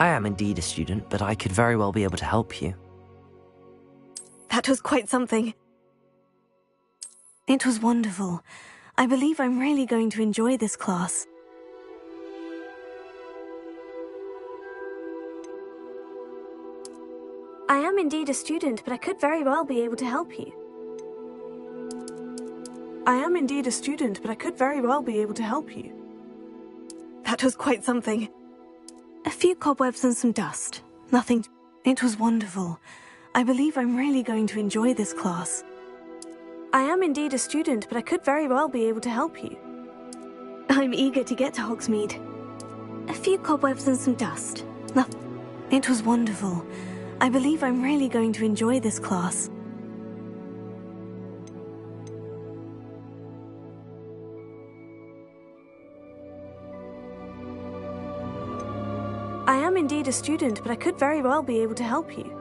I am indeed a student, but I could very well be able to help you. That was quite something. It was wonderful. I believe I'm really going to enjoy this class. I am indeed a student, but I could very well be able to help you. I am indeed a student, but I could very well be able to help you. That was quite something. A few cobwebs and some dust. Nothing. It was wonderful. I believe I'm really going to enjoy this class. I am indeed a student, but I could very well be able to help you. I'm eager to get to Hogsmeade. A few cobwebs and some dust. Nothing. It was wonderful. I believe I'm really going to enjoy this class. I am indeed a student, but I could very well be able to help you.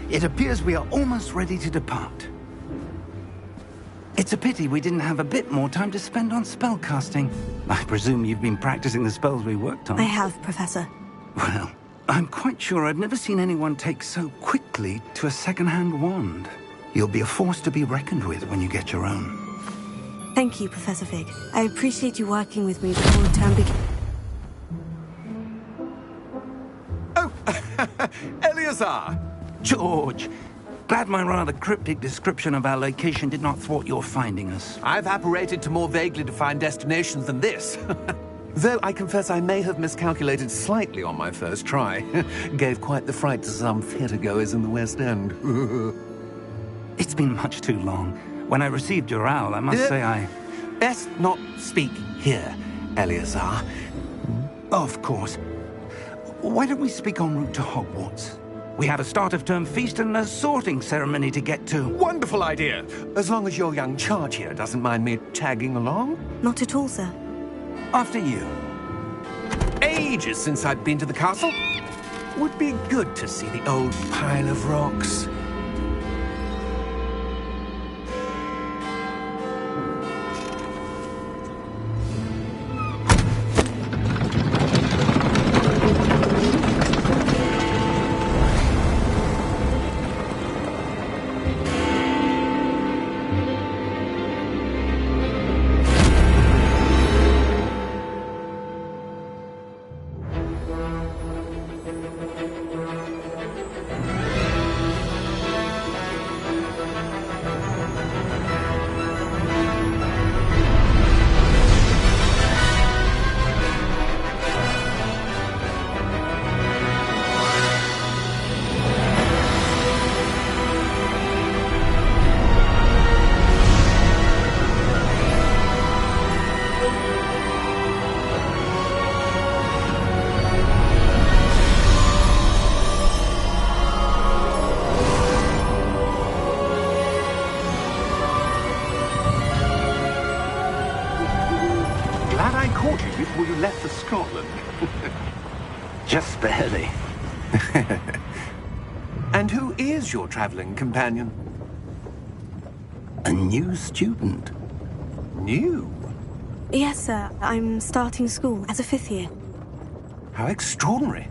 It appears we are almost ready to depart. It's a pity we didn't have a bit more time to spend on spellcasting. I presume you've been practicing the spells we worked on. I have, Professor. Well, I'm quite sure I've never seen anyone take so quickly to a second-hand wand. You'll be a force to be reckoned with when you get your own. Thank you, Professor Fig. I appreciate you working with me before the term begins. Oh, Eleazar! George, glad my rather cryptic description of our location did not thwart your finding us. I've apparated to more vaguely defined destinations than this. Though I confess I may have miscalculated slightly on my first try. Gave quite the fright to some theatregoers in the West End. It's been much too long. When I received your owl, I must say I... Best not speak here, Eleazar. Of course. Why don't we speak en route to Hogwarts? We have a start-of-term feast and a sorting ceremony to get to. Wonderful idea! As long as your young charge here doesn't mind me tagging along. Not at all, sir. After you. Ages since I've been to the castle. Would be good to see the old pile of rocks. Scotland. Just barely. And who is your traveling companion? A new student. New? Yes, sir. I'm starting school as a 5th year. How extraordinary.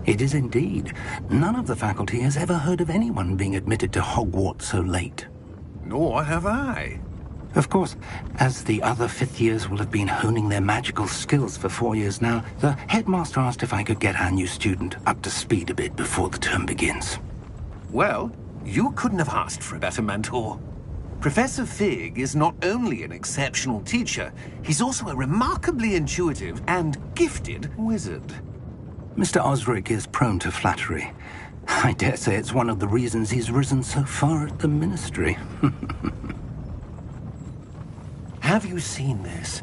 It is indeed. None of the faculty has ever heard of anyone being admitted to Hogwarts so late. Nor have I. Of course, as the other 5th years will have been honing their magical skills for 4 years now, the headmaster asked if I could get our new student up to speed a bit before the term begins. Well, you couldn't have asked for a better mentor. Professor Fig is not only an exceptional teacher, he's also a remarkably intuitive and gifted wizard. Mr. Osric is prone to flattery. I dare say it's one of the reasons he's risen so far at the Ministry. Have you seen this?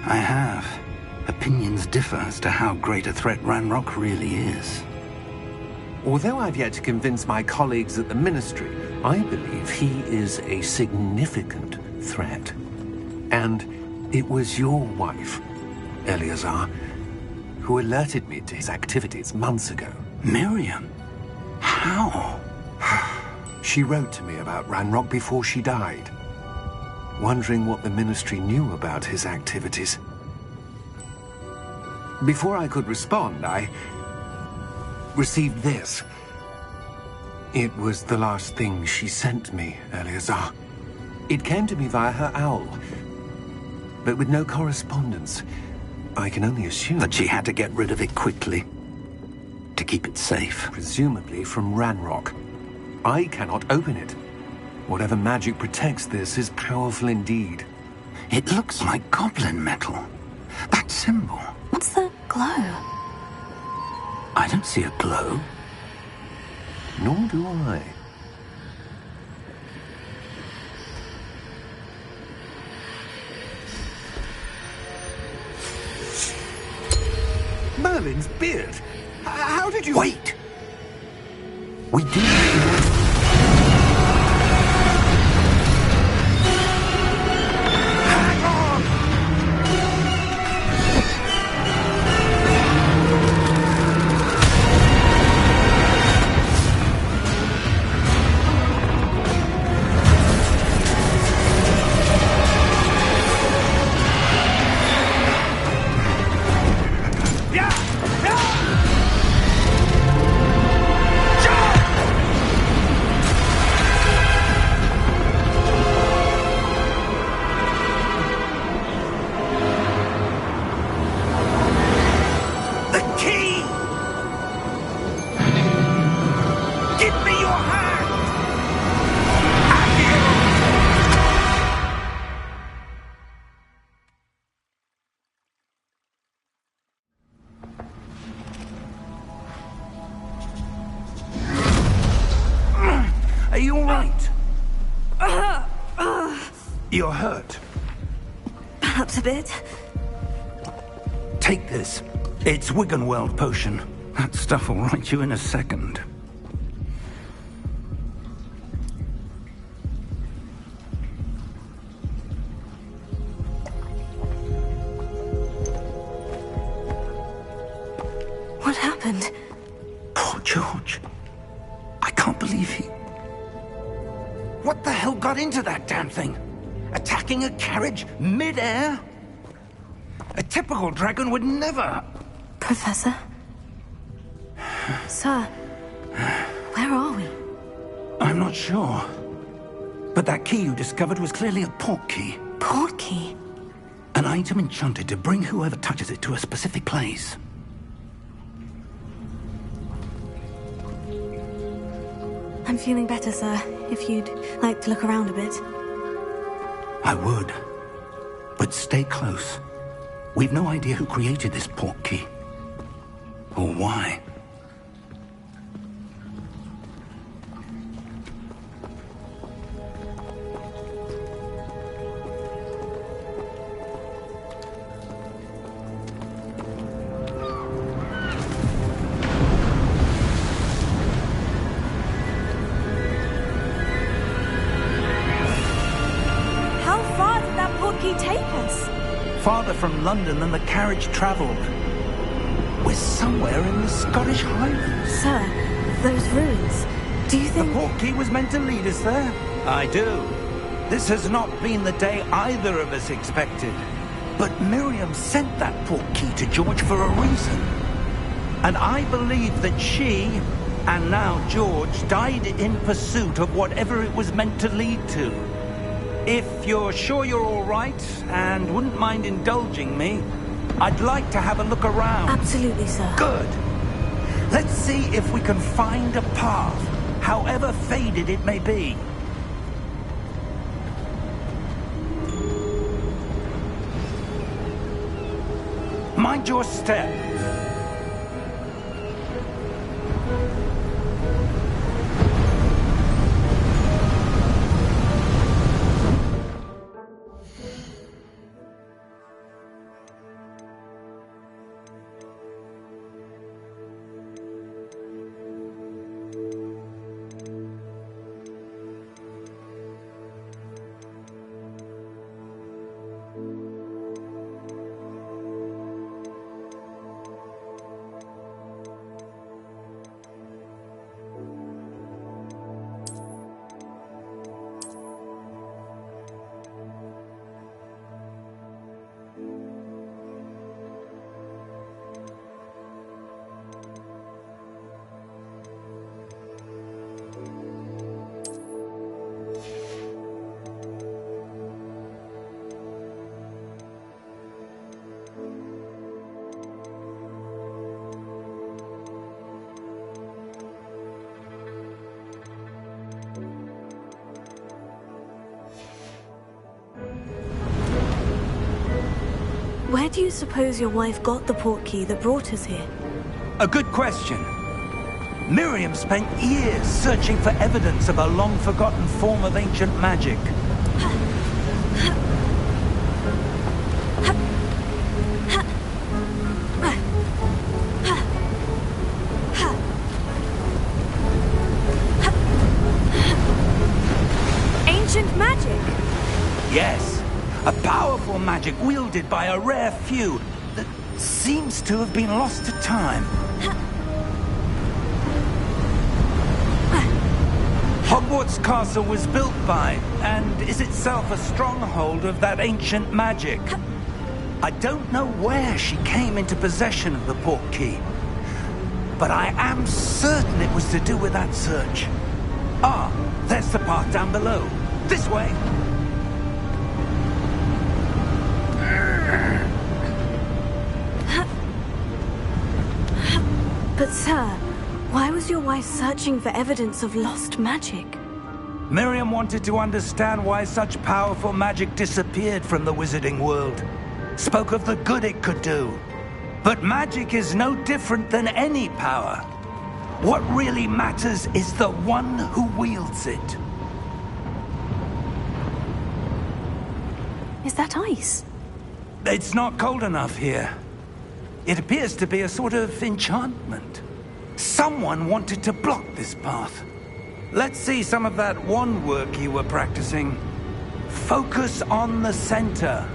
I have. Opinions differ as to how great a threat Ranrock really is. Although I've yet to convince my colleagues at the Ministry, I believe he is a significant threat. And it was your wife, Eleazar, who alerted me to his activities months ago. Miriam? How? She wrote to me about Ranrock before she died, wondering what the Ministry knew about his activities. Before I could respond, I received this. It was the last thing she sent me, Eleazar. It came to me via her owl, but with no correspondence. I can only assume That she had to get rid of it quickly, to keep it safe. presumably from Ranrock. I cannot open it. Whatever magic protects this is powerful indeed. It looks like goblin metal. That symbol. What's the glow? I don't see a glow. Nor do I. Merlin's beard! How did you... Wait! We do... Hang on! The key! Give me your hand! Are you all right? You're hurt. Perhaps a bit. Take this. It's Wiggenweld potion. That stuff will right you in a second. What happened? Poor George. I can't believe he... What the hell got into that damn thing? Attacking a carriage mid-air? A typical dragon would never... Professor? Sir, where are we? I'm not sure. But that key you discovered was clearly a port key. Port key? An item enchanted to bring whoever touches it to a specific place. I'm feeling better, sir, if you'd like to look around a bit. I would. But stay close. We've no idea who created this port key. Or why. How far did that port key take us? farther from London than the carriage travelled. We're somewhere in the Scottish Highlands. Sir, those ruins, do you think... The portkey was meant to lead us there? I do. This has not been the day either of us expected. But Miriam sent that portkey to George for a reason. And I believe that she, and now George, died in pursuit of whatever it was meant to lead to. If you're sure you're all right, and wouldn't mind indulging me, I'd like to have a look around. Absolutely, sir. Good. Let's see if we can find a path, however faded it may be. Mind your step. Where do you suppose your wife got the portkey that brought us here? A good question. Miriam spent years searching for evidence of a long-forgotten form of ancient magic. Ancient magic? Yes. A powerful magic wielded by a rare few that seems to have been lost to time. Hogwarts Castle was built by, and is itself a stronghold of that ancient magic. I don't know where she came into possession of the portkey, but I am certain it was to do with that search. Ah, there's the path down below. This way. But sir, why was your wife searching for evidence of lost magic? Miriam wanted to understand why such powerful magic disappeared from the wizarding world. Spoke of the good it could do. But magic is no different than any power. What really matters is the one who wields it. Is that ice? It's not cold enough here. It appears to be a sort of enchantment. Someone wanted to block this path. Let's see some of that wand work you were practicing. Focus on the center.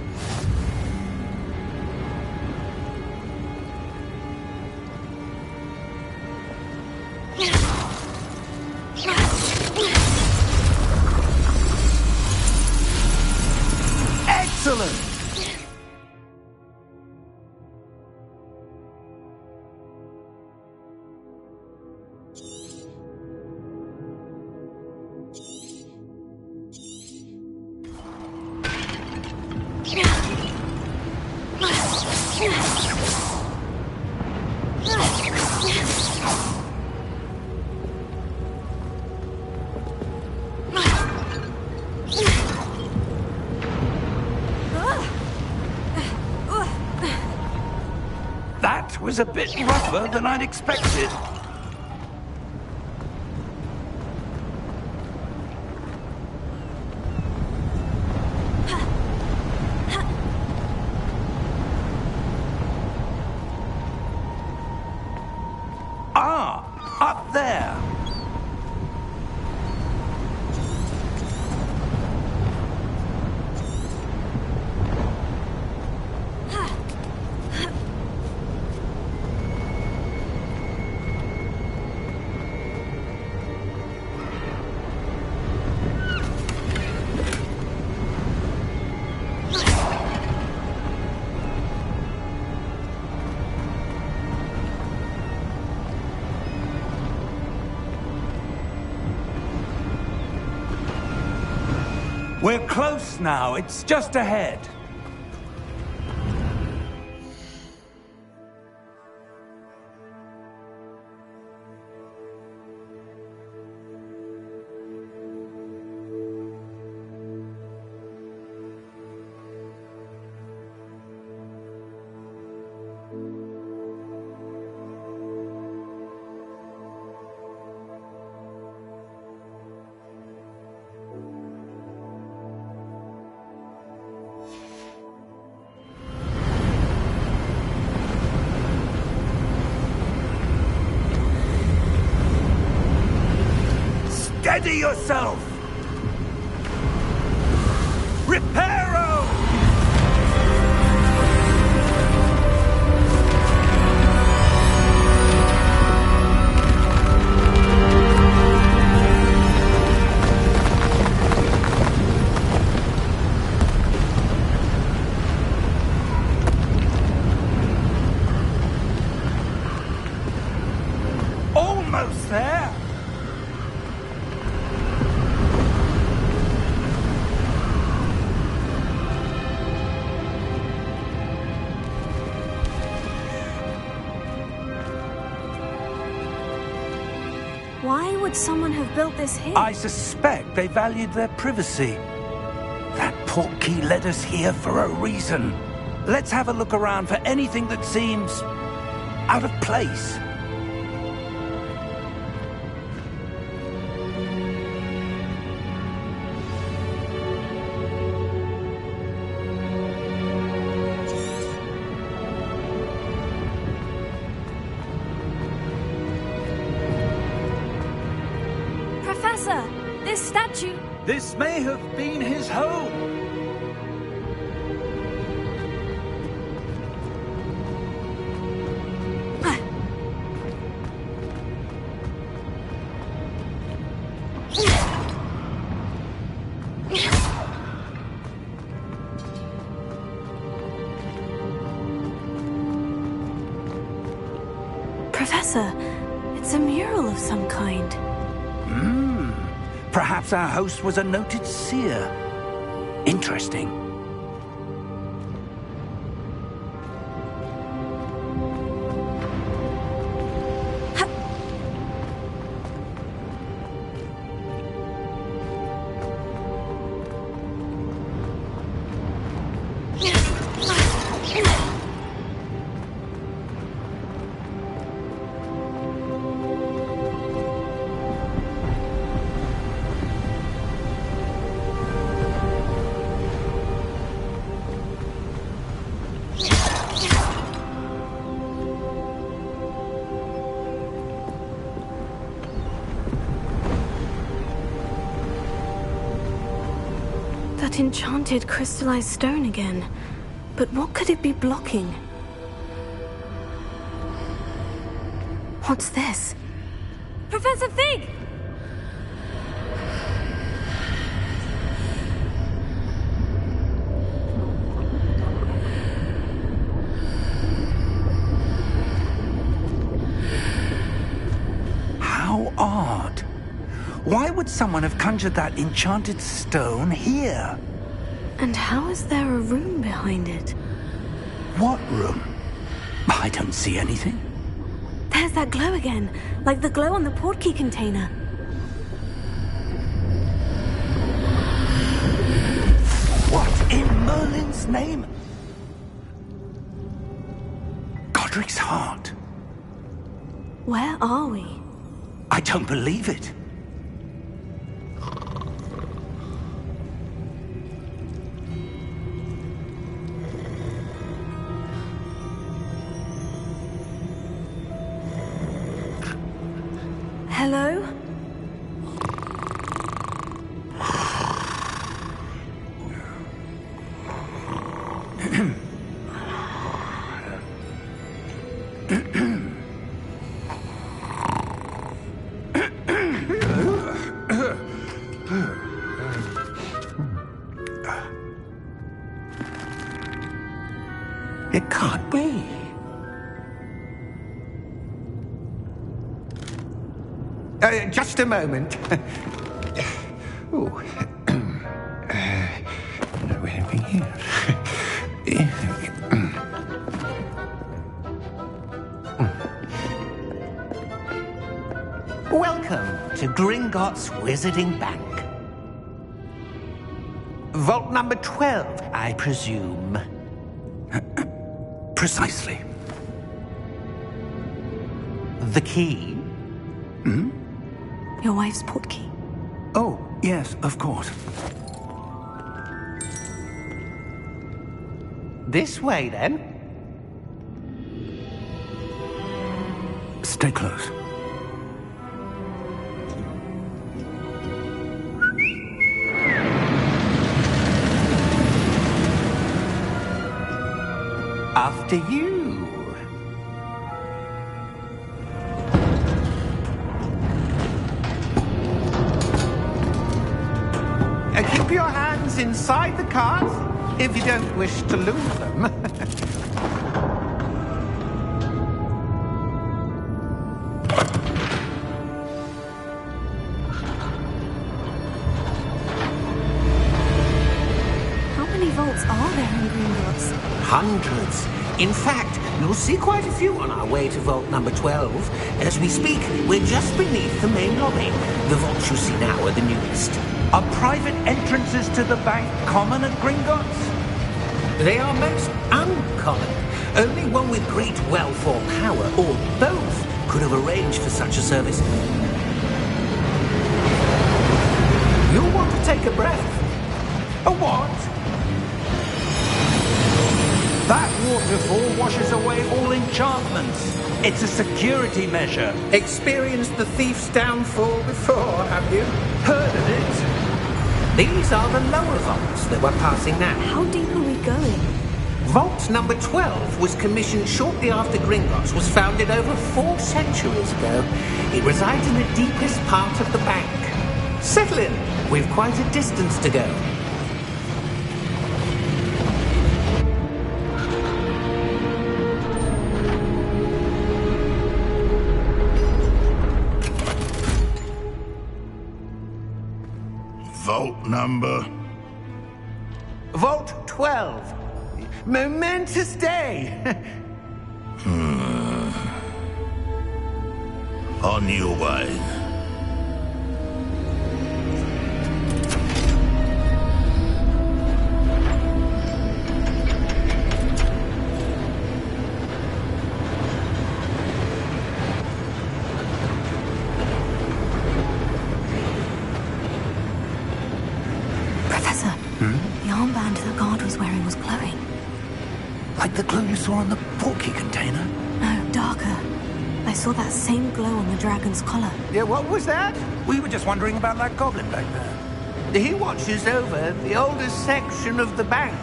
Excellent! That was a bit rougher than I'd expected. Ah, up there. We're close now. It's just ahead. Steady yourself! Reparo! Almost there! Why would someone have built this here? I suspect they valued their privacy. That portkey led us here for a reason. Let's have a look around for anything that seems out of place. Professor, this statue... This may have been his home. Professor, it's a mural of some kind. Perhaps our host was a noted seer. Interesting. That enchanted crystallized stone again. But what could it be blocking? What's this? Professor Fig! How odd. Why would someone have conjured that enchanted stone here? And how is there a room behind it? What room? I don't see anything. There's that glow again, like the glow on the portkey container. What in Merlin's name? Godric's heart. Where are we? I don't believe it. Hello? It can't be. Just a moment. Ooh. Welcome to Gringotts Wizarding Bank. Vault number 12, I presume. Precisely. The key? Your wife's portkey. Oh, yes, of course. This way, then. Stay close. After you. Keep your hands inside the cards if you don't wish to lose them. How many vaults are there in Gringotts? Hundreds. In fact, you'll see quite a few on our way to vault number 12. As we speak, we're just beneath the main lobby. The vaults you see now are the newest. Are private entrances to the bank common at Gringotts? They are most uncommon. Only one with great wealth or power, or both, could have arranged for such a service. You'll want to take a breath. A what? That waterfall washes away all enchantments. It's a security measure. Experienced the thief's downfall before, have you? Heard of it? These are the lower vaults that we're passing now. How deep are we going? Vault number 12 was commissioned shortly after Gringotts was founded over 4 centuries ago. It resides in the deepest part of the bank. Settle in. We've quite a distance to go. Vault number? Vault 12. Momentous day. On your way. Professor, the armband the guard was wearing was glowing. Like the glow you saw on the portkey container? No, darker. I saw that same glow on the dragon's collar. Yeah, what was that? We were just wondering about that goblin back there. He watches over the oldest section of the bank.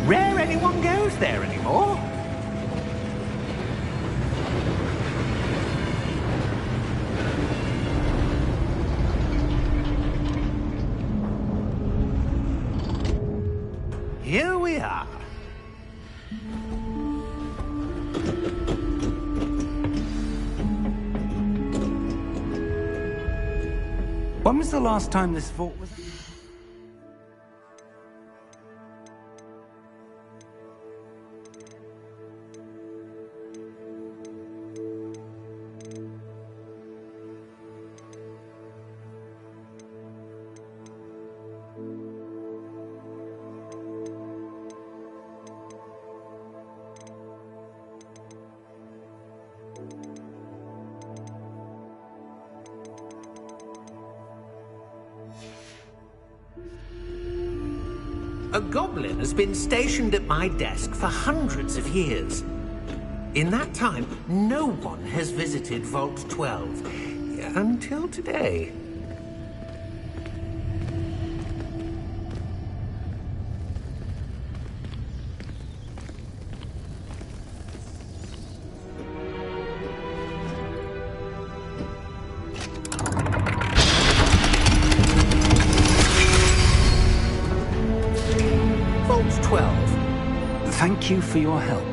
Rare anyone goes there anymore. Here we are. When was the last time this vault was... A goblin has been stationed at my desk for hundreds of years. In that time, no one has visited Vault 12. Until today. Vault 12. Thank you for your help.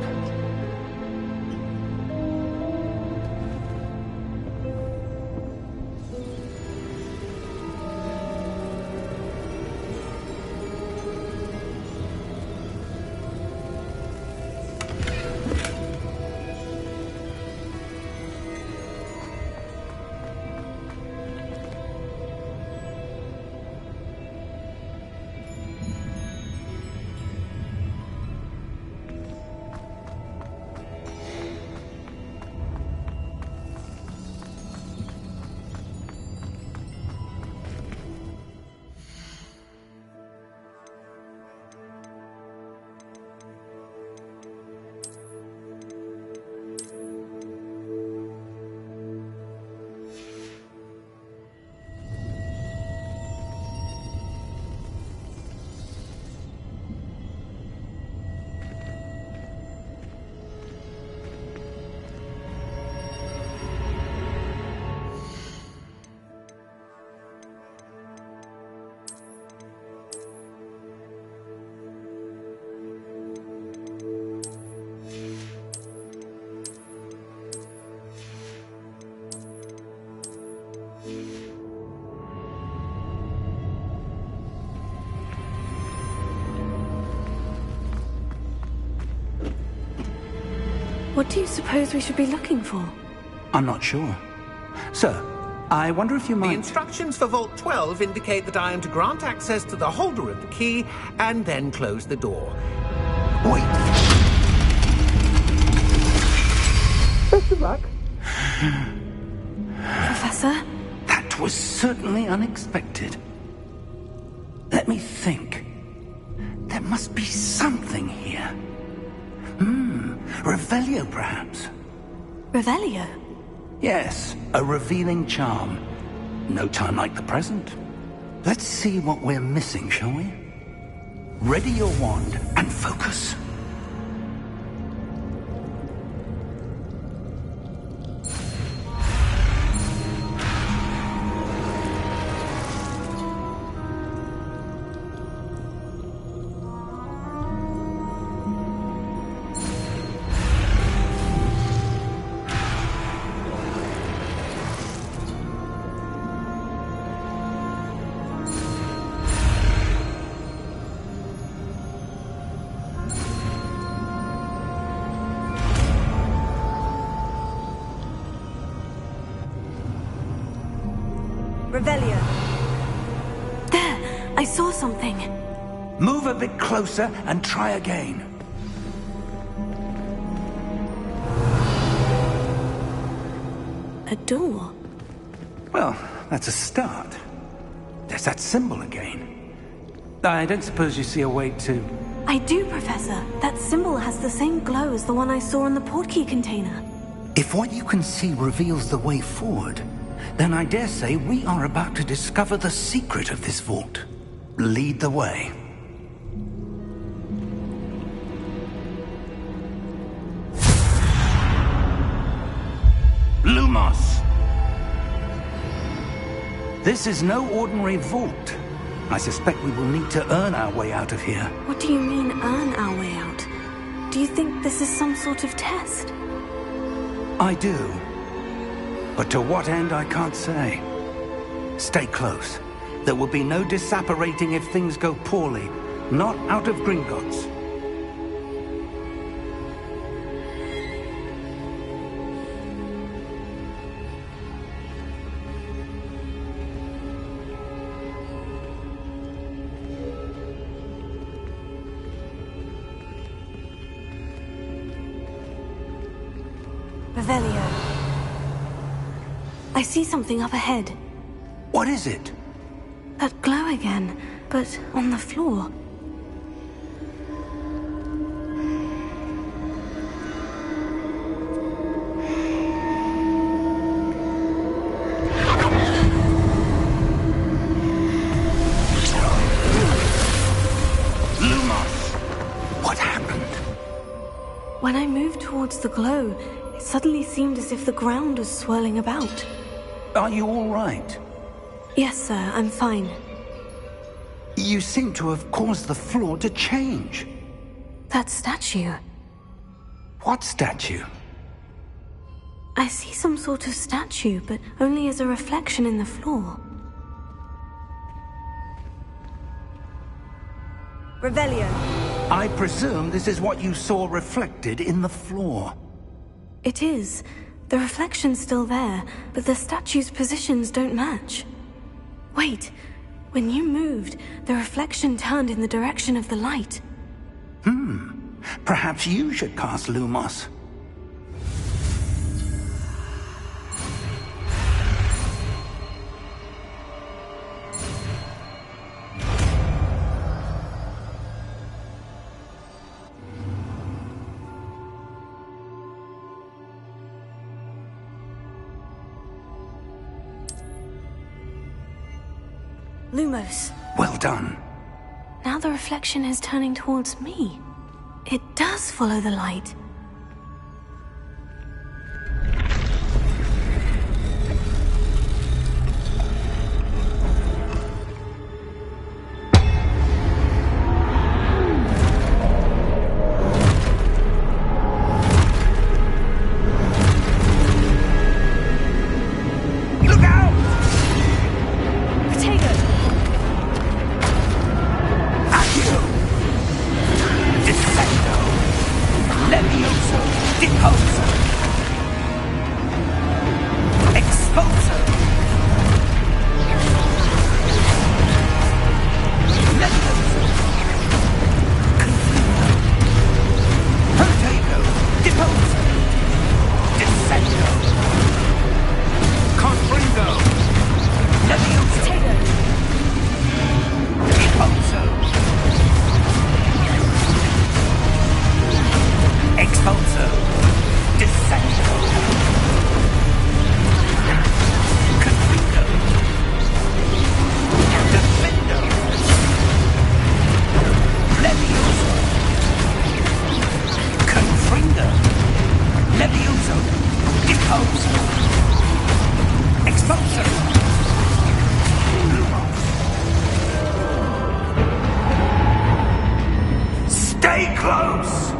What do you suppose we should be looking for? I'm not sure. Sir, I wonder if you The might... instructions for Vault 12 indicate that I am to grant access to the holder of the key and then close the door. Wait! Best of luck. Professor? That was certainly unexpected. Let me think. There must be something here. Revelio, perhaps? Revelio? Yes, a revealing charm. No time like the present. Let's see what we're missing, shall we? Ready your wand and focus. Revelio. There! I saw something. Move a bit closer and try again. A door. Well, that's a start. There's that symbol again. I don't suppose you see a way to... I do, Professor. That symbol has the same glow as the one I saw in the portkey container. If what you can see reveals the way forward, then I dare say we are about to discover the secret of this vault. Lead the way. Lumos! This is no ordinary vault. I suspect we will need to earn our way out of here. What do you mean, earn our way out? Do you think this is some sort of test? I do. But to what end, I can't say. Stay close. There will be no disapparating if things go poorly. Not out of Gringotts. Revelio. I see something up ahead. What is it? That glow again, but on the floor. Lumos! What happened? When I moved towards the glow, it suddenly seemed as if the ground was swirling about. Are you all right? Yes, sir, I'm fine. You seem to have caused the floor to change. That statue. What statue? I see some sort of statue, but only as a reflection in the floor. Revelio. I presume this is what you saw reflected in the floor. It is. The reflection's still there, but the statue's positions don't match. Wait. When you moved, the reflection turned in the direction of the light. Perhaps you should cast Lumos. Lumos. Well done. Now the reflection is turning towards me. It does follow the light. Let me Expulso! Levioso! Confringo! Protego! Deposo! Descendo! Confringo! Levioso! Deposo! Expulso! Descendo! Confringo! Defendo! Levioso! Confringo! Levioso! Deposo! Expulso! Stay close!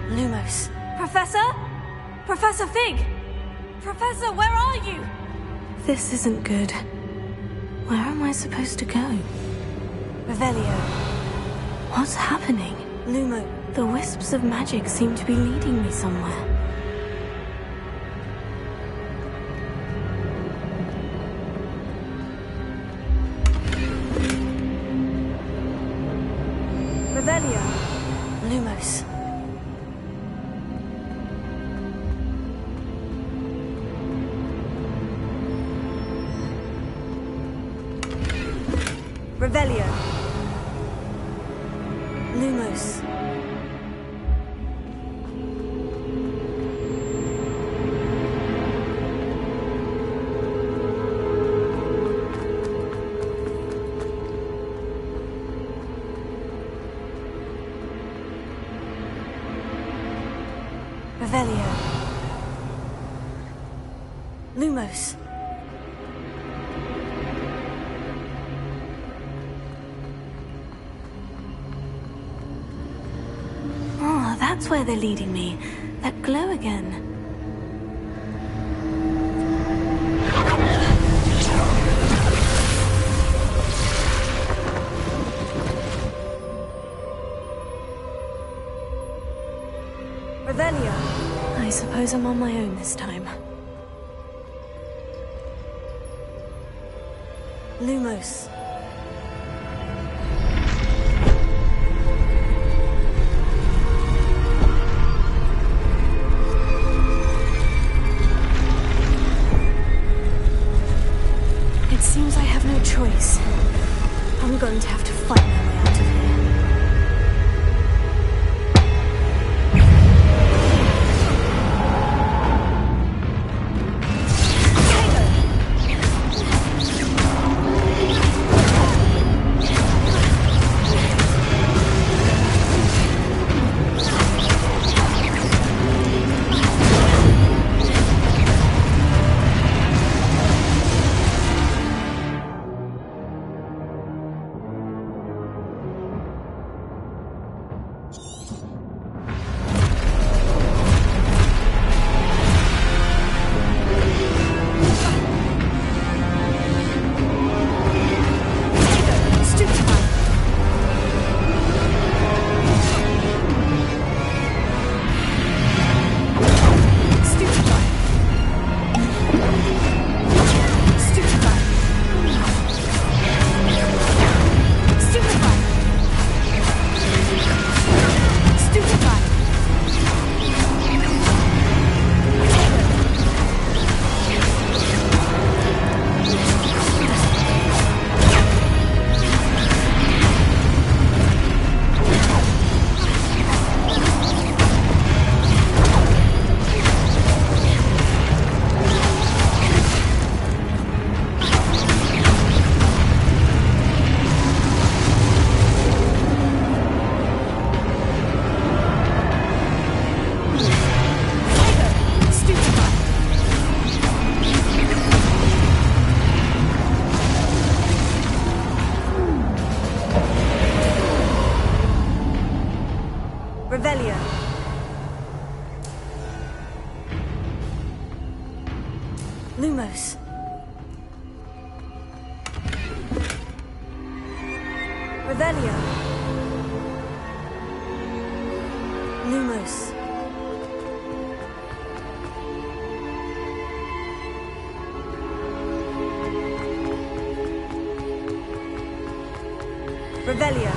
Lumos. Professor? Professor Fig! Professor, where are you? This isn't good. Where am I supposed to go? Revelio. What's happening? Lumo. The wisps of magic seem to be leading me somewhere. Revelio. Lumos. Revelio. Lumos. Revelio. Lumos. Oh, that's where they're leading me. That glow again. Revelio. I suppose I'm on my own this time. Lumos. It seems I have no choice. I'm going to have to fight my way out of here. Revelio. Lumos. Revelio. Lumos. Revelio.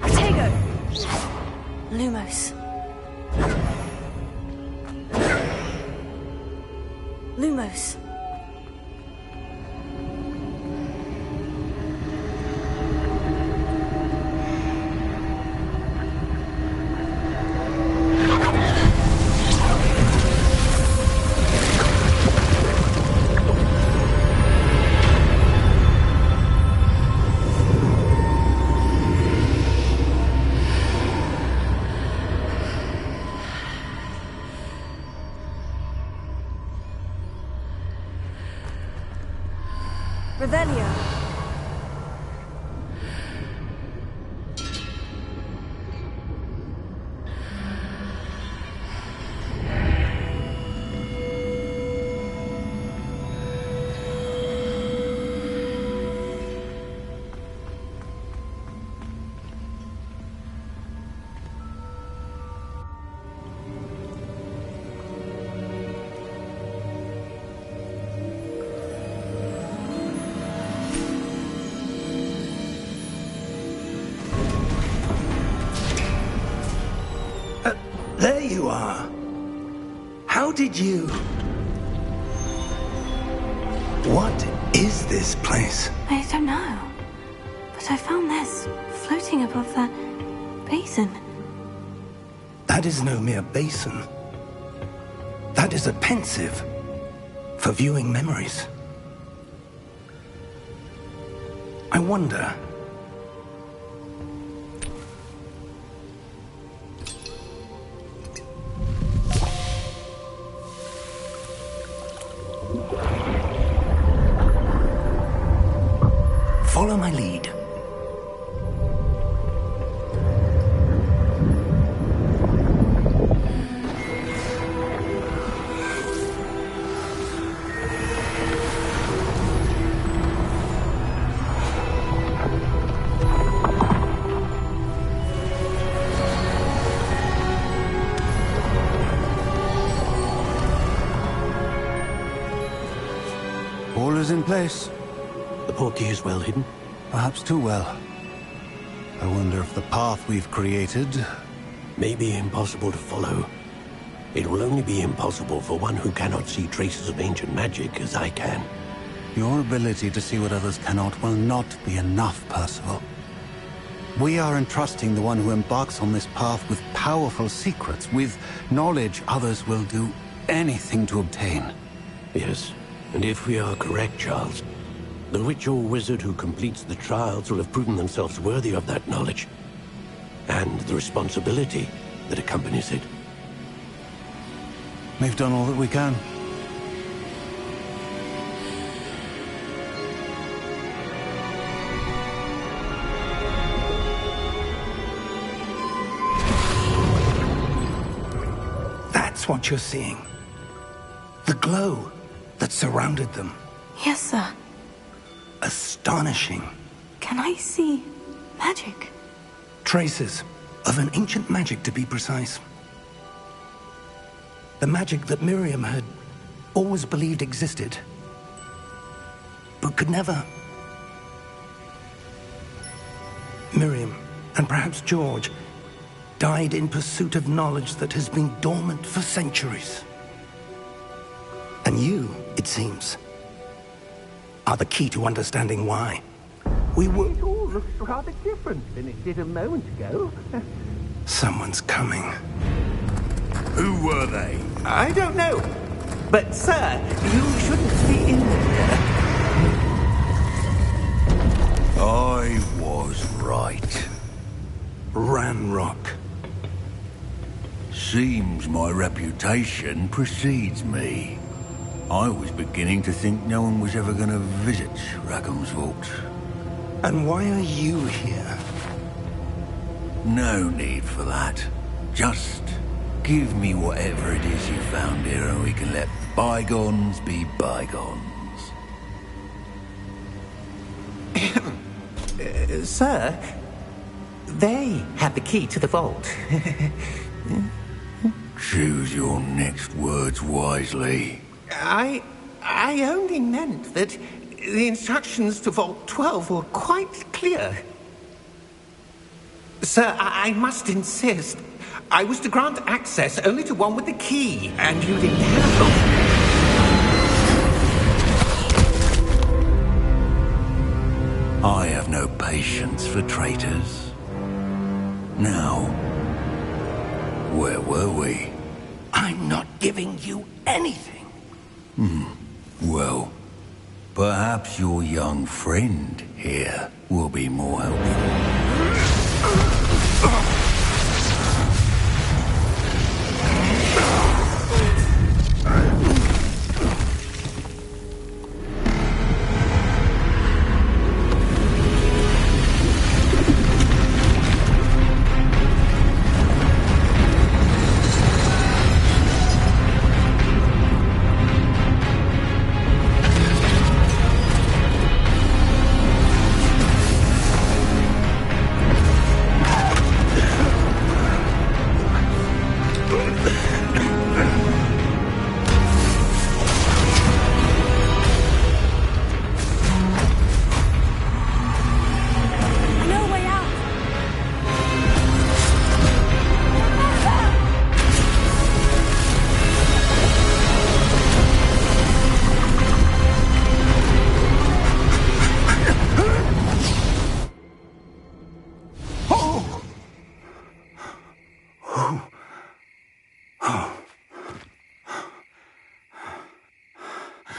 Protego. Lumos. Lumos. Revelio. There you are. How did you... What is this place? I don't know. But I found this floating above that basin. That is no mere basin. That is a pensive for viewing memories. I wonder... Follow my lead. All is in place. The portkey is well hidden? Perhaps too well. I wonder if the path we've created... May be impossible to follow. It will only be impossible for one who cannot see traces of ancient magic as I can. Your ability to see what others cannot will not be enough, Percival. We are entrusting the one who embarks on this path with powerful secrets, with knowledge others will do anything to obtain. Yes, and if we are correct, Charles, the witch or wizard who completes the trials will have proven themselves worthy of that knowledge, and the responsibility that accompanies it. We've done all that we can. That's what you're seeing. The glow that surrounded them. Yes, sir. Astonishing. Can I see magic? Traces of an ancient magic, to be precise. The magic that Miriam had always believed existed, but could never. Miriam, and perhaps George, died in pursuit of knowledge that has been dormant for centuries. And you, it seems, are the key to understanding why. We were... It all looks rather different than it did a moment ago. Someone's coming. Who were they? I don't know. But, sir, you shouldn't be in there. I was right. Ranrock. Seems my reputation precedes me. I was beginning to think no one was ever going to visit Rackham's Vault. And why are you here? No need for that. Just give me whatever it is you found here and we can let bygones be bygones. Sir, they had the key to the vault. Choose your next words wisely. I only meant that the instructions to Vault 12 were quite clear. Sir, I must insist. I was to grant access only to one with the key, and you didn't have. I have no patience for traitors. Now, where were we? I'm not giving you anything. Well, perhaps your young friend here will be more helpful.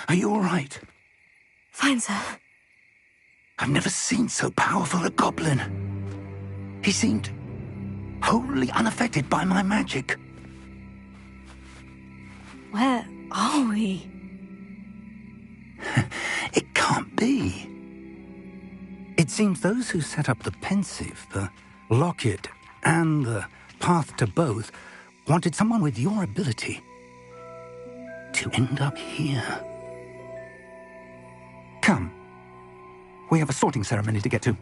Are you all right? Fine, sir. I've never seen so powerful a goblin. He seemed wholly unaffected by my magic. Where are we? It can't be. It seems those who set up the pensive, the locket, and the path to both wanted someone with your ability to end up here. Come. We have a sorting ceremony to get to.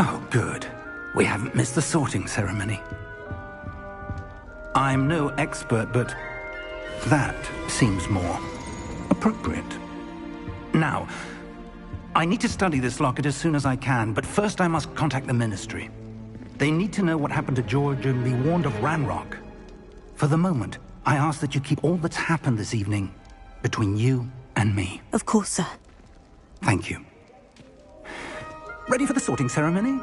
Oh, good. We haven't missed the sorting ceremony. I'm no expert, but that seems more appropriate. Now, I need to study this locket as soon as I can, but first I must contact the Ministry. They need to know what happened to George and be warned of Ranrock. For the moment, I ask that you keep all that's happened this evening between you and me. Of course, sir. Thank you. Ready for the sorting ceremony?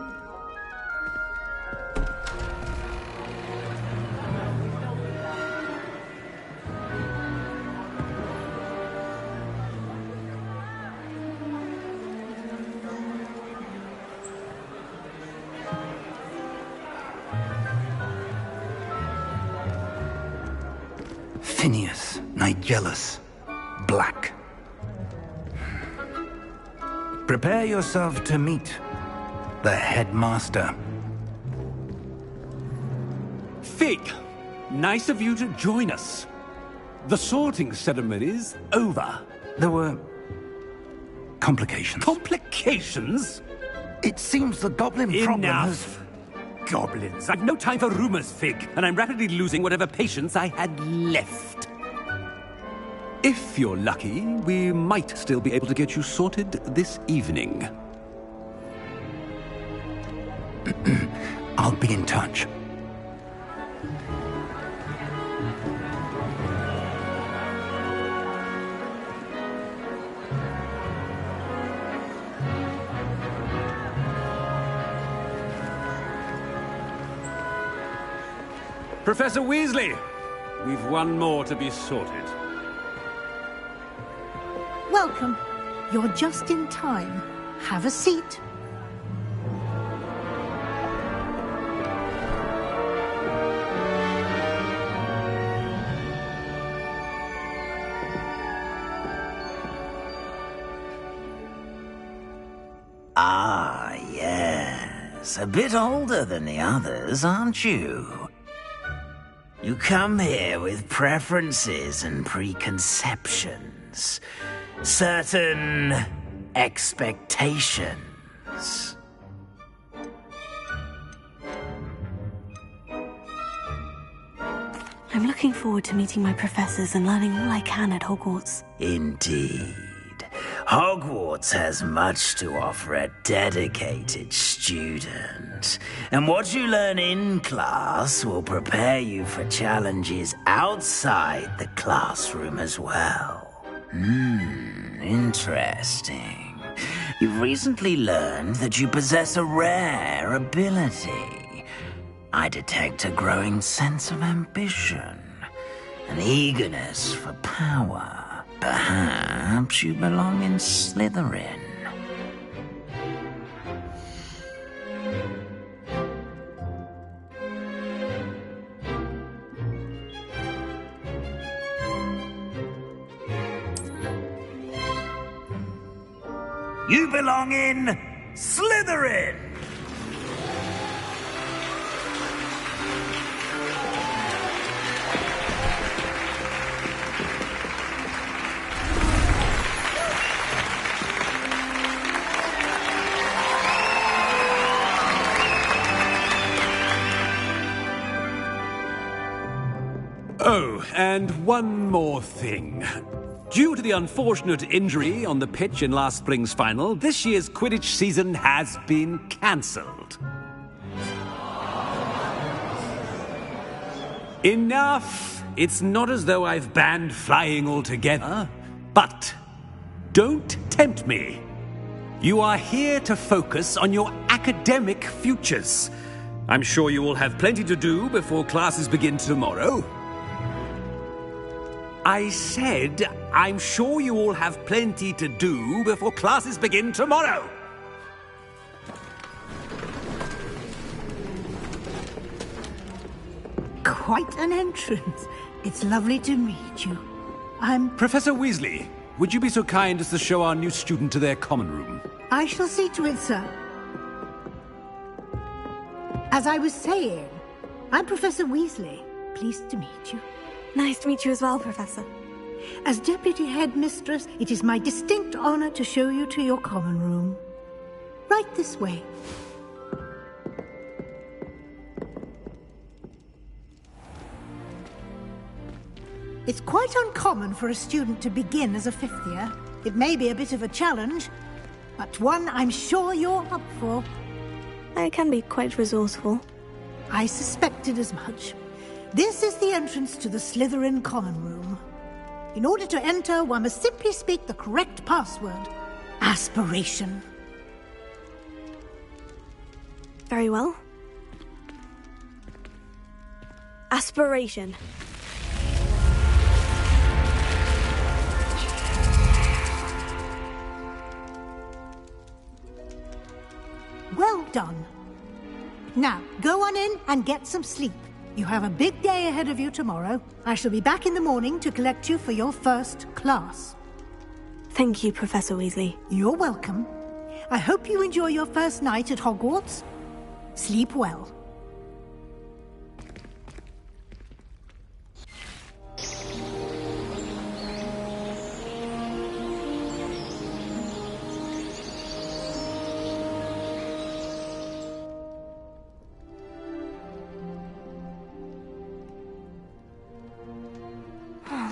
Phineas, Nigellus, Black. Prepare yourself to meet the headmaster. Fig, nice of you to join us. The sorting ceremony's over. There were complications. Complications? It seems the goblin problem has... Enough! Goblins. I've no time for rumors, Fig, and I'm rapidly losing whatever patience I had left. If you're lucky, we might still be able to get you sorted this evening. I'll be in touch. Professor Weasley, we've one more to be sorted. Welcome. You're just in time. Have a seat. Ah, yes. A bit older than the others, aren't you? You come here with preferences and preconceptions. Certain expectations. I'm looking forward to meeting my professors and learning all I can at Hogwarts. Indeed. Hogwarts has much to offer a dedicated student. And what you learn in class will prepare you for challenges outside the classroom as well. Interesting. You've recently learned that you possess a rare ability. I detect a growing sense of ambition, an eagerness for power. Perhaps you belong in Slytherin. You belong in Slytherin! Oh, and one more thing. Due to the unfortunate injury on the pitch in last spring's final, this year's Quidditch season has been cancelled. Enough! It's not as though I've banned flying altogether, but don't tempt me. You are here to focus on your academic futures. I'm sure you will have plenty to do before classes begin tomorrow. I said, I'm sure you all have plenty to do before classes begin tomorrow. Quite an entrance. It's lovely to meet you. I'm... Professor Weasley, would you be so kind as to show our new student to their common room? I shall see to it, sir. As I was saying, I'm Professor Weasley. Pleased to meet you. Nice to meet you as well, Professor. As Deputy Headmistress, it is my distinct honor to show you to your common room. Right this way. It's quite uncommon for a student to begin as a fifth year. It may be a bit of a challenge, but one I'm sure you're up for. I can be quite resourceful. I suspected as much. This is the entrance to the Slytherin common room. In order to enter, one must simply speak the correct password. Aspiration. Very well. Aspiration. Well done. Now, go on in and get some sleep. You have a big day ahead of you tomorrow. I shall be back in the morning to collect you for your first class. Thank you, Professor Weasley. You're welcome. I hope you enjoy your first night at Hogwarts. Sleep well.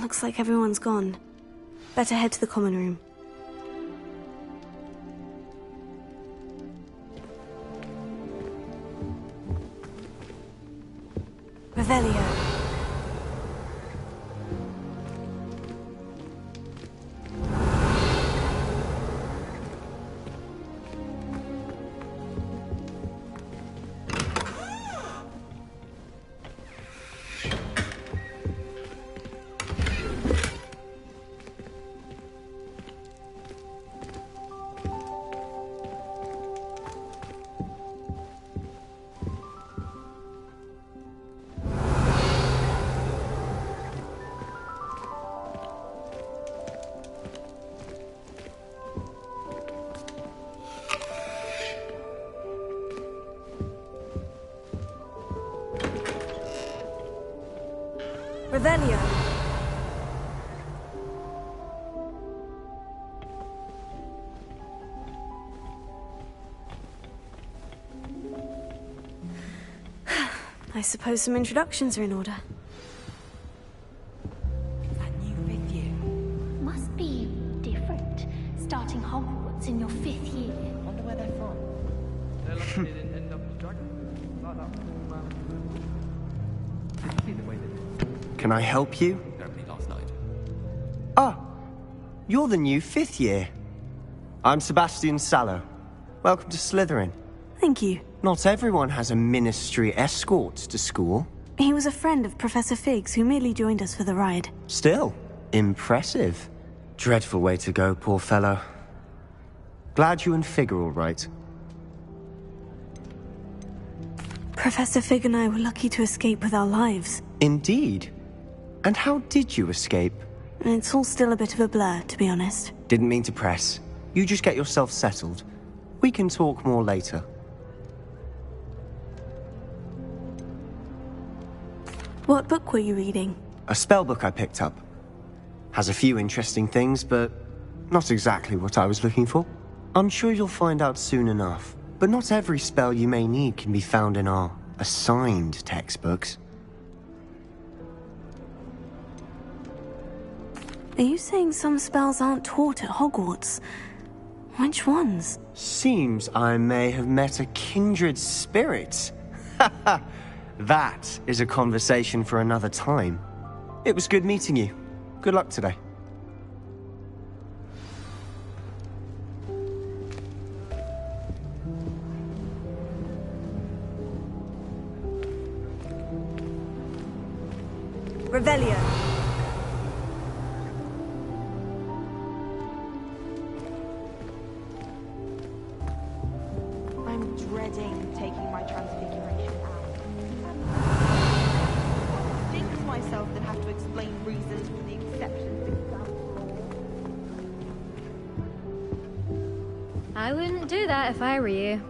Looks like everyone's gone. Better head to the common room. Revelio. Revelio. I suppose some introductions are in order. That new 5th year must be different. Starting Hogwarts in your 5th year. Wonder where they're from. They're lucky they didn't end up with dragons. See the way they did. Can I help you? Nobody last night. Ah, you're the new 5th year. I'm Sebastian Sallow. Welcome to Slytherin. Thank you. Not everyone has a ministry escort to school. He was a friend of Professor Fig's who merely joined us for the ride. Still, impressive. Dreadful way to go, poor fellow. Glad you and Fig are all right. Professor Fig and I were lucky to escape with our lives. Indeed. And how did you escape? It's all still a bit of a blur, to be honest. Didn't mean to press. You just get yourself settled. We can talk more later. What book were you reading? A spell book I picked up. Has a few interesting things, but not exactly what I was looking for. I'm sure you'll find out soon enough. But not every spell you may need can be found in our assigned textbooks. Are you saying some spells aren't taught at Hogwarts? Which ones? Seems I may have met a kindred spirit. Haha. That is a conversation for another time. It was good meeting you. Good luck today. Revelio. I'm dreading taking my transfiguration out. Think to myself that have to explain reasons for the exceptions to example. I wouldn't do that if I were you.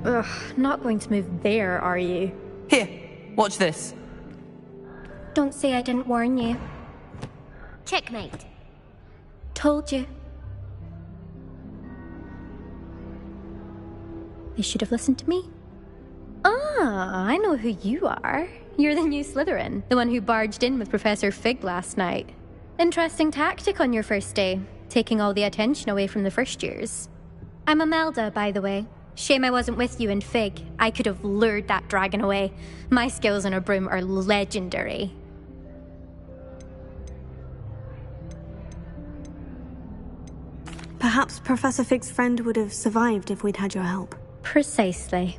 Ugh, not going to move there, are you? Here, watch this. Don't say I didn't warn you. Checkmate. Told you. You should have listened to me. Ah, I know who you are. You're the new Slytherin, the one who barged in with Professor Fig last night. Interesting tactic on your first day, taking all the attention away from the first years. I'm Imelda, by the way. Shame I wasn't with you in Fig. I could have lured that dragon away. My skills on a broom are legendary. Perhaps Professor Fig's friend would have survived if we'd had your help. Precisely.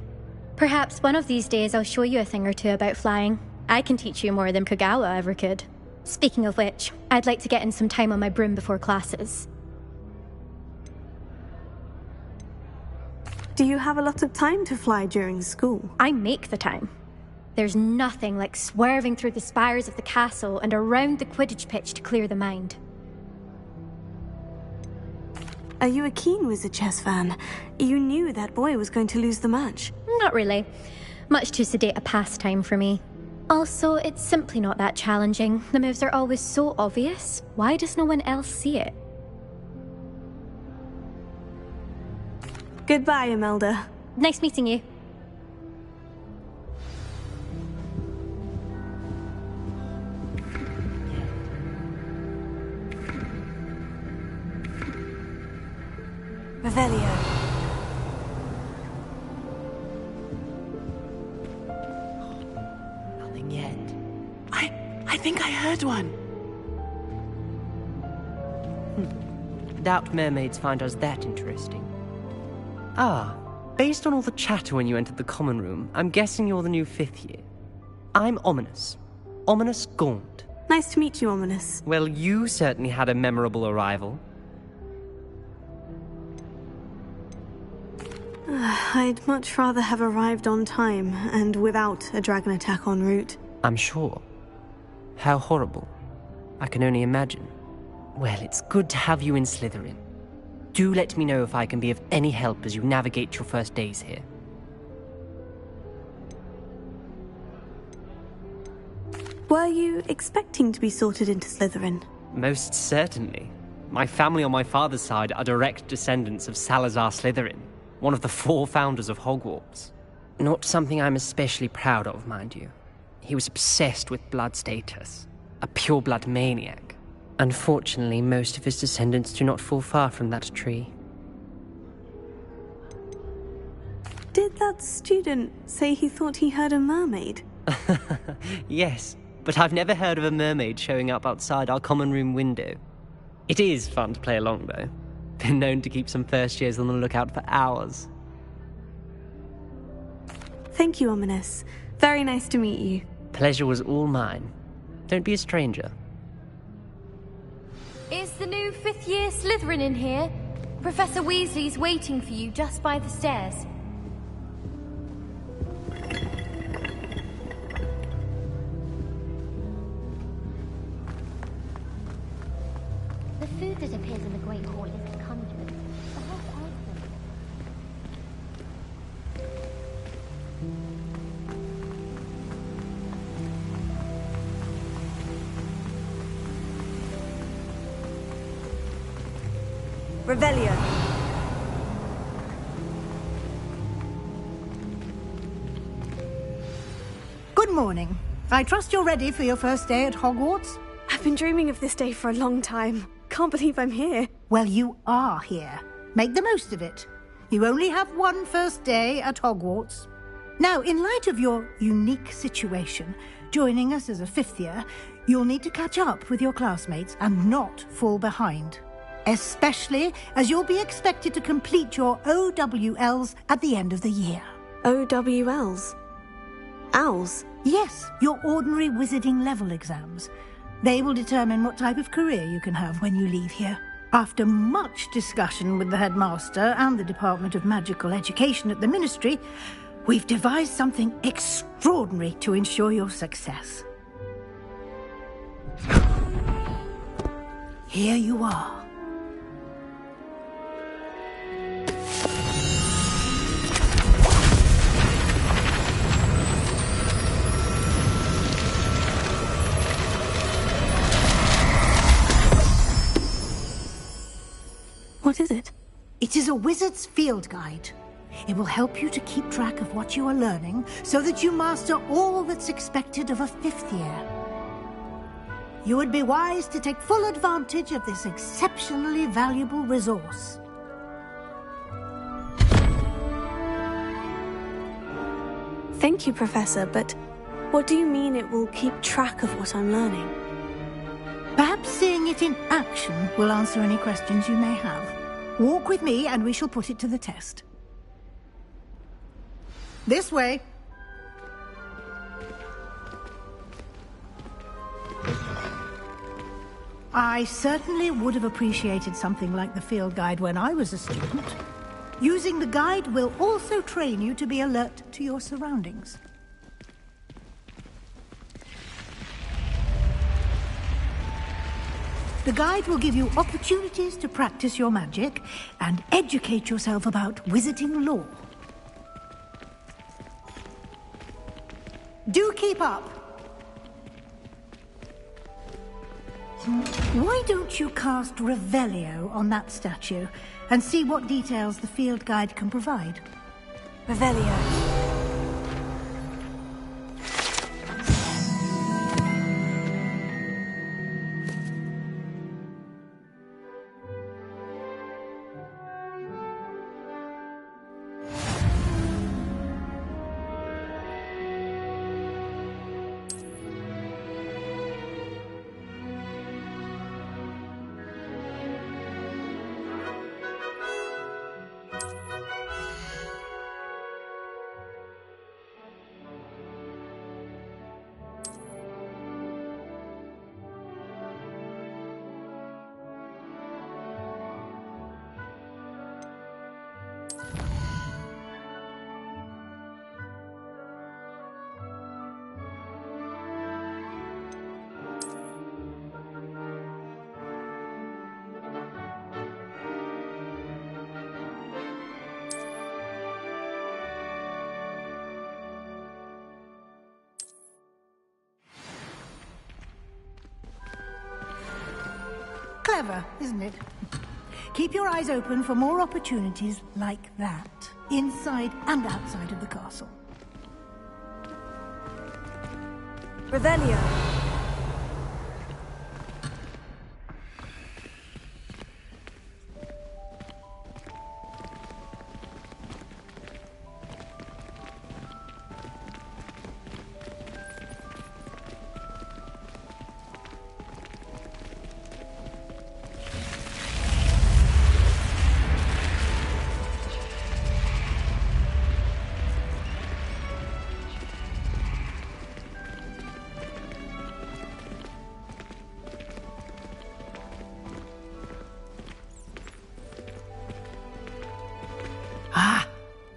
Perhaps one of these days I'll show you a thing or two about flying. I can teach you more than Kagawa ever could. Speaking of which, I'd like to get in some time on my broom before classes. Do you have a lot of time to fly during school? I make the time. There's nothing like swerving through the spires of the castle and around the Quidditch pitch to clear the mind. Are you a keen Wizard chess fan? You knew that boy was going to lose the match. Not really. Much too sedate a pastime for me. Also, it's simply not that challenging. The moves are always so obvious. Why does no one else see it? Goodbye, Imelda. Nice meeting you. Revelio. Nothing yet. I think I heard one. Doubt mermaids find us that interesting. Ah, based on all the chatter when you entered the common room, I'm guessing you're the new 5th year. I'm Ominous. Ominous Gaunt. Nice to meet you, Ominous. Well, you certainly had a memorable arrival. I'd much rather have arrived on time and without a dragon attack en route. I'm sure. How horrible. I can only imagine. Well, it's good to have you in Slytherin. Do let me know if I can be of any help as you navigate your first days here. Were you expecting to be sorted into Slytherin? Most certainly. My family on my father's side are direct descendants of Salazar Slytherin, one of the 4 founders of Hogwarts. Not something I'm especially proud of, mind you. He was obsessed with blood status, a pure-blood maniac. Unfortunately, most of his descendants do not fall far from that tree. Did that student say he thought he heard a mermaid? Yes, but I've never heard of a mermaid showing up outside our common room window. It is fun to play along, though. Been known to keep some first years on the lookout for hours. Thank you, Ominous. Very nice to meet you. Pleasure was all mine. Don't be a stranger. Is the new 5th year Slytherin in here? Professor Weasley's waiting for you just by the stairs. The food that appears in the Great Hall isn't conjured. Perhaps Alfred. Revelio. Good morning. I trust you're ready for your first day at Hogwarts? I've been dreaming of this day for a long time. Can't believe I'm here. Well, you are here. Make the most of it. You only have one first day at Hogwarts. Now, in light of your unique situation, joining us as a 5th year, you'll need to catch up with your classmates and not fall behind. Especially as you'll be expected to complete your OWLs at the end of the year. OWLs? Owls? Yes, your ordinary wizarding level exams. They will determine what type of career you can have when you leave here. After much discussion with the headmaster and the Department of Magical Education at the Ministry, we've devised something extraordinary to ensure your success. Here you are. What is it? It is a wizard's field guide. It will help you to keep track of what you are learning so that you master all that's expected of a 5th year. You would be wise to take full advantage of this exceptionally valuable resource. Thank you, Professor, but what do you mean it will keep track of what I'm learning? Perhaps seeing it in action will answer any questions you may have. Walk with me and we shall put it to the test. This way. I certainly would have appreciated something like the field guide when I was a student. Using the guide will also train you to be alert to your surroundings. The guide will give you opportunities to practice your magic and educate yourself about wizarding lore. Do keep up. Why don't you cast Revelio on that statue and see what details the field guide can provide? Revelio. Clever, isn't it? Keep your eyes open for more opportunities like that, inside and outside of the castle. Revelio.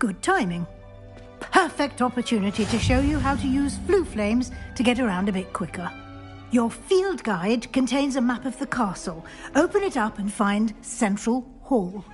Good timing. Perfect opportunity to show you how to use flue flames to get around a bit quicker. Your field guide contains a map of the castle. Open it up and find Central Hall.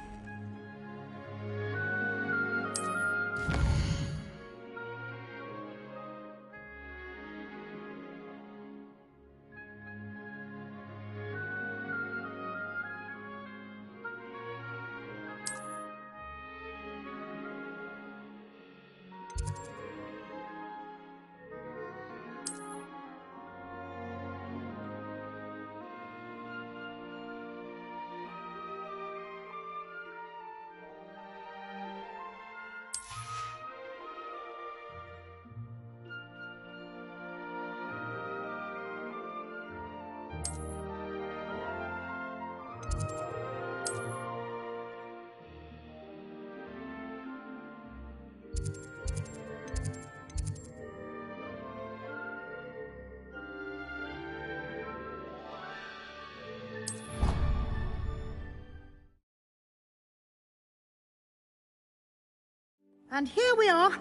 And here we are.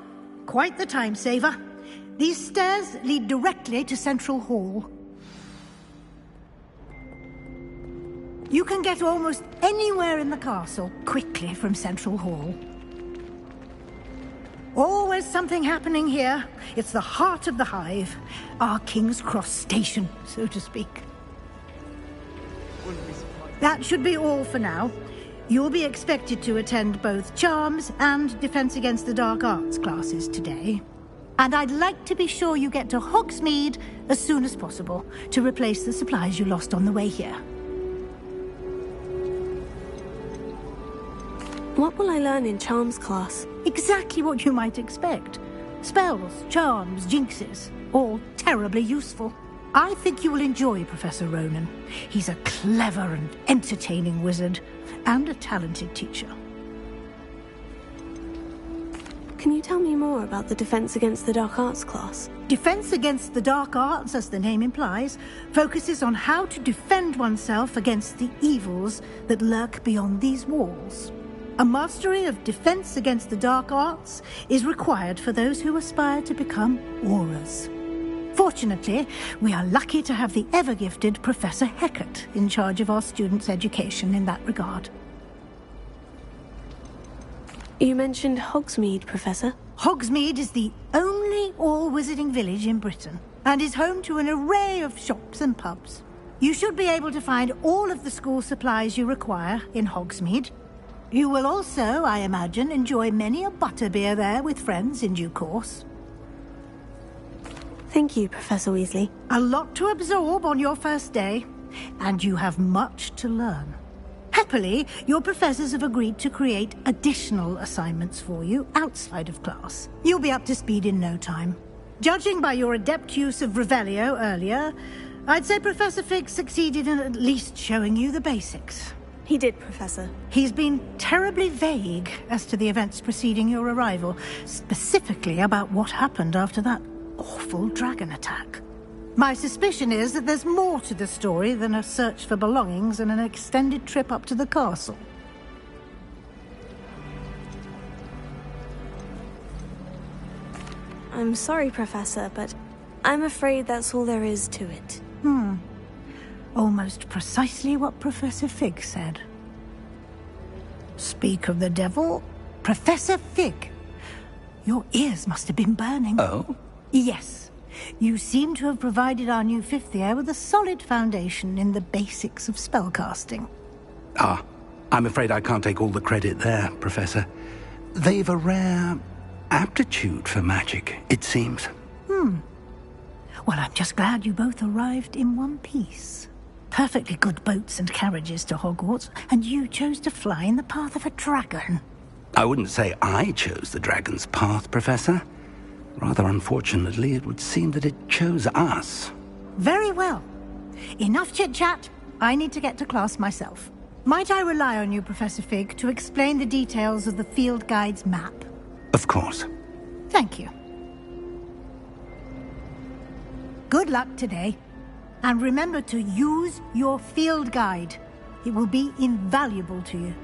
Quite the time saver. These stairs lead directly to Central Hall. You can get almost anywhere in the castle quickly from Central Hall. Always something happening here. It's the heart of the hive. Our King's Cross station, so to speak. That should be all for now. You'll be expected to attend both Charms and Defense Against the Dark Arts classes today. And I'd like to be sure you get to Hogsmeade as soon as possible to replace the supplies you lost on the way here. What will I learn in Charms class? Exactly what you might expect. Spells, charms, jinxes, all terribly useful. I think you will enjoy Professor Ronan. He's a clever and entertaining wizard, and a talented teacher. Can you tell me more about the Defense Against the Dark Arts class? Defense Against the Dark Arts, as the name implies, focuses on how to defend oneself against the evils that lurk beyond these walls. A mastery of Defense Against the Dark Arts is required for those who aspire to become Aurors. Fortunately, we are lucky to have the ever-gifted Professor Hecat in charge of our students' education in that regard. You mentioned Hogsmeade, Professor. Hogsmeade is the only all-wizarding village in Britain, and is home to an array of shops and pubs. You should be able to find all of the school supplies you require in Hogsmeade. You will also, I imagine, enjoy many a butterbeer there with friends in due course. Thank you, Professor Weasley. A lot to absorb on your first day, and you have much to learn. Happily, your professors have agreed to create additional assignments for you outside of class. You'll be up to speed in no time. Judging by your adept use of Revelio earlier, I'd say Professor Fig succeeded in at least showing you the basics. He did, Professor. He's been terribly vague as to the events preceding your arrival, specifically about what happened after that awful dragon attack. My suspicion is that there's more to the story than a search for belongings and an extended trip up to the castle. I'm sorry, Professor, but I'm afraid that's all there is to it. Almost precisely what Professor Fig said. Speak of the devil, Professor Fig. Your ears must have been burning. Oh? Yes. You seem to have provided our new fifth year with a solid foundation in the basics of spellcasting. Ah, I'm afraid I can't take all the credit there, Professor. They've a rare aptitude for magic, it seems. Well, I'm just glad you both arrived in one piece. Perfectly good boats and carriages to Hogwarts, and you chose to fly in the path of a dragon. I wouldn't say I chose the dragon's path, Professor. Rather unfortunately, it would seem that it chose us. Very well. Enough chit-chat. I need to get to class myself. Might I rely on you, Professor Fig, to explain the details of the field guide's map? Of course. Thank you. Good luck today. And remember to use your field guide. It will be invaluable to you.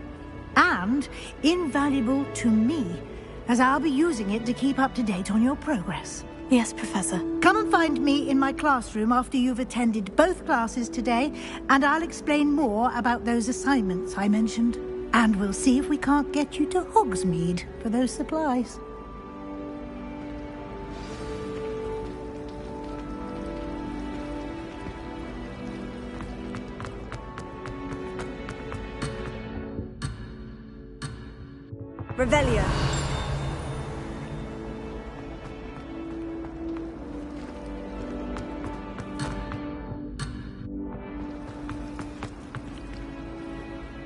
And invaluable to me, as I'll be using it to keep up to date on your progress. Yes, Professor. Come and find me in my classroom after you've attended both classes today, and I'll explain more about those assignments I mentioned. And we'll see if we can't get you to Hogsmeade for those supplies. Revelio.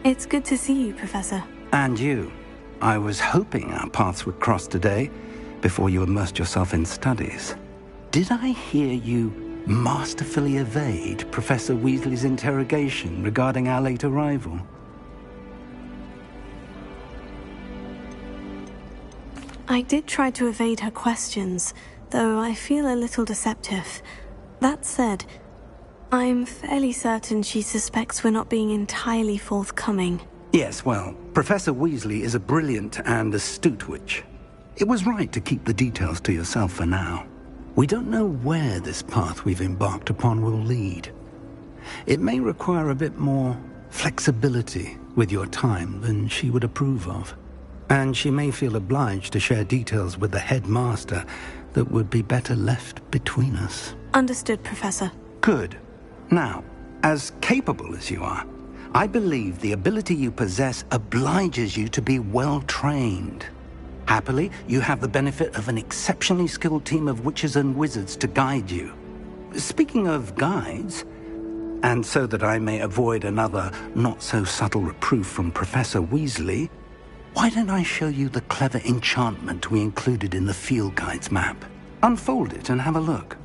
It's good to see you, Professor. And you. I was hoping our paths would cross today, before you immersed yourself in studies. Did I hear you masterfully evade Professor Weasley's interrogation regarding our late arrival? I did try to evade her questions, though I feel a little deceptive. That said, I'm fairly certain she suspects we're not being entirely forthcoming. Yes, well, Professor Weasley is a brilliant and astute witch. It was right to keep the details to yourself for now. We don't know where this path we've embarked upon will lead. It may require a bit more flexibility with your time than she would approve of. And she may feel obliged to share details with the headmaster that would be better left between us. Understood, Professor. Good. Now, as capable as you are, I believe the ability you possess obliges you to be well trained. Happily, you have the benefit of an exceptionally skilled team of witches and wizards to guide you. Speaking of guides, and so that I may avoid another not-so-subtle reproof from Professor Weasley, why don't I show you the clever enchantment we included in the field guide's map? Unfold it and have a look.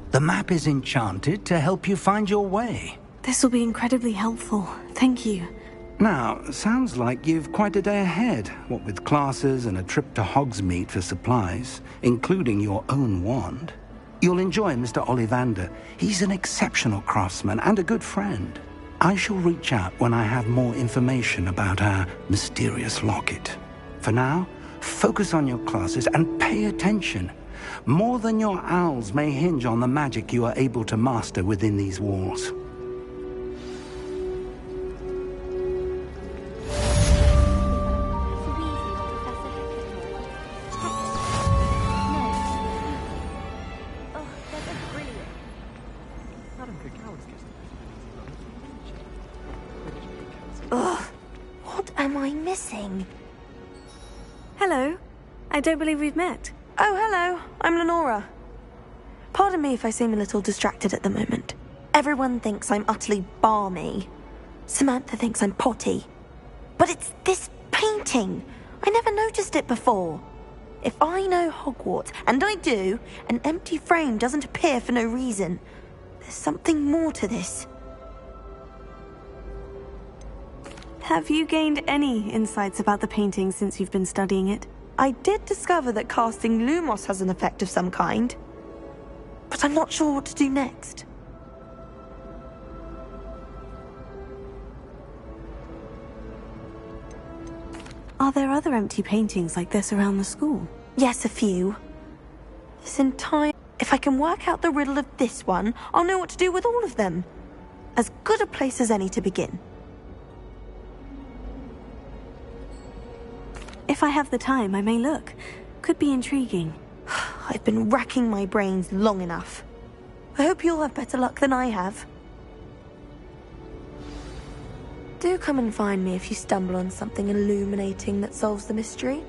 The map is enchanted to help you find your way. This will be incredibly helpful. Thank you. Now, sounds like you've quite a day ahead, what with classes and a trip to Hogsmeade for supplies, including your own wand. You'll enjoy Mr. Ollivander. He's an exceptional craftsman and a good friend. I shall reach out when I have more information about our mysterious locket. For now, focus on your classes and pay attention. More than your owls may hinge on the magic you are able to master within these walls. Ugh, what am I missing? Hello. I don't believe we've met. Oh, hello. I'm Lenora. Pardon me if I seem a little distracted at the moment. Everyone thinks I'm utterly balmy. Samantha thinks I'm potty. But it's this painting! I never noticed it before. If I know Hogwarts, and I do, an empty frame doesn't appear for no reason. There's something more to this. Have you gained any insights about the painting since you've been studying it? I did discover that casting Lumos has an effect of some kind, but I'm not sure what to do next. Are there other empty paintings like this around the school? Yes, a few. If I can work out the riddle of this one, I'll know what to do with all of them. As good a place as any to begin. If I have the time, I may look. Could be intriguing. I've been racking my brains long enough. I hope you'll have better luck than I have. Do come and find me if you stumble on something illuminating that solves the mystery.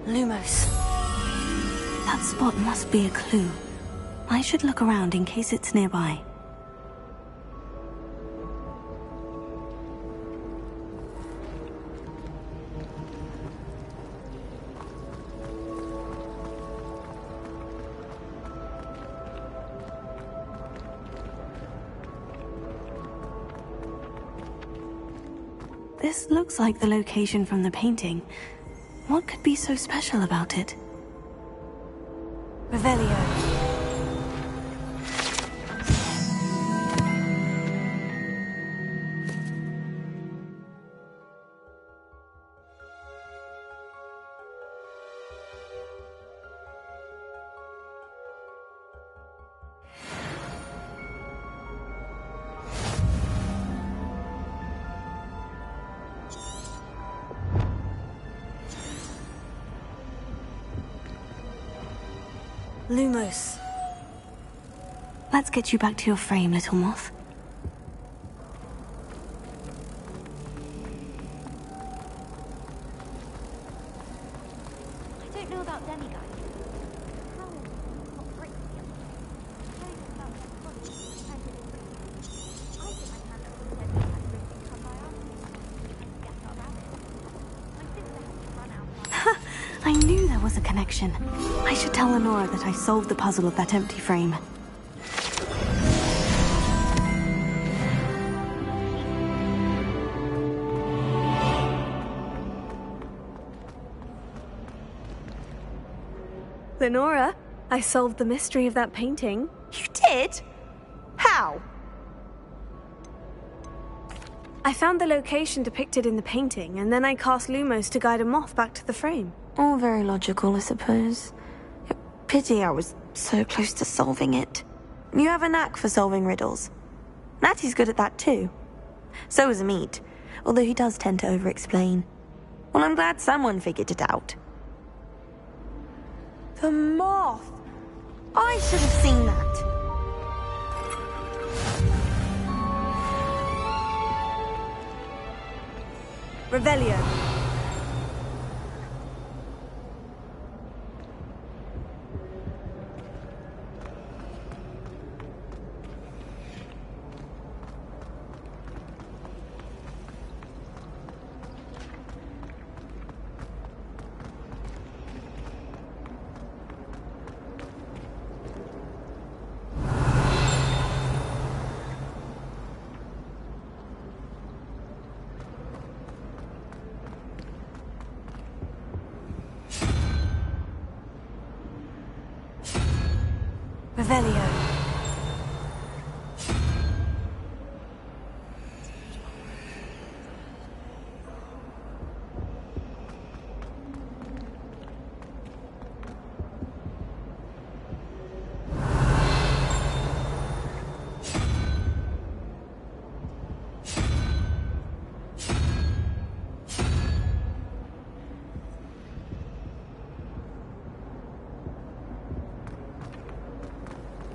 Lumos. That spot must be a clue. I should look around in case it's nearby. This looks like the location from the painting. What could be so special about it? Revelio. Lumos. Let's get you back to your frame, little moth. I don't know about demigods. I knew there was a connection. I should tell Lenora that I solved the puzzle of that empty frame. Lenora, I solved the mystery of that painting. You did? How? I found the location depicted in the painting, and then I cast Lumos to guide a moth back to the frame. All very logical, I suppose. Pity I was so close to solving it. You have a knack for solving riddles. Natty's good at that too. So is Amit, although he does tend to over-explain. Well, I'm glad someone figured it out. The moth! I should have seen that. Revelio. Revelio.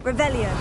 Revelio.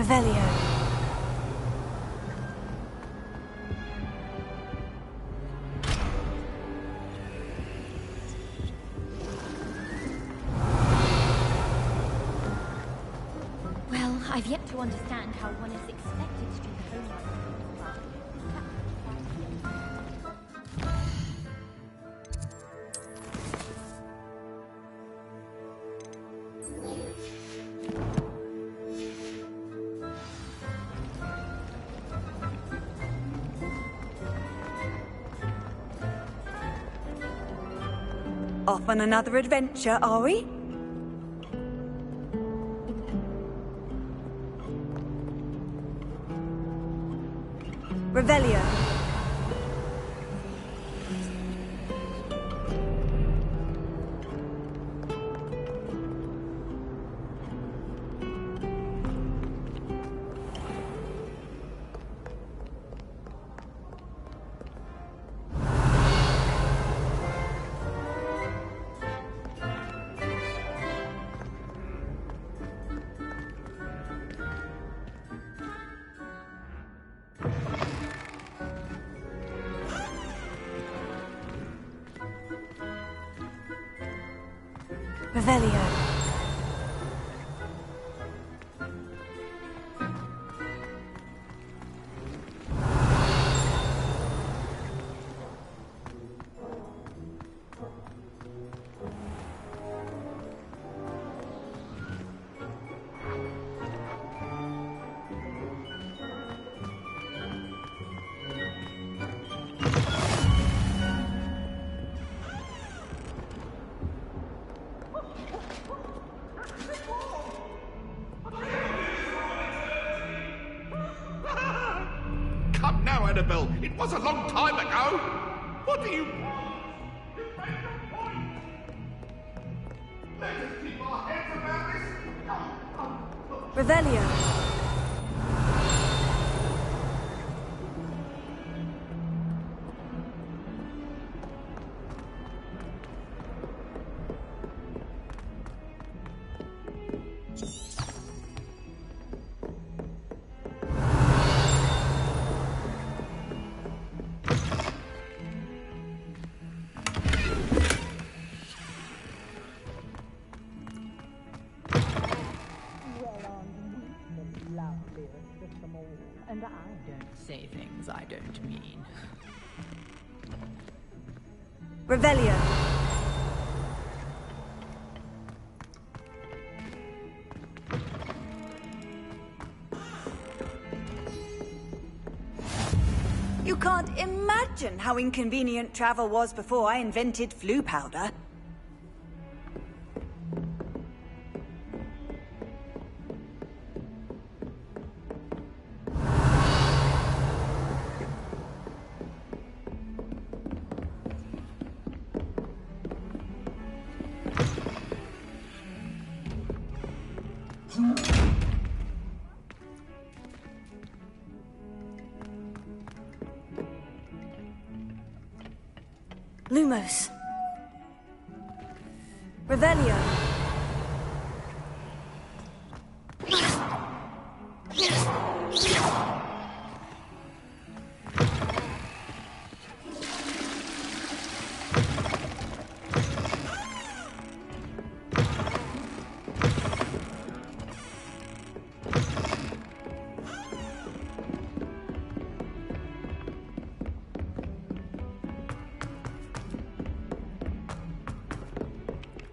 Revelio. Well, I've yet to understand how one is expected to do the homework. Off on another adventure, are we? Revelio. Revelio. Come now, Annabelle. It was a long time ago. What do you... Let us keep our heads about this. Revelio. And I don't say things I don't mean. Revelio. You can't imagine how inconvenient travel was before I invented flu powder. Lumos. Revelio.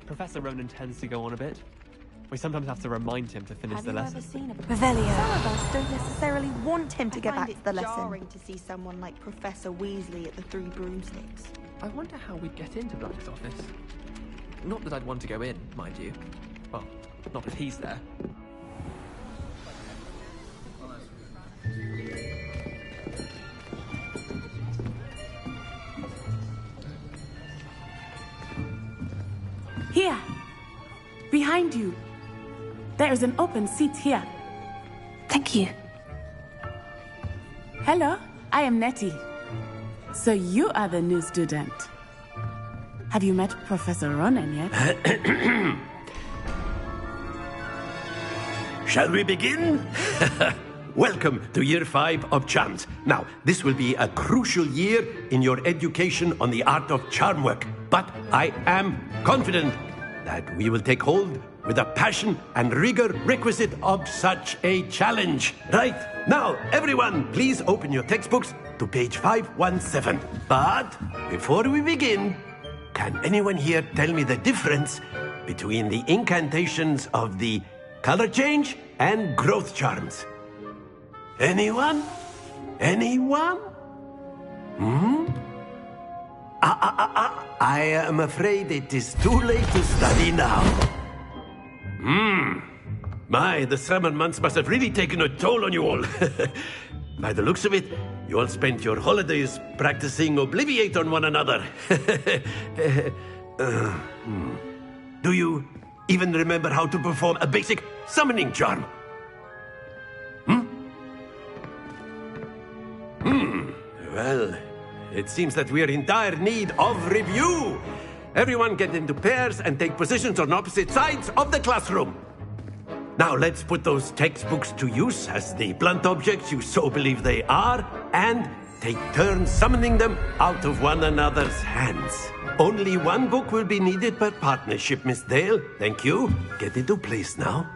Professor Ronan tends to go on a bit. We sometimes have to remind him to finish the lesson. Revelio. Some of us don't necessarily want him to get back to the lesson. It's jarring to see someone like Professor Weasley at the Three Broomsticks. I wonder how we'd get into Black's office. Not that I'd want to go in, mind you. Well, not if he's there. Here! Behind you! There is an open seat here. Thank you. Hello, I am Nettie. So you are the new student. Have you met Professor Ronan yet? Shall we begin? Welcome to Year 5 of Charms. Now, this will be a crucial year in your education on the art of charm work. But I am confident that we will take hold with the passion and rigor requisite of such a challenge. Right? Now, everyone, please open your textbooks to page 517. But before we begin, can anyone here tell me the difference between the incantations of the color change and growth charms? Anyone? Anyone? I am afraid it is too late to study now. My, the summer months must have really taken a toll on you all. By the looks of it, you all spent your holidays practicing Obliviate on one another. Do you even remember how to perform a basic summoning charm? Well, it seems that we are in dire need of review. Everyone get into pairs and take positions on opposite sides of the classroom. Now let's put those textbooks to use as the blunt objects you so believe they are, and take turns summoning them out of one another's hands. Only one book will be needed per partnership, Miss Dale. Thank you. Get into place now.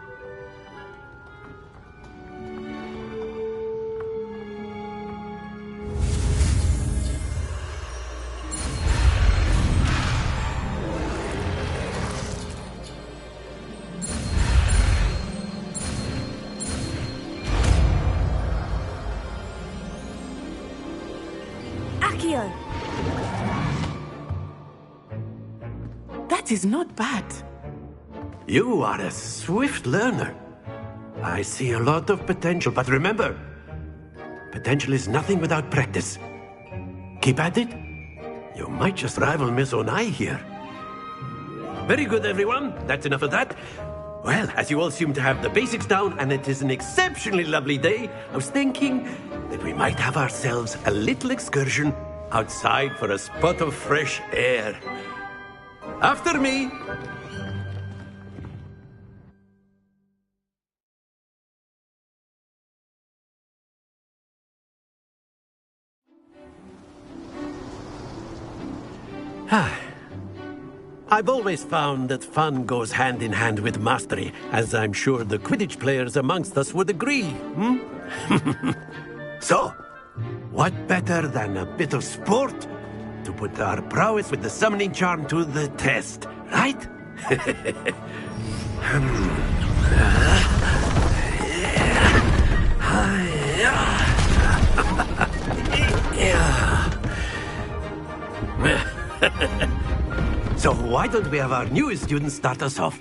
That is not bad. You are a swift learner. I see a lot of potential, but remember, potential is nothing without practice. Keep at it. You might just rival Miss Onai here. Very good, everyone. That's enough of that. Well, as you all seem to have the basics down, and it is an exceptionally lovely day, I was thinking that we might have ourselves a little excursion outside for a spot of fresh air. After me. I've always found that fun goes hand in hand with mastery, as I'm sure the Quidditch players amongst us would agree. So, what better than a bit of sport to put our prowess with the summoning charm to the test, right? So why don't we have our newest student start us off?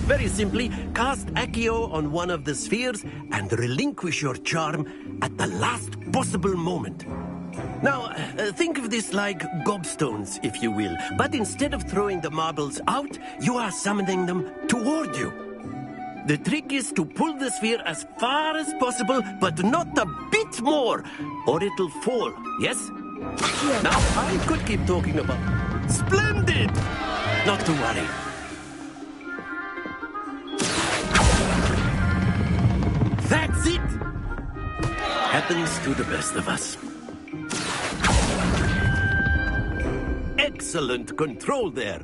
Very simply, cast Accio on one of the spheres and relinquish your charm at the last possible moment. Now, think of this like gobstones, if you will. But instead of throwing the marbles out, you are summoning them toward you. The trick is to pull the sphere as far as possible, but not a bit more, or it'll fall, yes? Now, I could keep talking about... Splendid! Not to worry. That's it! Happens to the best of us. Excellent control there.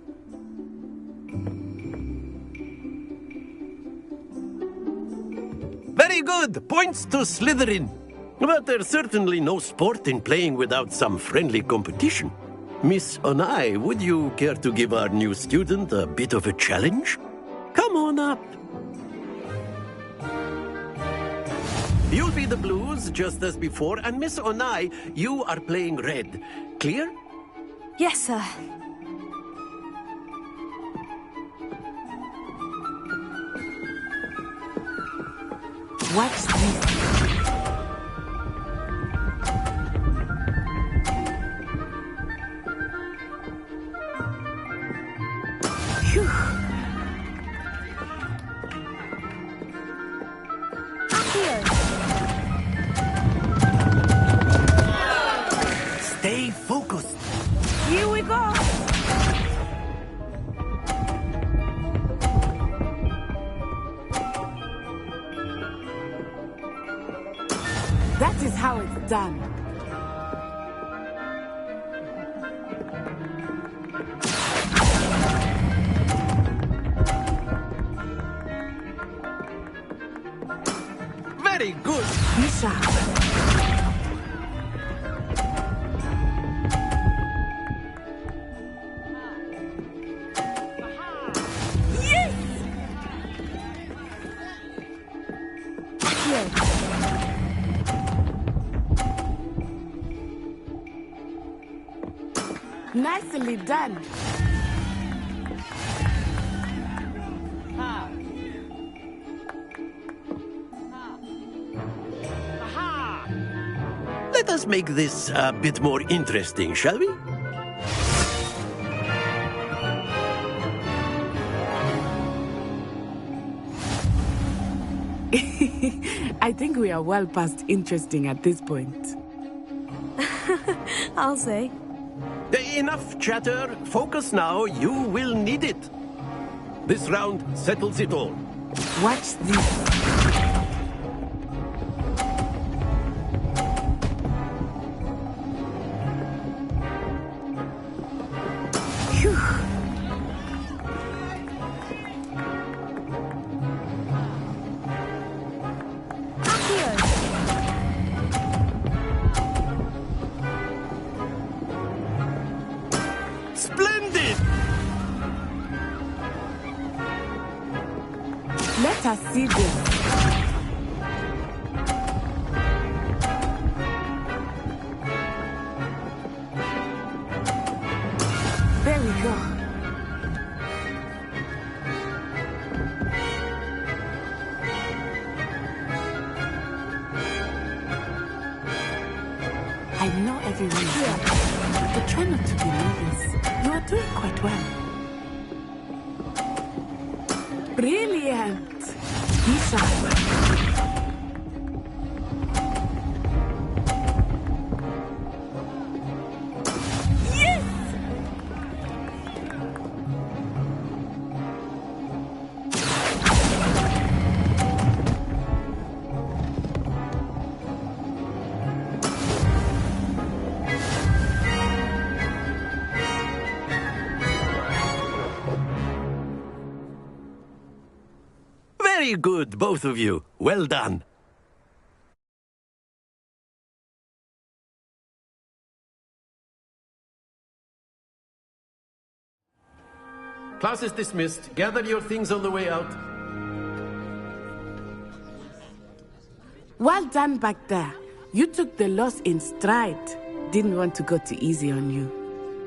Very good! Points to Slytherin. But there's certainly no sport in playing without some friendly competition. Miss Onai, would you care to give our new student a bit of a challenge? Come on up. You'll be the blues, just as before, and Miss Onai, you are playing red. Clear? Yes, sir. What's this? Phew. Stay focused. Here we go! That is how it's done. Very good. Be sharp. Yes! Yes. Nicely done. Let us make this a bit more interesting, shall we? I think we are well past interesting at this point. I'll say. Enough chatter. Focus now. You will need it. This round settles it all. Watch this. Phew. Splendid! Let us see this. There we go. I know everyone is here, but try not to be nervous. You are doing quite well. Brilliant! Be sharp. Yes! Very good, both of you. Well done. Class is dismissed. Gather your things on the way out. Well done back there. You took the loss in stride. Didn't want to go too easy on you.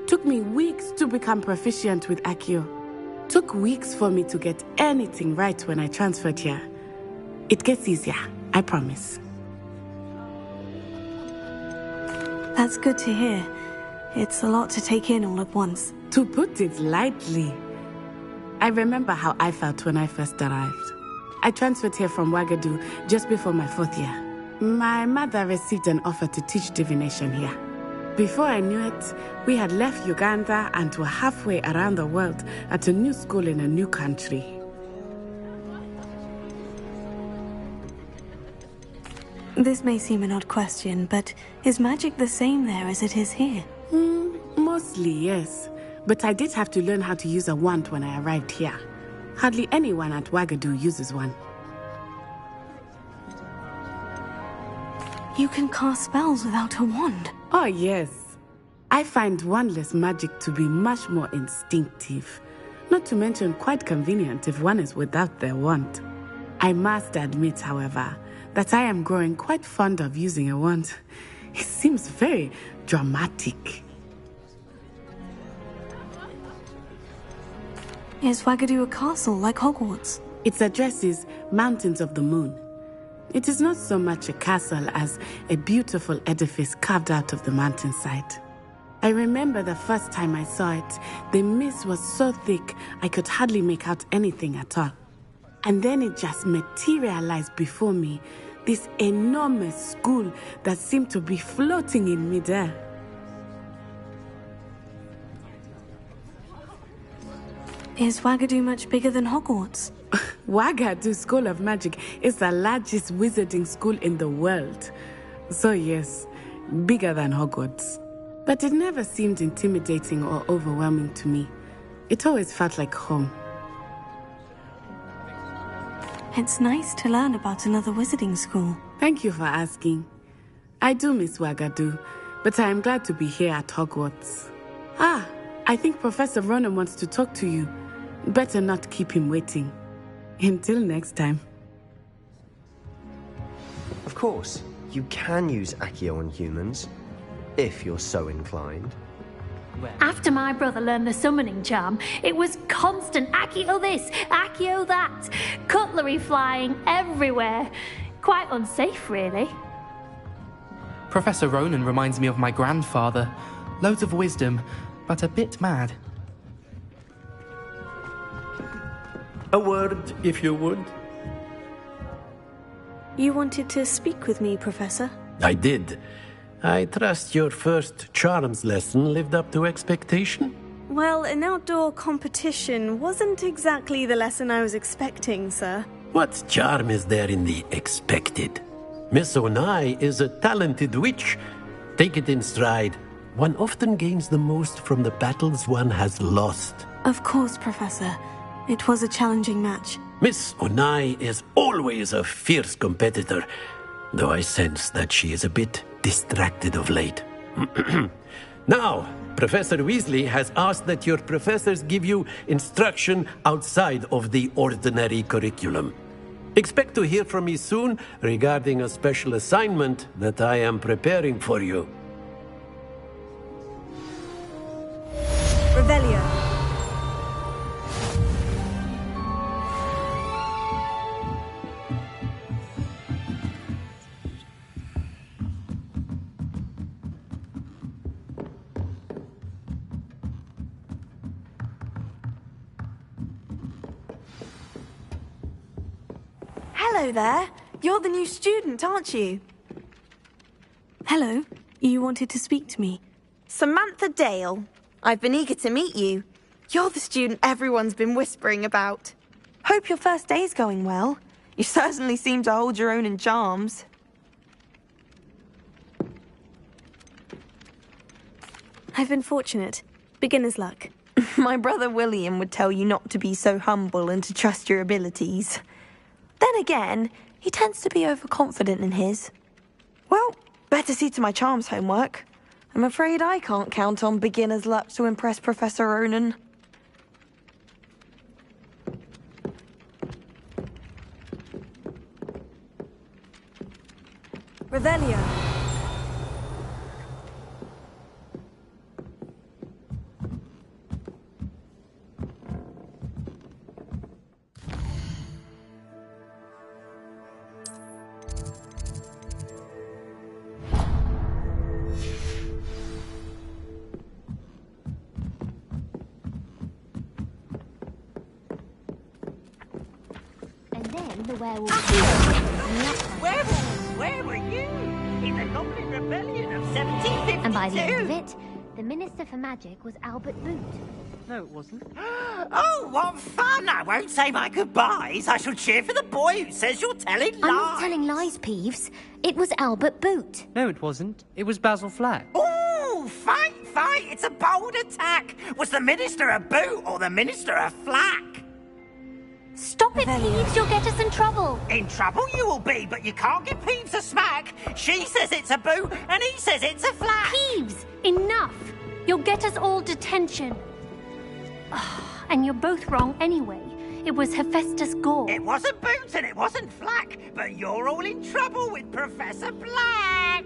Took me weeks to become proficient with Accio. Took weeks for me to get anything right when I transferred here. It gets easier, I promise. That's good to hear. It's a lot to take in all at once. To put it lightly. I remember how I felt when I first arrived. I transferred here from Wagadu just before my 4th year. My mother received an offer to teach divination here. Before I knew it, we had left Uganda and were halfway around the world at a new school in a new country. This may seem an odd question, but is magic the same there as it is here? Mostly, yes. But I did have to learn how to use a wand when I arrived here. Hardly anyone at Wagadu uses one. You can cast spells without a wand? Oh, yes. I find wandless magic to be much more instinctive. Not to mention quite convenient if one is without their wand. I must admit, however, that I am growing quite fond of using a wand. It seems very dramatic. Is Wagadu a castle like Hogwarts? Its address is Mountains of the Moon. It is not so much a castle as a beautiful edifice carved out of the mountainside. I remember the first time I saw it, the mist was so thick I could hardly make out anything at all. And then it just materialized before me, this enormous school that seemed to be floating in midair. Is Wagadu much bigger than Hogwarts? Wagadu School of Magic is the largest wizarding school in the world. So yes, bigger than Hogwarts. But it never seemed intimidating or overwhelming to me. It always felt like home. It's nice to learn about another wizarding school. Thank you for asking. I do miss Wagadu, but I am glad to be here at Hogwarts. Ah, I think Professor Ronan wants to talk to you. Better not keep him waiting. Until next time. Of course, you can use Accio on humans, if you're so inclined. After my brother learned the summoning charm, it was constant Accio this, Accio that. Cutlery flying everywhere. Quite unsafe, really. Professor Ronan reminds me of my grandfather. Loads of wisdom, but a bit mad. A word, if you would. You wanted to speak with me, Professor? I did. I trust your first charms lesson lived up to expectation? Well, an outdoor competition wasn't exactly the lesson I was expecting, sir. What charm is there in the expected? Miss Onai is a talented witch. Take it in stride. One often gains the most from the battles one has lost. Of course, Professor. It was a challenging match. Miss Onai is always a fierce competitor, though I sense that she is a bit distracted of late. Now, Professor Weasley has asked that your professors give you instruction outside of the ordinary curriculum. Expect to hear from me soon regarding a special assignment that I am preparing for you. Revelio. Hello there. You're the new student, aren't you? Hello. You wanted to speak to me? Samantha Dale. I've been eager to meet you. You're the student everyone's been whispering about. Hope your first day's going well. You certainly seem to hold your own in charms. I've been fortunate. Beginner's luck. My brother William would tell you not to be so humble and to trust your abilities. Then again, he tends to be overconfident in his. Well, better see to my charms homework. I'm afraid I can't count on beginner's luck to impress Professor Ronan. Revelio. The werewolf. Werewolves, where were you? In the Goblin Rebellion of 1752. And by the end of it, the Minister for Magic was Albert Boot. No, it wasn't. Oh, what fun! I won't say my goodbyes. I shall cheer for the boy who says you're telling lies. I'm not telling lies, Peeves. It was Albert Boot. No, it wasn't. It was Basil Flack. Oh, fight! It's a bold attack. Was the Minister a boot or the Minister a flack? Stop it, Peeves! You'll get us in trouble! In trouble you will be, but you can't give Peeves a smack. She says it's a boot, and he says it's a flack. Peeves! Enough! You'll get us all detention. And you're both wrong anyway. It was Hephaestus Gore. It wasn't boot and it wasn't flack, but you're all in trouble with Professor Black.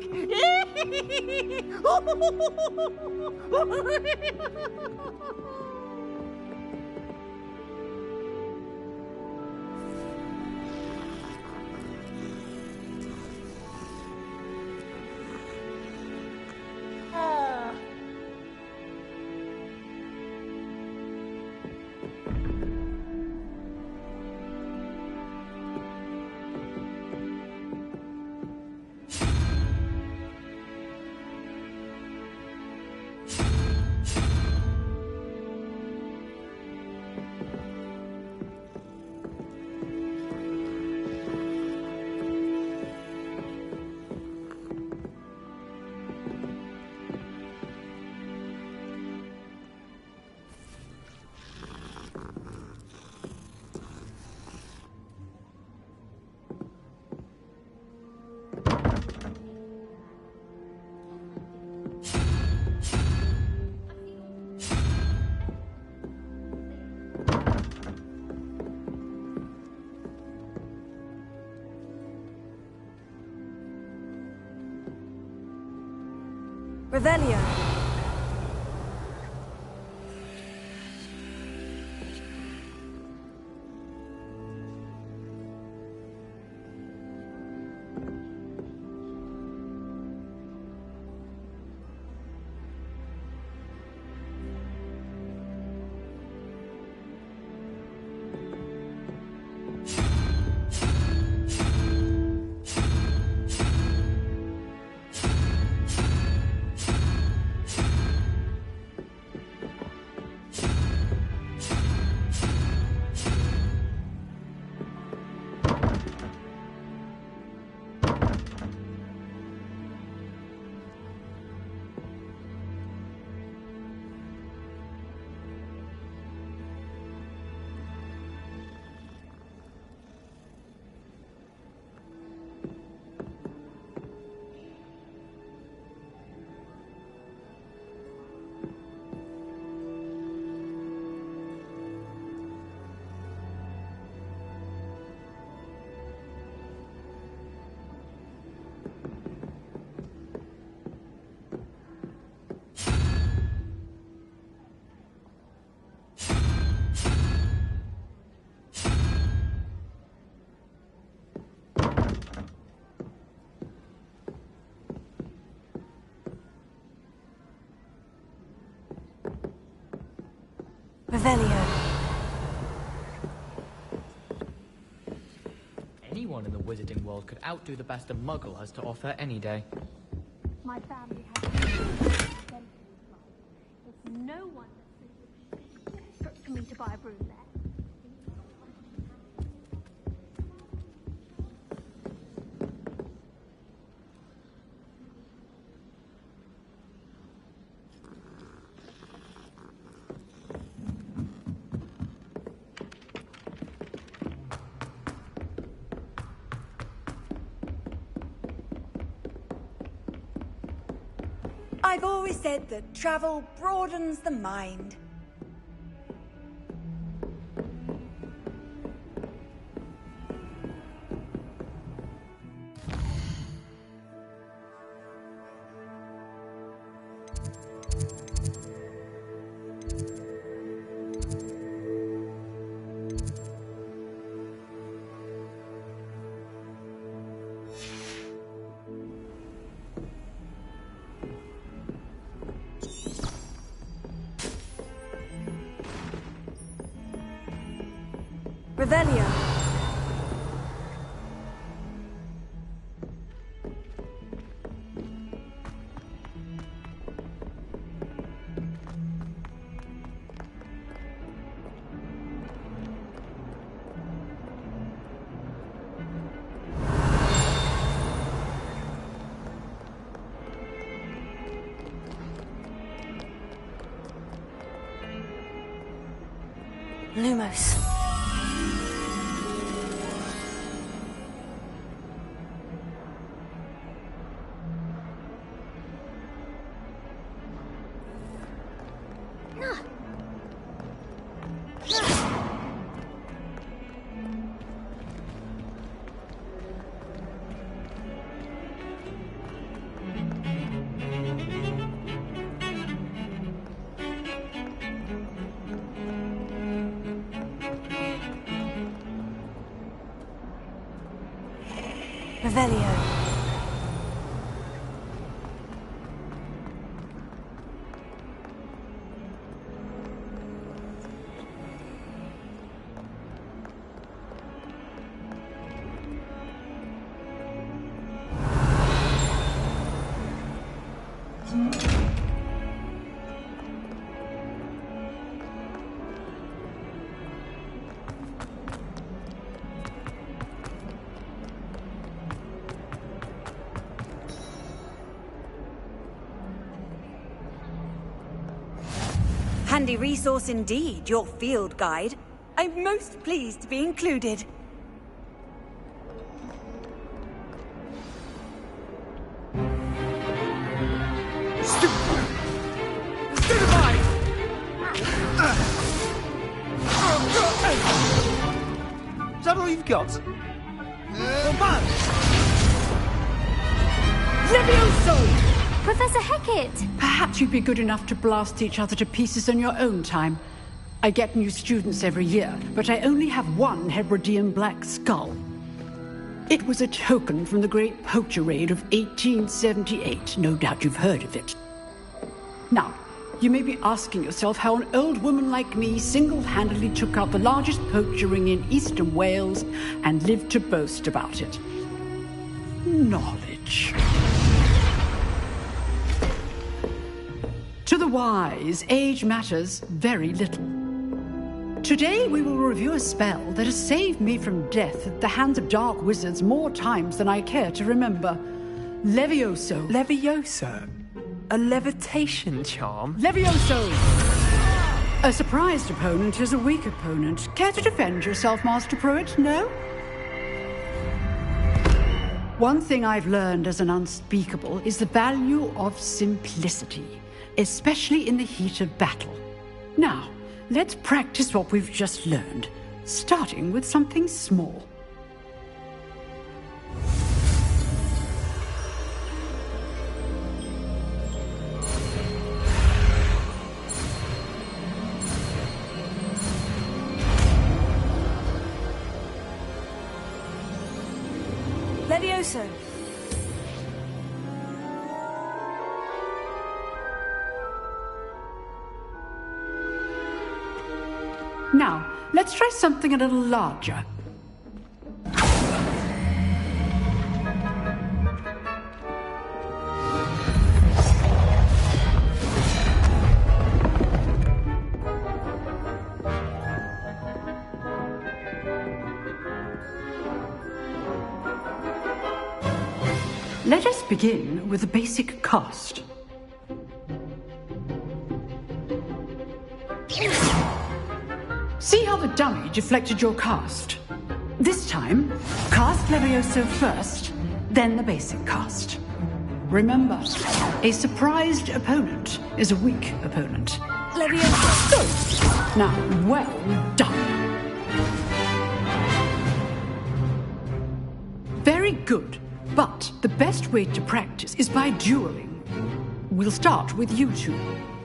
Revelio. Revelio. Anyone in the wizarding world could outdo the best a muggle has to offer any day. My family has it's no one for me to buy a broom there. I've always said that travel broadens the mind. Revelio. Lumos. Revelio. Handy resource indeed, your field guide. I'm most pleased to be included. Is that all you've got? Levioso! Professor Hecat! Perhaps you'd be good enough to blast each other to pieces in your own time. I get new students every year, but I only have one Hebridean black skull. It was a token from the Great Poacher Raid of 1878. No doubt you've heard of it. Now, you may be asking yourself how an old woman like me single-handedly took out the largest poacher ring in eastern Wales and lived to boast about it. Knowledge. To the wise, age matters very little. Today we will review a spell that has saved me from death at the hands of dark wizards more times than I care to remember. Levioso. Levioso? A levitation charm? Levioso! A surprised opponent is a weak opponent. Care to defend yourself, Master Pruitt? No? One thing I've learned as an unspeakable is the value of simplicity, especially in the heat of battle. Now, let's practice what we've just learned, starting with something small. Levioso. Now, let's try something a little larger. Let us begin with the basic cast. See how the dummy deflected your cast? This time, cast Levioso first, then the basic cast. Remember, a surprised opponent is a weak opponent. Levioso. Good. Now, well done. Very good. But the best way to practice is by dueling. We'll start with you two.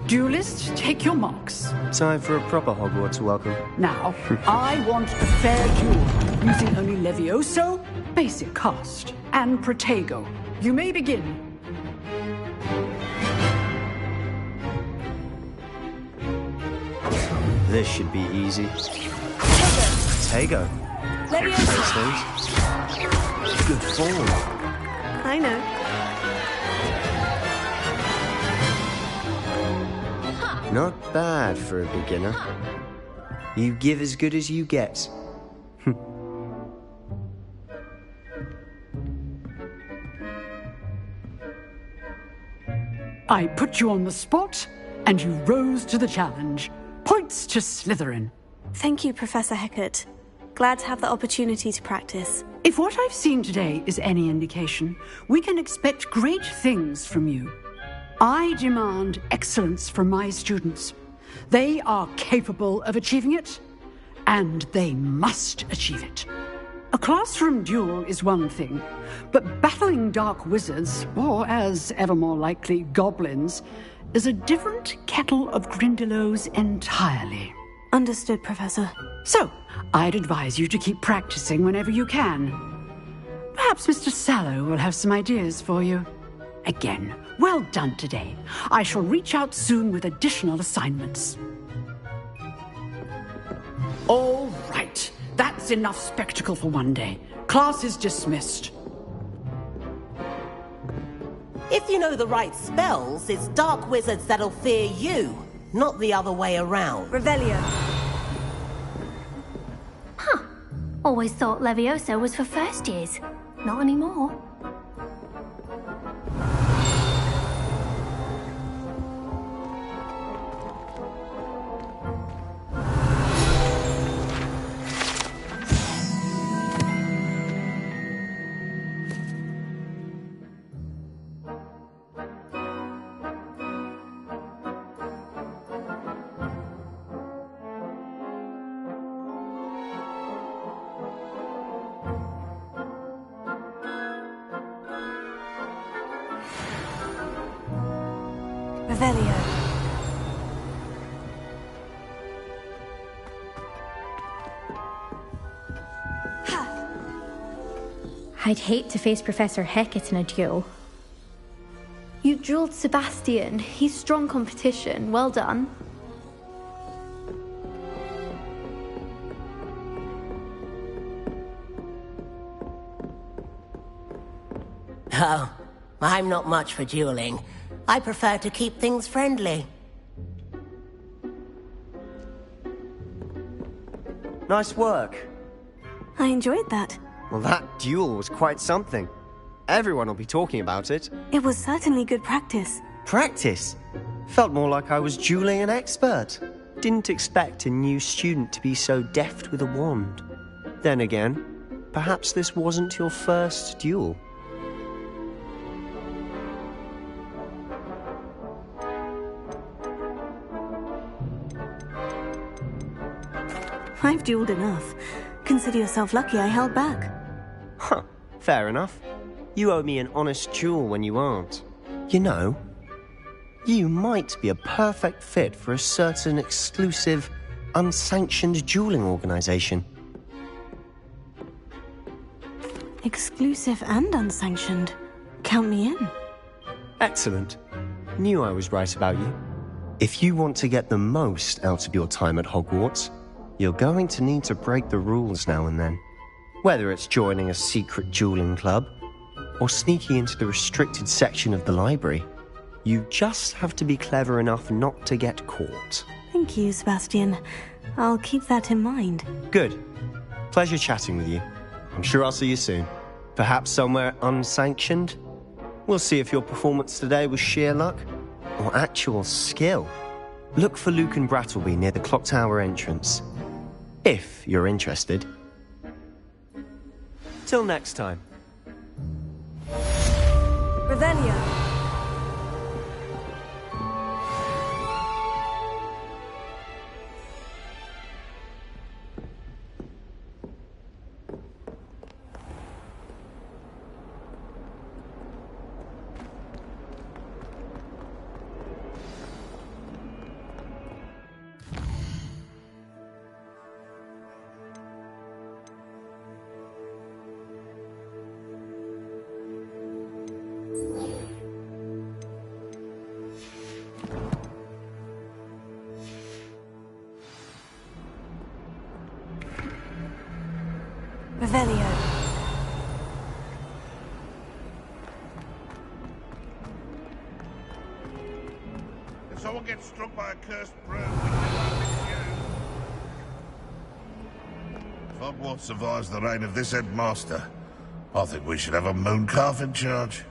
Duelists, take your marks. Time for a proper Hogwarts welcome. Now, I want a fair duel, using only Levioso, basic cast, and Protego. You may begin. This should be easy. Protego. Levioso. Good form. I know. Not bad for a beginner. You give as good as you get. I put you on the spot, and you rose to the challenge. Points to Slytherin. Thank you, Professor Hecat. Glad to have the opportunity to practice. If what I've seen today is any indication, we can expect great things from you. I demand excellence from my students. They are capable of achieving it, and they must achieve it. A classroom duel is one thing, but battling dark wizards, or as ever more likely, goblins, is a different kettle of Grindylows entirely. Understood, Professor. So, I'd advise you to keep practicing whenever you can. Perhaps Mr. Sallow will have some ideas for you. Again, well done today. I shall reach out soon with additional assignments. All right. That's enough spectacle for one day. Class is dismissed. If you know the right spells, it's dark wizards that'll fear you, not the other way around. Revelio. Huh. Always thought Levioso was for first years. Not anymore. Revelio. I'd hate to face Professor Hecat in a duel. You drilled Sebastian. He's strong competition. Well done. Oh, I'm not much for dueling. I prefer to keep things friendly. Nice work. I enjoyed that. Well, that duel was quite something. Everyone will be talking about it. It was certainly good practice. Practice? Felt more like I was dueling an expert. Didn't expect a new student to be so deft with a wand. Then again, perhaps this wasn't your first duel. I've dueled enough. Consider yourself lucky I held back. Huh, fair enough. You owe me an honest duel when you aren't. You know, you might be a perfect fit for a certain exclusive, unsanctioned dueling organization. Exclusive and unsanctioned. Count me in. Excellent. Knew I was right about you. If you want to get the most out of your time at Hogwarts, you're going to need to break the rules now and then. Whether it's joining a secret dueling club, or sneaking into the restricted section of the library, you just have to be clever enough not to get caught. Thank you, Sebastian. I'll keep that in mind. Good. Pleasure chatting with you. I'm sure I'll see you soon. Perhaps somewhere unsanctioned? We'll see if your performance today was sheer luck, or actual skill. Look for Luke and Brattleby near the clock tower entrance. If you're interested. Till next time. Revelio. Revelio. If someone gets struck by a cursed broom, we know it's you. If Hogwarts survives the reign of this headmaster, I think we should have a mooncalf in charge.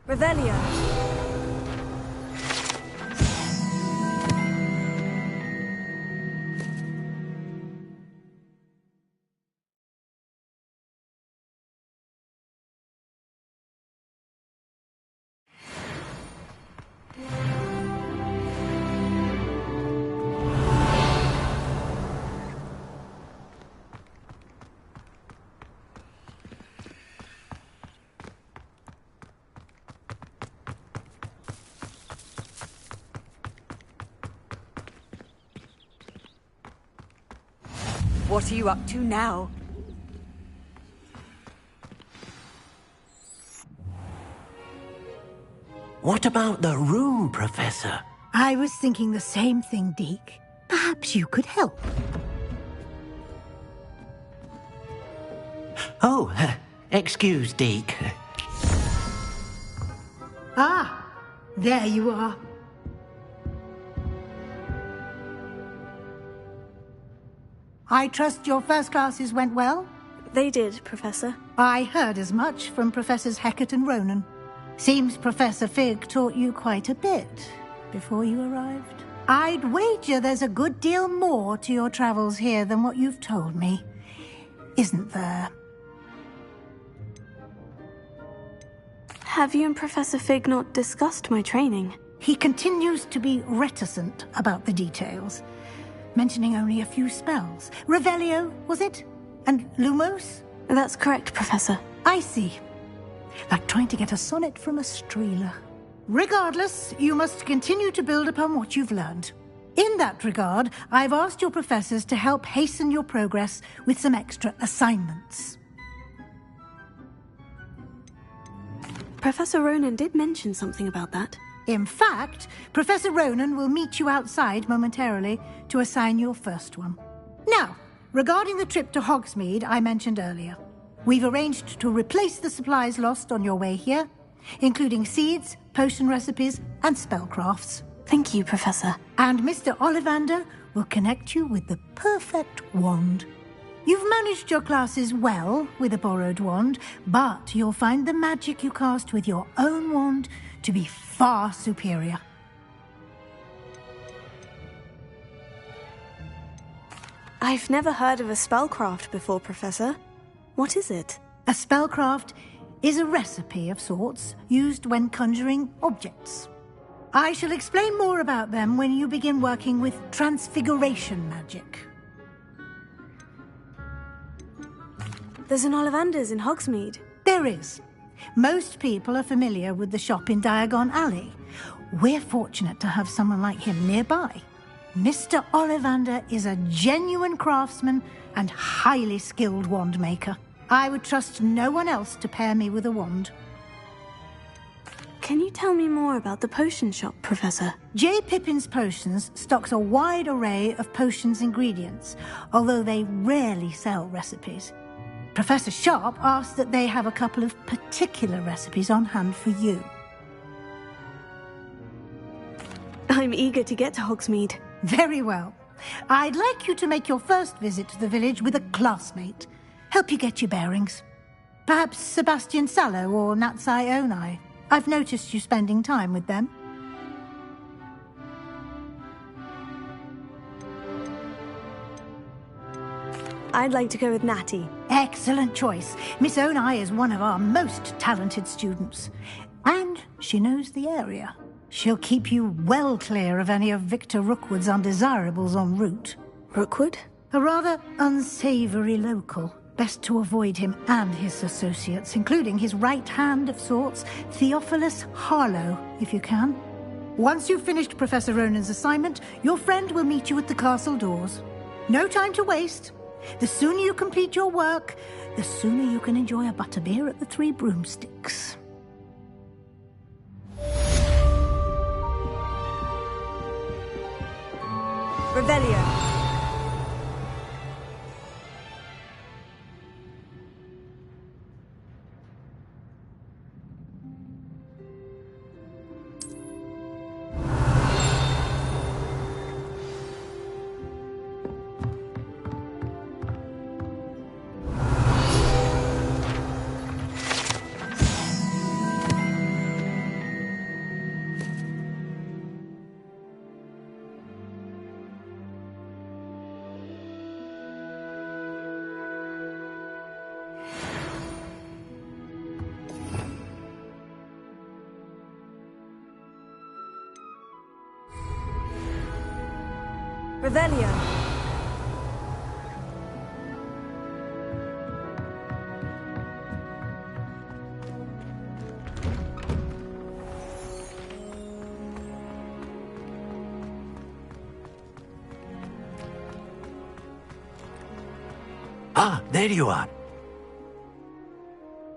Revelio. What are you up to now? What about the room, Professor? I was thinking the same thing, Deke. Perhaps you could help. Oh, excuse, Deke. Ah, there you are. I trust your first classes went well? They did, Professor. I heard as much from Professors Hecat and Ronan. Seems Professor Fig taught you quite a bit before you arrived. I'd wager there's a good deal more to your travels here than what you've told me. Isn't there? Have you and Professor Fig not discussed my training? He continues to be reticent about the details, mentioning only a few spells. Revelio, was it? And Lumos? That's correct, Professor. I see. Like trying to get a sonnet from a streeler. Regardless, you must continue to build upon what you've learned. In that regard, I've asked your professors to help hasten your progress with some extra assignments. Professor Ronan did mention something about that. In fact, Professor Ronan will meet you outside momentarily to assign your first one. Now, regarding the trip to Hogsmeade I mentioned earlier, we've arranged to replace the supplies lost on your way here, including seeds, potion recipes, and spellcrafts. Thank you, Professor. And Mr. Ollivander will connect you with the perfect wand. You've managed your classes well with a borrowed wand, but you'll find the magic you cast with your own wand to be far superior. I've never heard of a spellcraft before, Professor. What is it? A spellcraft is a recipe of sorts used when conjuring objects. I shall explain more about them when you begin working with transfiguration magic. There's an Ollivander's in Hogsmeade. There is. Most people are familiar with the shop in Diagon Alley. We're fortunate to have someone like him nearby. Mr. Ollivander is a genuine craftsman and highly skilled wand maker. I would trust no one else to pair me with a wand. Can you tell me more about the potion shop, Professor? J. Pippin's Potions stocks a wide array of potions ingredients, although they rarely sell recipes. Professor Sharp asked that they have a couple of particular recipes on hand for you. I'm eager to get to Hogsmeade. Very well. I'd like you to make your first visit to the village with a classmate. Help you get your bearings. Perhaps Sebastian Sallow or Natsai Onai. I've noticed you spending time with them. I'd like to go with Natty. Excellent choice. Miss Onai is one of our most talented students. And she knows the area. She'll keep you well clear of any of Victor Rookwood's undesirables en route. Rookwood? A rather unsavory local. Best to avoid him and his associates, including his right hand of sorts, Theophilus Harlow, if you can. Once you've finished Professor Ronan's assignment, your friend will meet you at the castle doors. No time to waste. The sooner you complete your work, the sooner you can enjoy a butterbeer at the Three Broomsticks. Revelio. Revelio. Ah, there you are.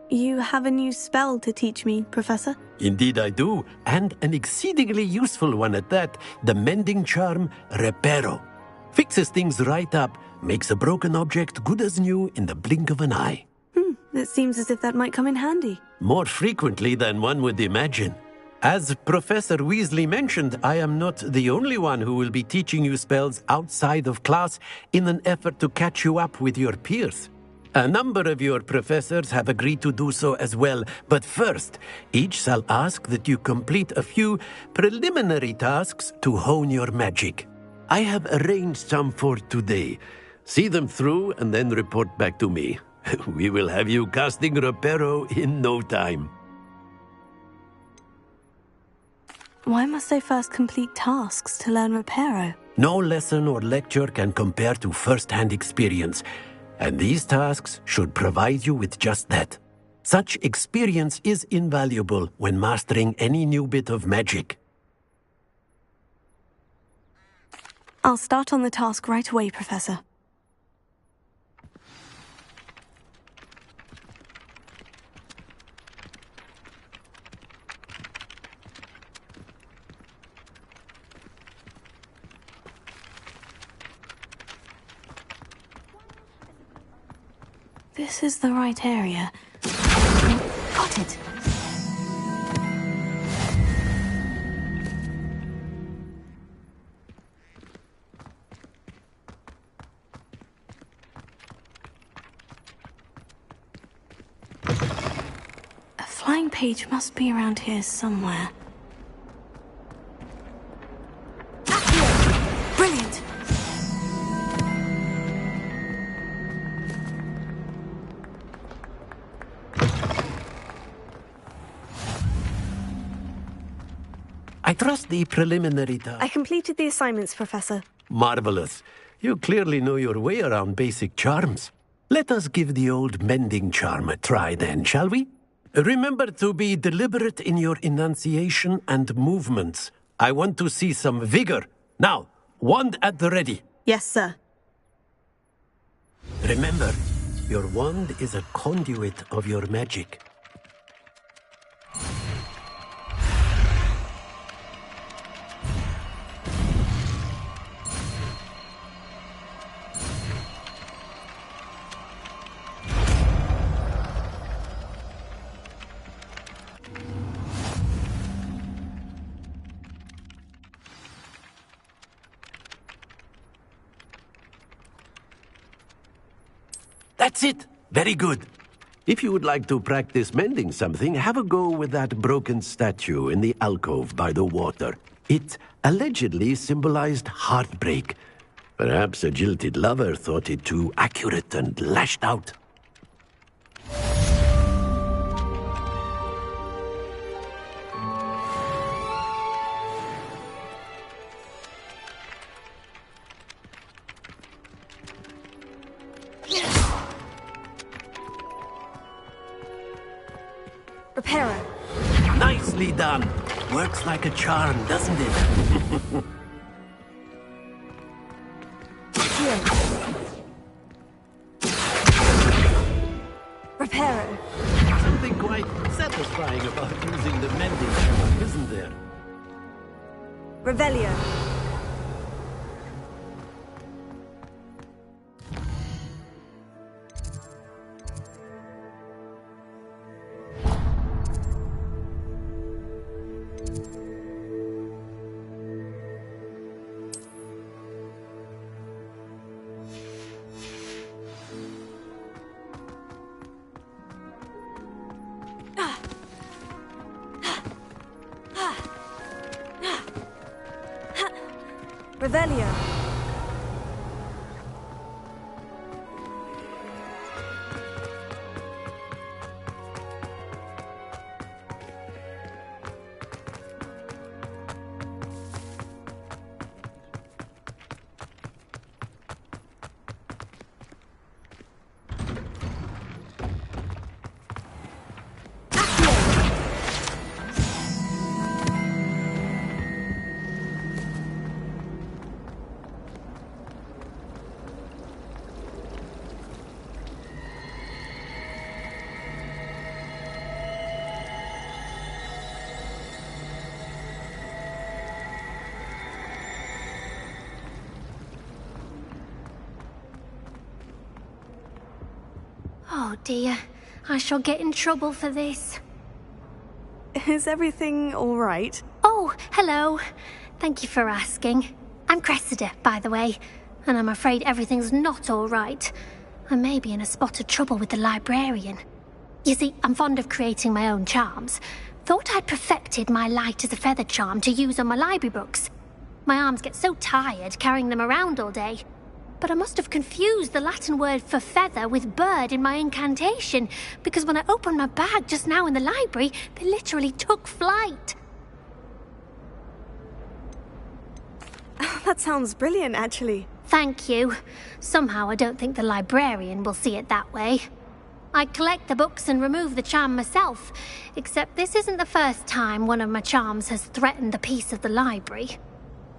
You have a new spell to teach me, Professor? Indeed I do, and an exceedingly useful one at that, the mending charm Reparo. Fixes things right up, makes a broken object good as new in the blink of an eye. It seems as if that might come in handy. More frequently than one would imagine. As Professor Weasley mentioned, I am not the only one who will be teaching you spells outside of class in an effort to catch you up with your peers. A number of your professors have agreed to do so as well, but first, each shall ask that you complete a few preliminary tasks to hone your magic. I have arranged some for today. See them through and then report back to me. We will have you casting Reparo in no time. Why must I first complete tasks to learn Reparo? No lesson or lecture can compare to first-hand experience, and these tasks should provide you with just that. Such experience is invaluable when mastering any new bit of magic. I'll start on the task right away, Professor. This is the right area. Got it. A flying page must be around here somewhere. Brilliant! I trust the preliminary task. I completed the assignments, Professor. Marvelous. You clearly know your way around basic charms. Let us give the old mending charm a try then, shall we? Remember to be deliberate in your enunciation and movements. I want to see some vigor. Now, wand at the ready. Yes, sir. Remember, your wand is a conduit of your magic. That's it. Very good. If you would like to practice mending something, have a go with that broken statue in the alcove by the water. It allegedly symbolized heartbreak. Perhaps a jilted lover thought it too accurate and lashed out. Reparo. Nicely done. Works like a charm, doesn't it? Reparo. Something quite satisfying about using the mending charm, isn't there? Revelio. Revelio. Oh dear, I shall get in trouble for this. Is everything all right? Oh, hello. Thank you for asking. I'm Cressida, by the way, and I'm afraid everything's not all right. I may be in a spot of trouble with the librarian. You see, I'm fond of creating my own charms. Thought I'd perfected my light as a feather charm to use on my library books. My arms get so tired carrying them around all day. But I must have confused the Latin word for feather with bird in my incantation, because when I opened my bag just now in the library, they literally took flight. That sounds brilliant, actually. Thank you. Somehow I don't think the librarian will see it that way. I collect the books and remove the charm myself, except this isn't the first time one of my charms has threatened the peace of the library.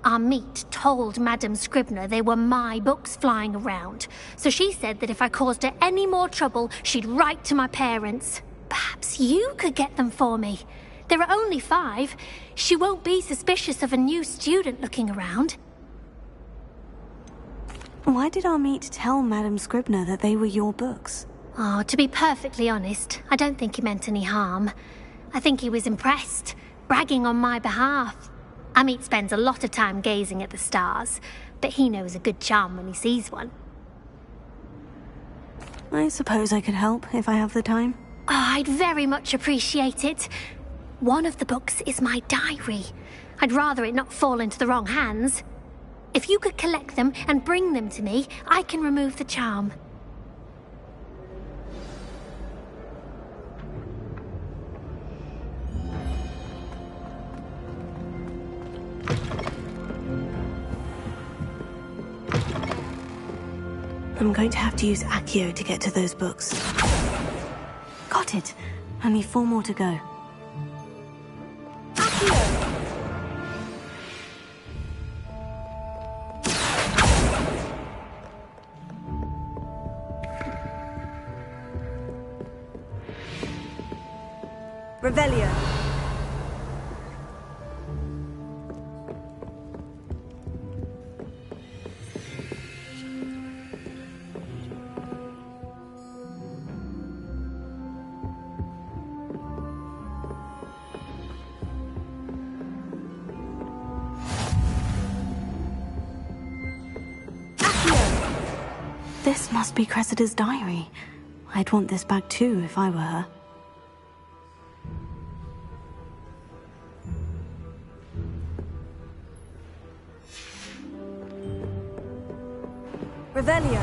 Our meet told Madame Scribner they were my books flying around, so she said that if I caused her any more trouble, she'd write to my parents. Perhaps you could get them for me. There are only 5. She won't be suspicious of a new student looking around. Why did our meet tell Madame Scribner that they were your books? Oh, to be perfectly honest, I don't think he meant any harm. I think he was impressed, bragging on my behalf. Amit spends a lot of time gazing at the stars, but he knows a good charm when he sees one. I suppose I could help if I have the time. Oh, I'd very much appreciate it. One of the books is my diary. I'd rather it not fall into the wrong hands. If you could collect them and bring them to me, I can remove the charm. I'm going to have to use Accio to get to those books. Got it. Only 4 more to go. Revelio. This must be Cressida's diary. I'd want this back too if I were her. Revelio.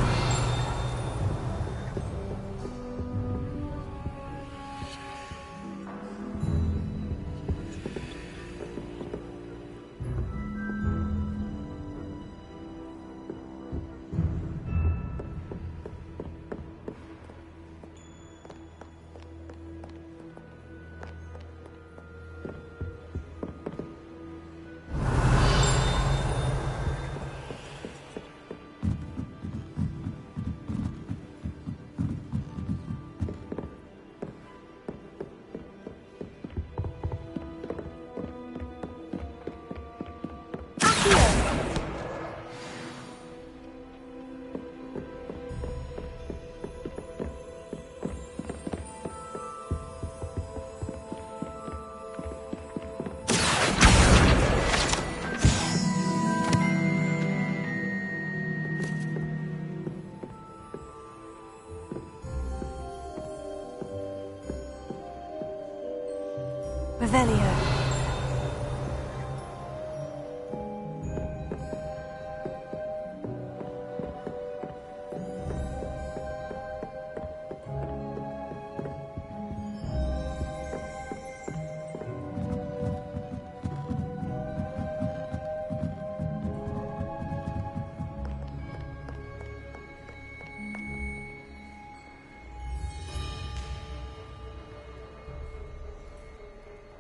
Revelio.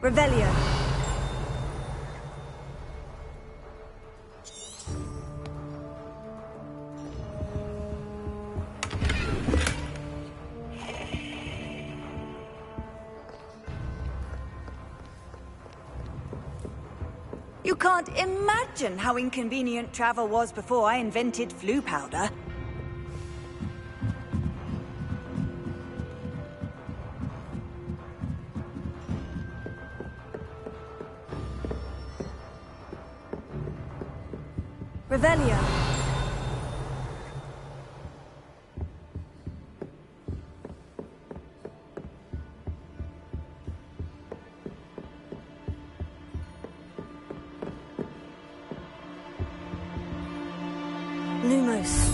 Revelio. You can't imagine how inconvenient travel was before I invented flu powder. Revelio. Lumos.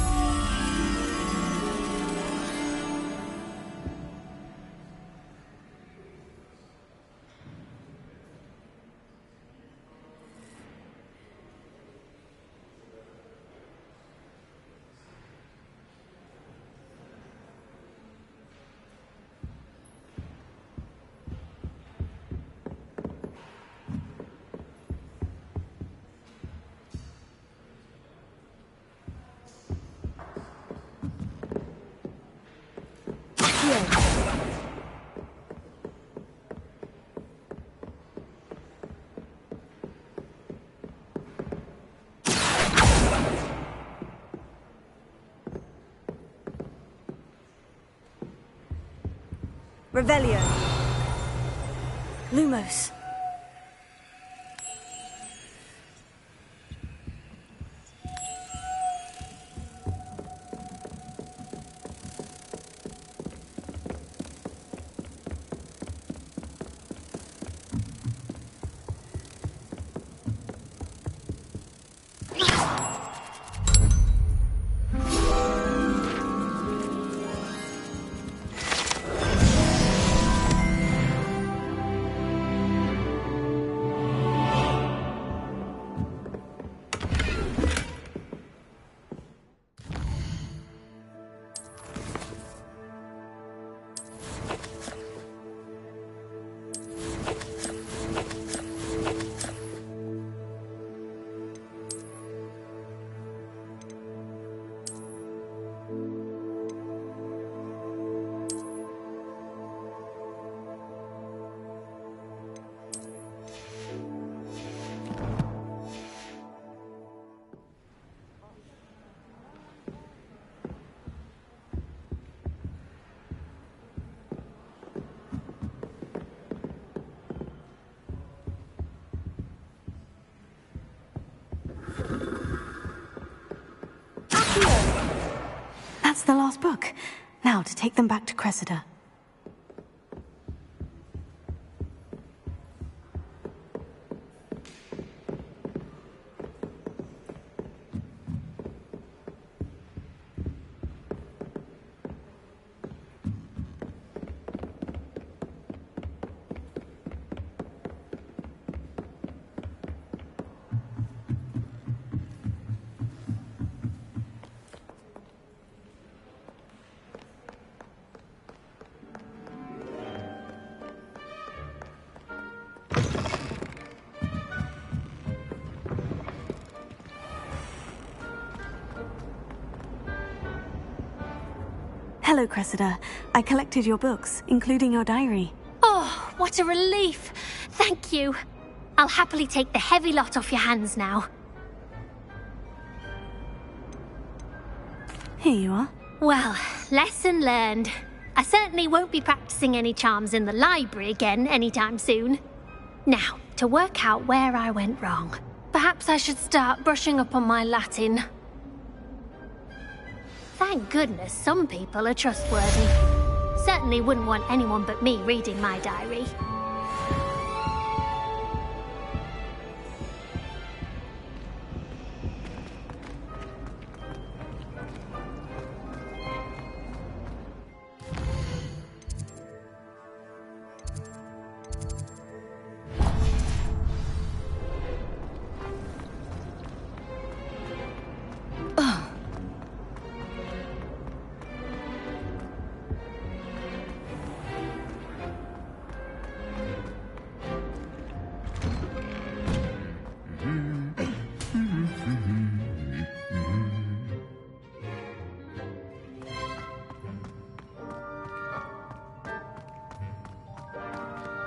Revelio. Lumos. That's the last book. Now to take them back to Cressida. Hello, Cressida. I collected your books, including your diary. Oh, what a relief. Thank you. I'll happily take the heavy lot off your hands now. Here you are. Well, lesson learned. I certainly won't be practicing any charms in the library again anytime soon. Now, to work out where I went wrong. Perhaps I should start brushing up on my Latin. Thank goodness some people are trustworthy. Certainly wouldn't want anyone but me reading my diary.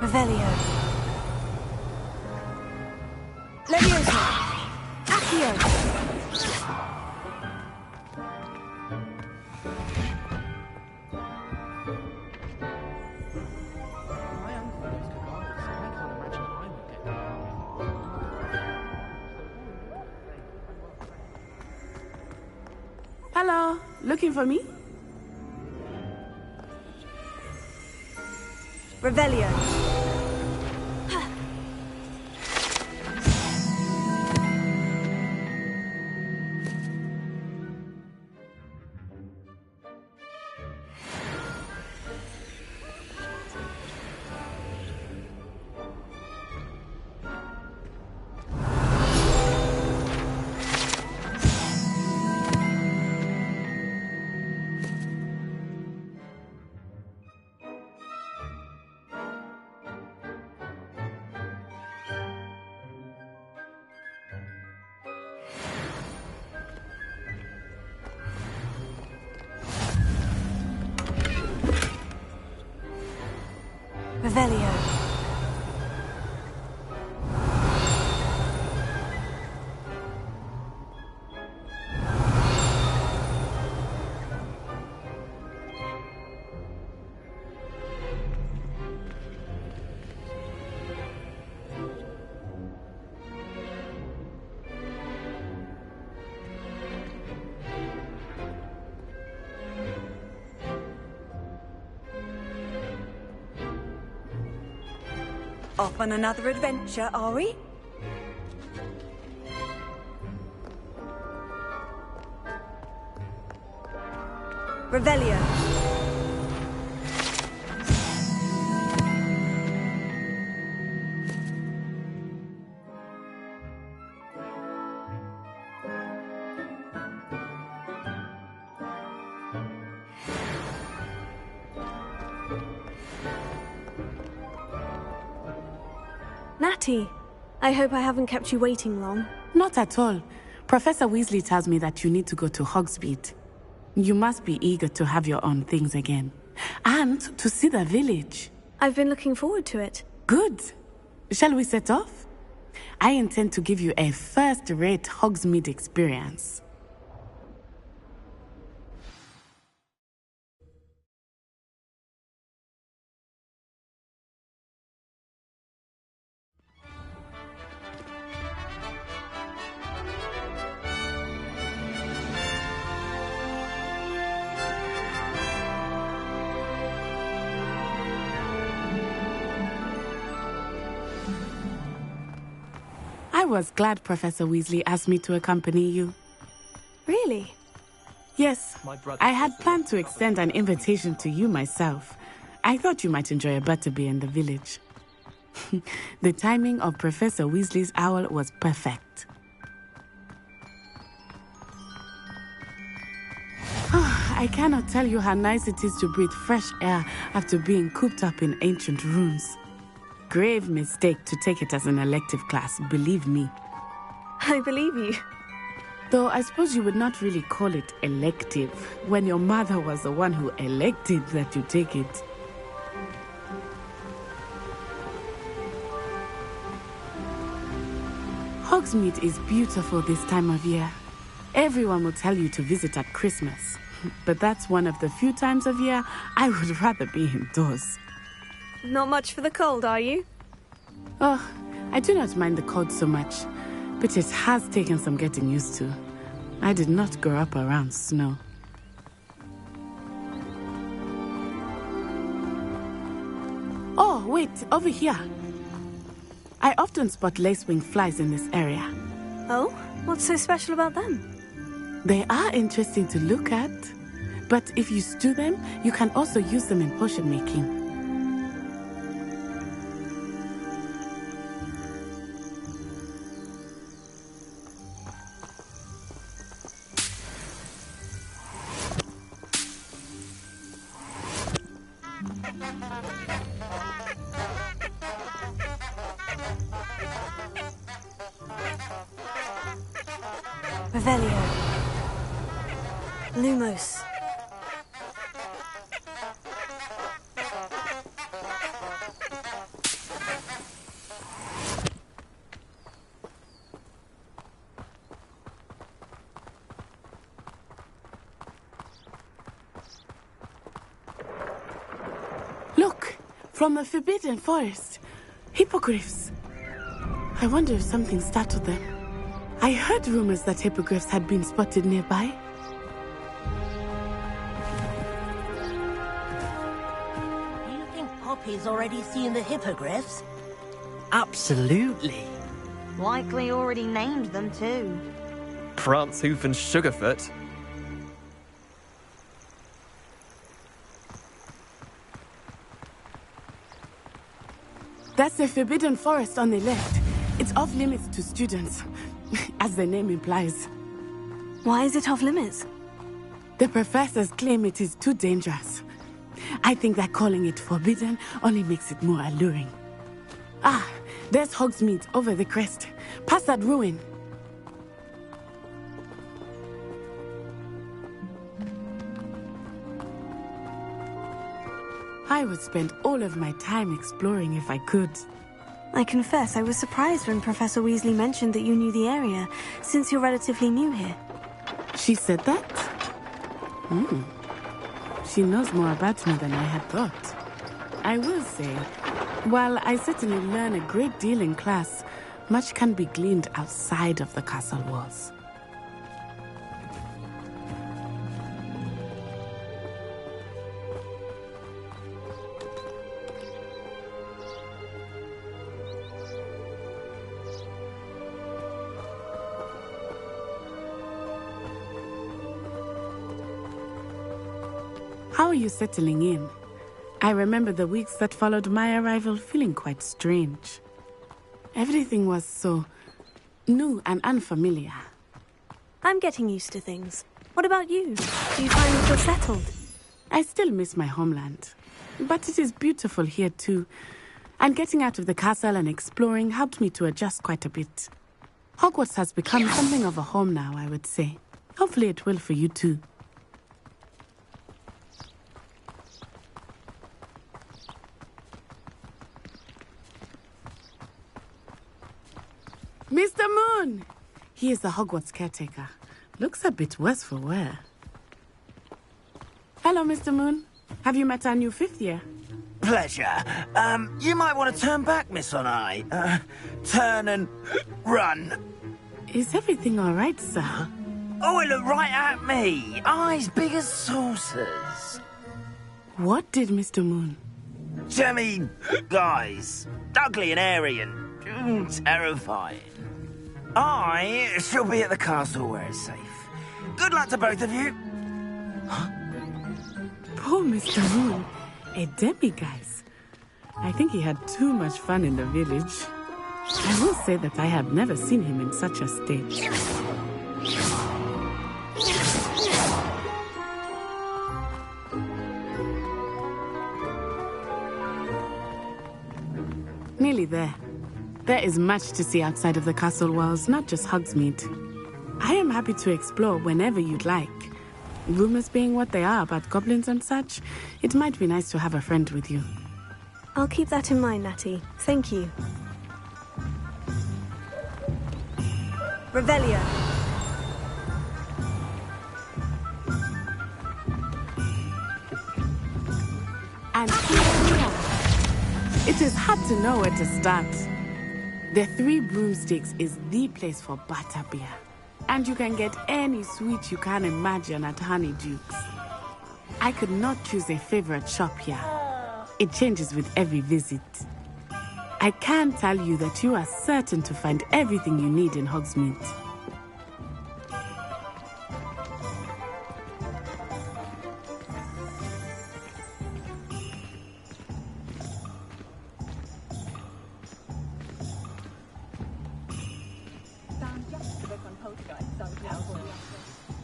Revelio. Leviosa. Accio. Hello, looking for me? Revelio. Revelio. Off on another adventure, are we? Revelio. Natty, I hope I haven't kept you waiting long. Not at all. Professor Weasley tells me that you need to go to Hogsmeade. You must be eager to have your own things again. And to see the village. I've been looking forward to it. Good. Shall we set off? I intend to give you a first-rate Hogsmeade experience. I was glad Professor Weasley asked me to accompany you. Really? Yes. I had planned to extend an invitation to you myself. I thought you might enjoy a butterbeer in the village. The timing of Professor Weasley's owl was perfect. I cannot tell you how nice it is to breathe fresh air after being cooped up in ancient rooms. Grave mistake to take it as an elective class, believe me. I believe you. Though I suppose you would not really call it elective when your mother was the one who elected that you take it. Hogsmeade is beautiful this time of year. Everyone will tell you to visit at Christmas. But that's one of the few times of year I would rather be indoors. Not much for the cold, are you? Oh, I do not mind the cold so much, but it has taken some getting used to. I did not grow up around snow. Oh, wait, over here. I often spot lacewing flies in this area. Oh? What's so special about them? They are interesting to look at, but if you stew them, you can also use them in potion making. Revelio. Lumos. Look! From the Forbidden Forest. Hippogriffs. I wonder if something startled them. I heard rumors that hippogriffs had been spotted nearby. He's already seen the hippogriffs? Absolutely. Likely already named them too. Prance, Hoof, and Sugarfoot. That's the Forbidden Forest on the left. It's off limits to students, as the name implies. Why is it off limits? The professors claim it is too dangerous. I think that calling it forbidden only makes it more alluring. Ah, there's Hogsmeade over the crest. Past that ruin. I would spend all of my time exploring if I could. I confess I was surprised when Professor Weasley mentioned that you knew the area, since you're relatively new here. She said that? She knows more about me than I had thought. I will say, while I certainly learn a great deal in class, much can be gleaned outside of the castle walls. How are you settling in? I remember the weeks that followed my arrival feeling quite strange. Everything was so new and unfamiliar. I'm getting used to things. What about you? Do you find that you're settled? I still miss my homeland, but it is beautiful here too. And getting out of the castle and exploring helped me to adjust quite a bit. Hogwarts has become something of a home now, I would say. Hopefully it will for you too. Mr. Moon! He is the Hogwarts caretaker. Looks a bit worse for wear. Hello, Mr. Moon. Have you met our new fifth year? Pleasure. You might want to turn back, Miss On-Eye. Turn and run. Is everything all right, sir? Oh, it looked right at me. Eyes big as saucers. What did Mr. Moon? Jemmy, guys. Ugly and airy and terrifying. I shall be at the castle where it's safe. Good luck to both of you. Poor Mr. Moon. A demi-guise. I think he had too much fun in the village. I will say that I have never seen him in such a state. Nearly there. There is much to see outside of the castle walls, not just Hogsmeade. I am happy to explore whenever you'd like. Rumors being what they are about goblins and such, it might be nice to have a friend with you. I'll keep that in mind, Natty. Thank you. Revelio. And here we are. It is hard to know where to start. The Three Broomsticks is the place for butterbeer. And you can get any sweet you can imagine at Honeyduke's. I could not choose a favorite shop here. It changes with every visit. I can tell you that you are certain to find everything you need in Hogsmeade.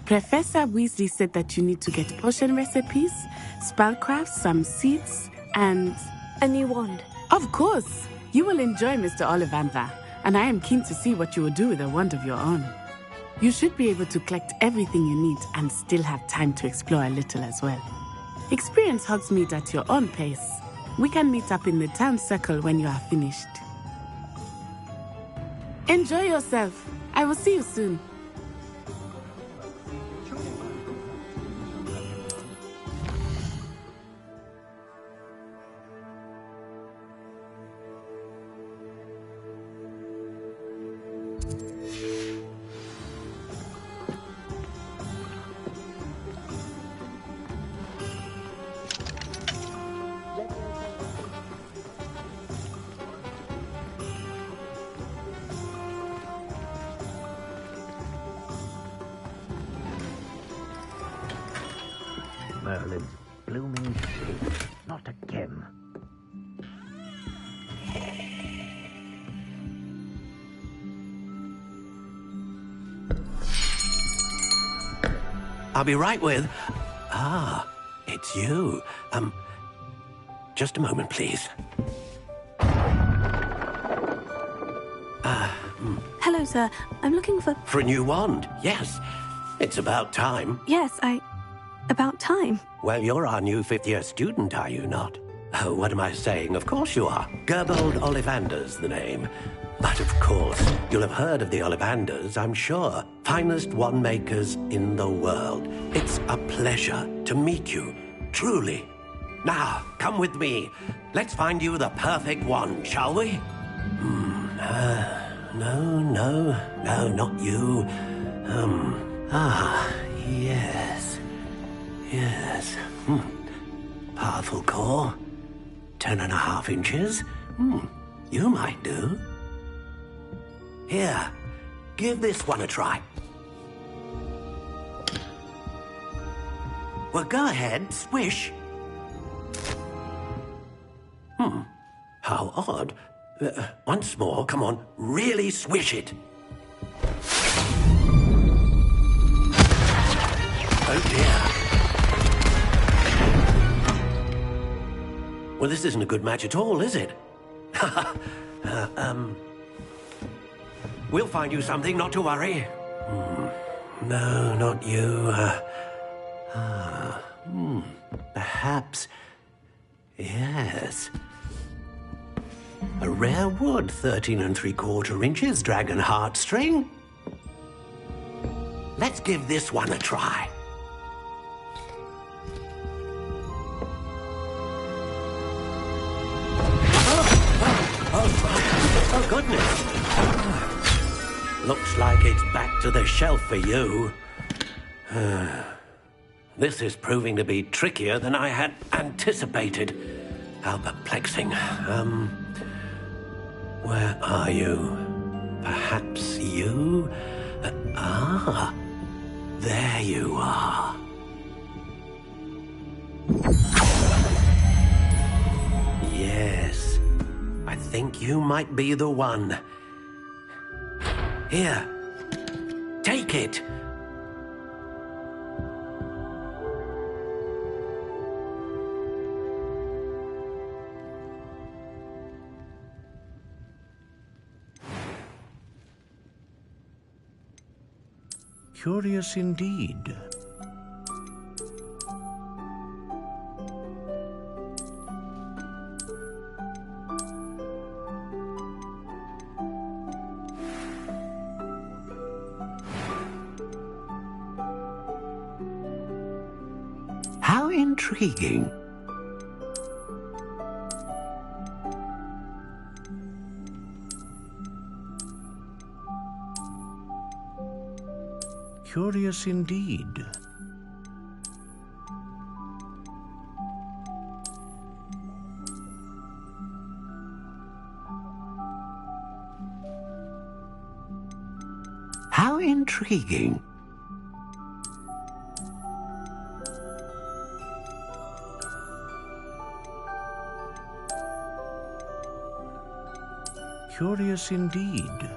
Professor Weasley said that you need to get potion recipes, spellcrafts, some seeds, and... a new wand. Of course! You will enjoy Mr. Ollivander, and I am keen to see what you will do with a wand of your own. You should be able to collect everything you need and still have time to explore a little as well. Experience Hogsmeade at your own pace. We can meet up in the town circle when you are finished. Enjoy yourself. I will see you soon. Merlin's blooming shit. Not again. I'll be right with... Ah, it's you. Just a moment, please. Hello, sir. I'm looking for... For a new wand, yes. It's about time. Yes, about time. Well, you're our new fifth-year student, are you not? Oh, what am I saying? Of course you are. Gerbold Ollivander's the name. But of course, you'll have heard of the Ollivanders, I'm sure. Finest wand makers in the world. It's a pleasure to meet you, truly. Now, come with me. Let's find you the perfect wand, shall we? No, not you. Yes. Powerful core. 10.5 inches. You might do. Here, give this one a try. Well, go ahead, swish. How odd. Once more, come on, really swish it. Oh dear. Well, this isn't a good match at all, is it? We'll find you something, not to worry. No, not you. Perhaps... Yes. A rare wood, 13 3/4 inches, dragon heartstring. Let's give this one a try. Oh, goodness. Looks like it's back to the shelf for you. This is proving to be trickier than I had anticipated. How perplexing. Where are you? Perhaps you? There you are. Yes, I think you might be the one. Here, take it. Curious indeed. How intriguing. Curious indeed. How intriguing. Curious indeed.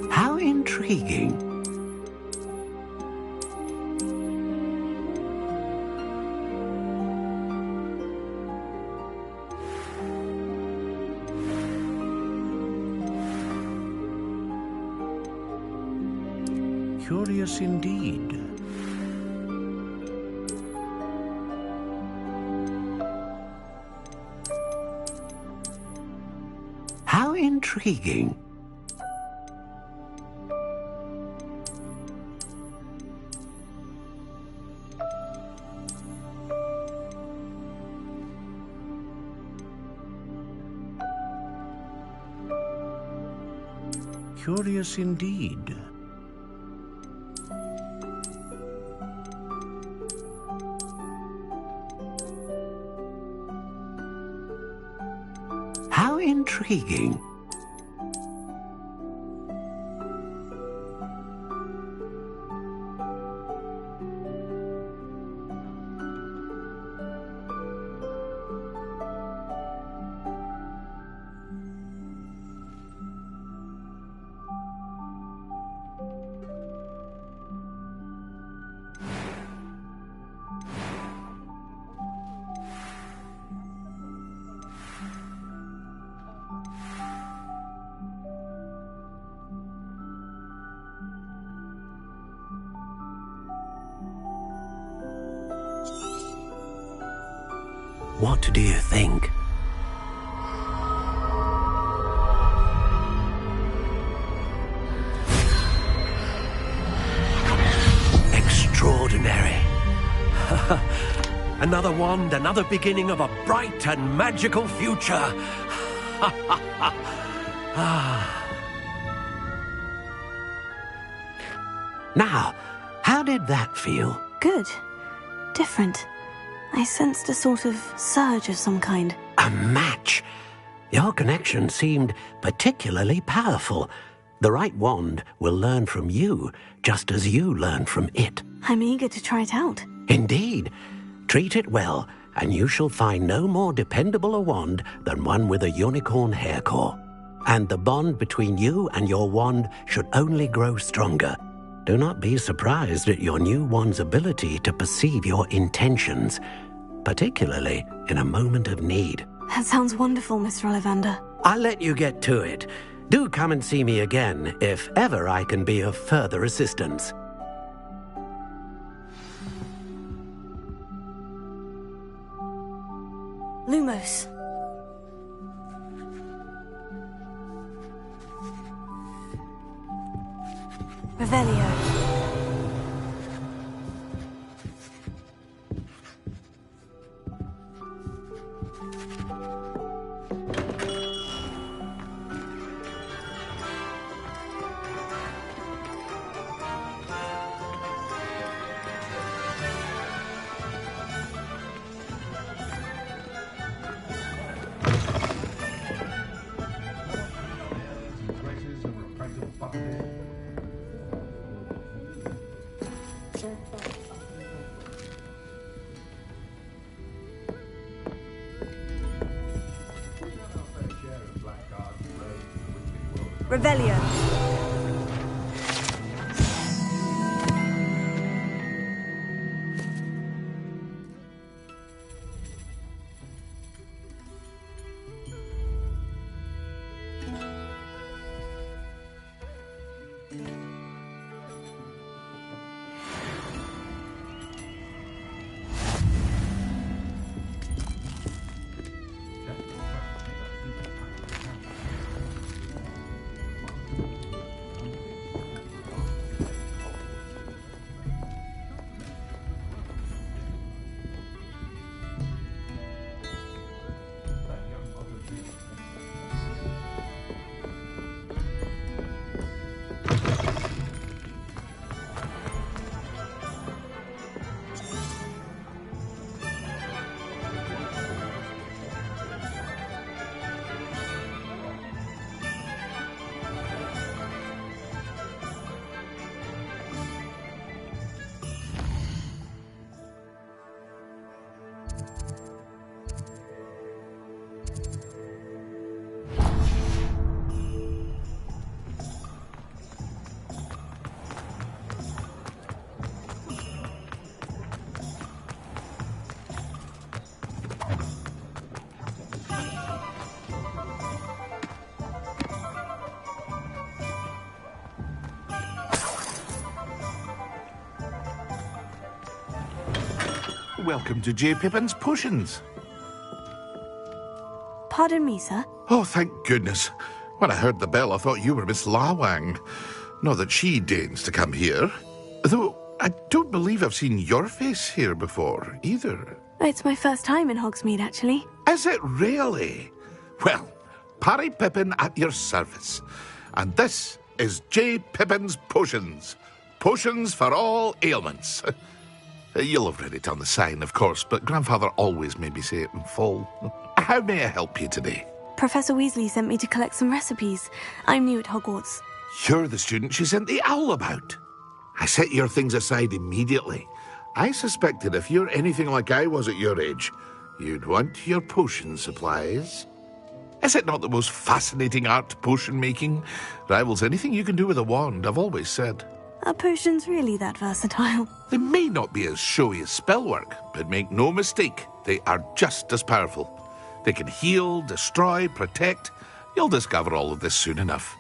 How intriguing. Curious indeed. How intriguing. Curious indeed. How intriguing. What do you think? Extraordinary. Another wand, another beginning of a bright and magical future. Now, how did that feel? Good. Different. I sensed a sort of surge of some kind. A match? Your connection seemed particularly powerful. The right wand will learn from you, just as you learn from it. I'm eager to try it out. Indeed. Treat it well, and you shall find no more dependable a wand than one with a unicorn hair core. And the bond between you and your wand should only grow stronger. Do not be surprised at your new wand's ability to perceive your intentions, particularly in a moment of need. That sounds wonderful, Mr. Ollivander. I'll let you get to it. Do come and see me again if ever I can be of further assistance. Lumos. Revelio. Revelio. Welcome to J. Pippin's Potions. Pardon me, sir. Oh, thank goodness. When I heard the bell, I thought you were Miss Lawang. Not that she deigns to come here. Though, I don't believe I've seen your face here before, either. It's my first time in Hogsmeade, actually. Is it really? Well, Parry Pippin at your service. And this is J. Pippin's Potions. Potions for all ailments. You'll have read it on the sign, of course, but Grandfather always made me say it in full. How may I help you today? Professor Weasley sent me to collect some recipes. I'm new at Hogwarts. You're the student she sent the owl about. I set your things aside immediately. I suspected if you're anything like I was at your age, you'd want your potion supplies. Is it not the most fascinating art, potion making? Rivals anything you can do with a wand, I've always said. Are potions really that versatile? They may not be as showy as spellwork, but make no mistake, they are just as powerful. They can heal, destroy, protect. You'll discover all of this soon enough.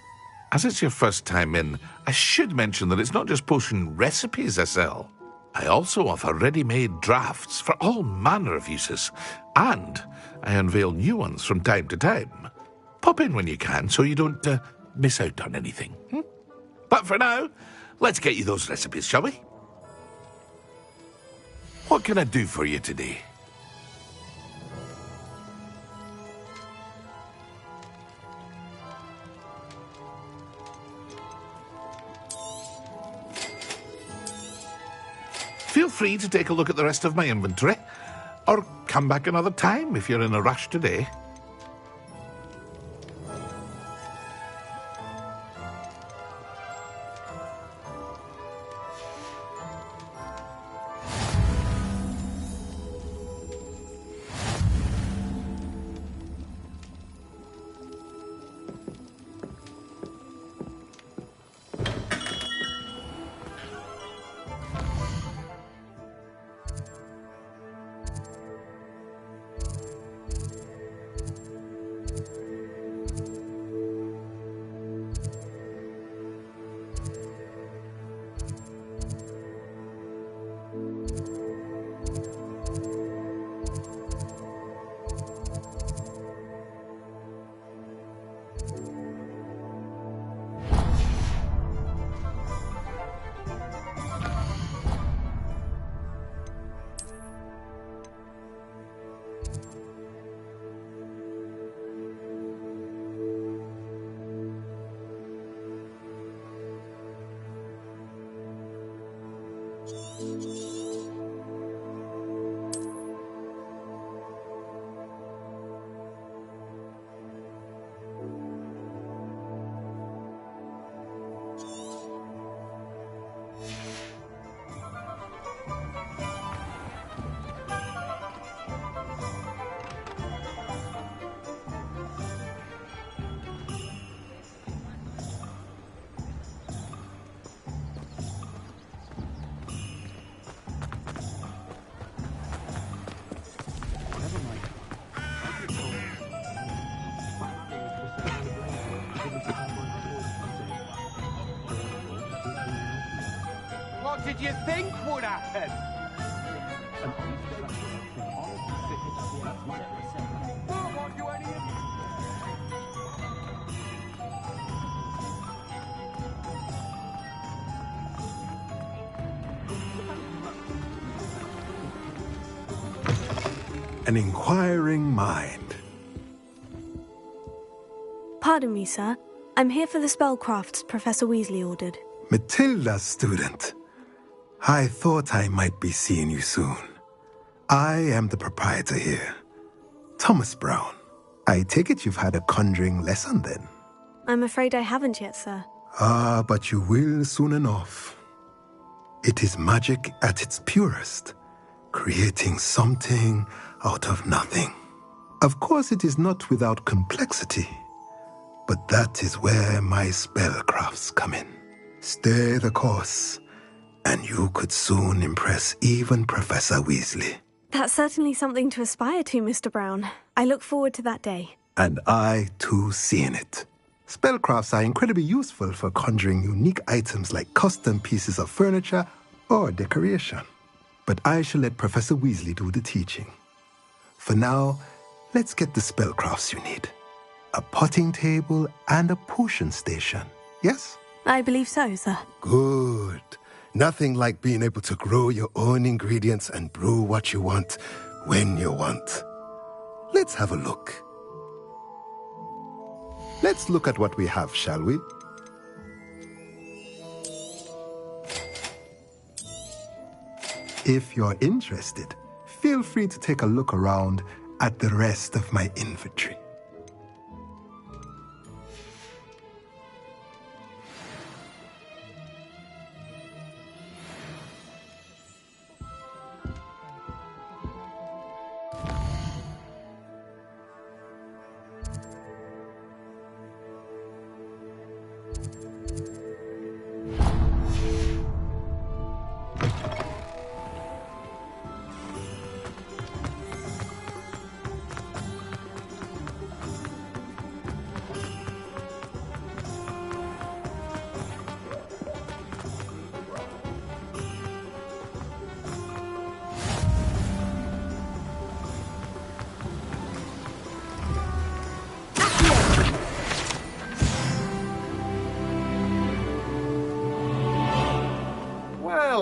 As it's your first time in, I should mention that it's not just potion recipes I sell. I also offer ready-made drafts for all manner of uses, and I unveil new ones from time to time. Pop in when you can so you don't miss out on anything. But for now, let's get you those recipes, shall we? What can I do for you today? Feel free to take a look at the rest of my inventory, or come back another time if you're in a rush today. What did you think would happen? An inquiring mind. Pardon me, sir. I'm here for the spellcrafts Professor Weasley ordered. Matilda's student. I thought I might be seeing you soon. I am the proprietor here, Thomas Brown. I take it you've had a conjuring lesson then? I'm afraid I haven't yet, sir. Ah, but you will soon enough. It is magic at its purest, creating something out of nothing. Of course, it is not without complexity, but that is where my spellcrafts come in. Stay the course, and you could soon impress even Professor Weasley. That's certainly something to aspire to, Mr. Brown. I look forward to that day. And I, too, seeing it. Spellcrafts are incredibly useful for conjuring unique items like custom pieces of furniture or decoration. But I shall let Professor Weasley do the teaching. For now, let's get the spellcrafts you need. A potting table and a potion station, yes? I believe so, sir. Good. Nothing like being able to grow your own ingredients and brew what you want when you want. Let's have a look. Let's look at what we have, shall we? If you're interested, feel free to take a look around at the rest of my inventory.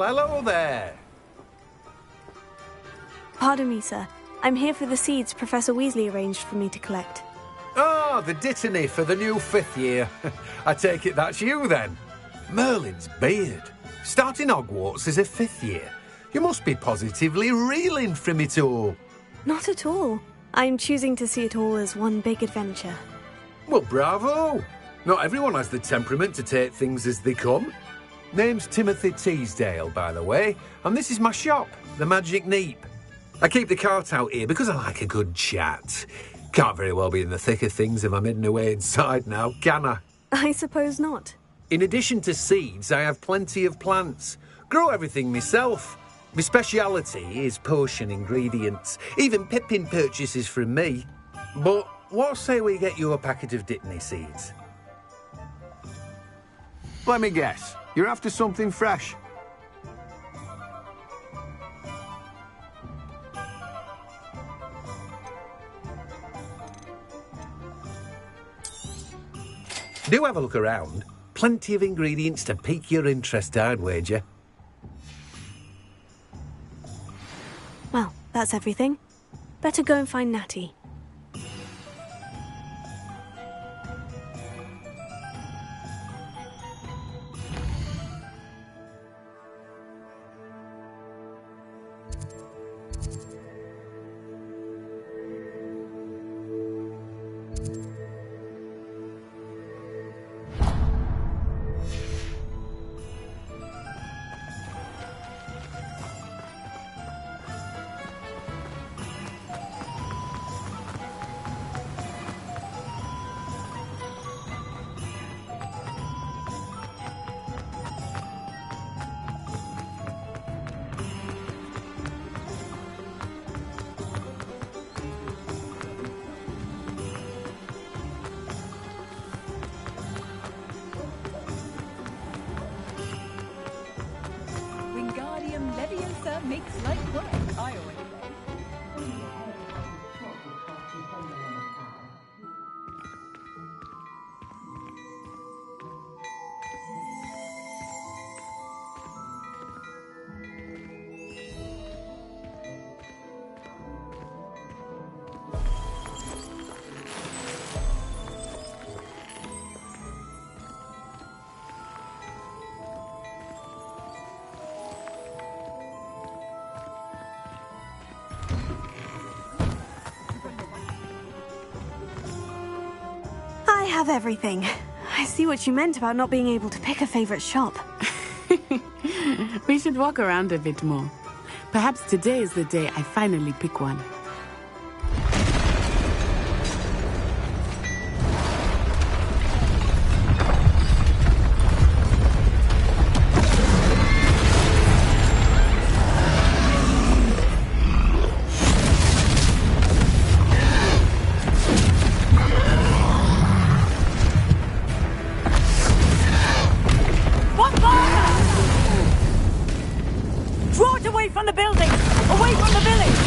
Hello there. Pardon me, sir. I'm here for the seeds Professor Weasley arranged for me to collect. Oh, the dittany for the new 5th year. I take it that's you, then. Merlin's beard. Starting Hogwarts as a 5th year. You must be positively reeling from it all. Not at all. I'm choosing to see it all as one big adventure. Well, bravo. Not everyone has the temperament to take things as they come. Name's Timothy Teasdale, by the way, and this is my shop, the Magic Neep. I keep the cart out here because I like a good chat. Can't very well be in the thick of things if I'm hidden away inside now, can I? I suppose not. In addition to seeds, I have plenty of plants. Grow everything myself. My speciality is potion ingredients. Even Pippin purchases from me. But what say we get you a packet of dittany seeds? Let me guess. You're after something fresh. Do have a look around. Plenty of ingredients to pique your interest, I'd wager. Well, that's everything. Better go and find Natty. Makes light work, I always say. I have everything. I see what you meant about not being able to pick a favorite shop. We should walk around a bit more. Perhaps today is the day I finally pick one. Draw it away from the building! Away from the village!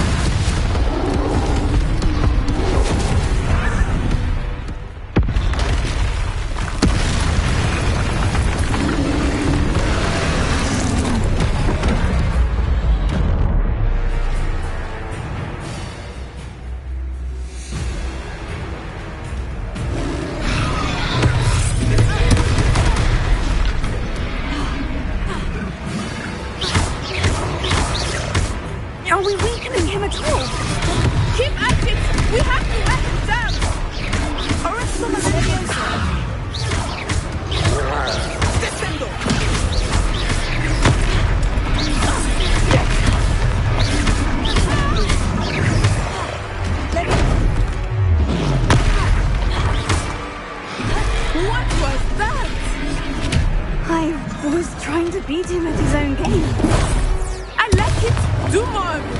I was trying to beat him at his own game. I like it. Do more of it.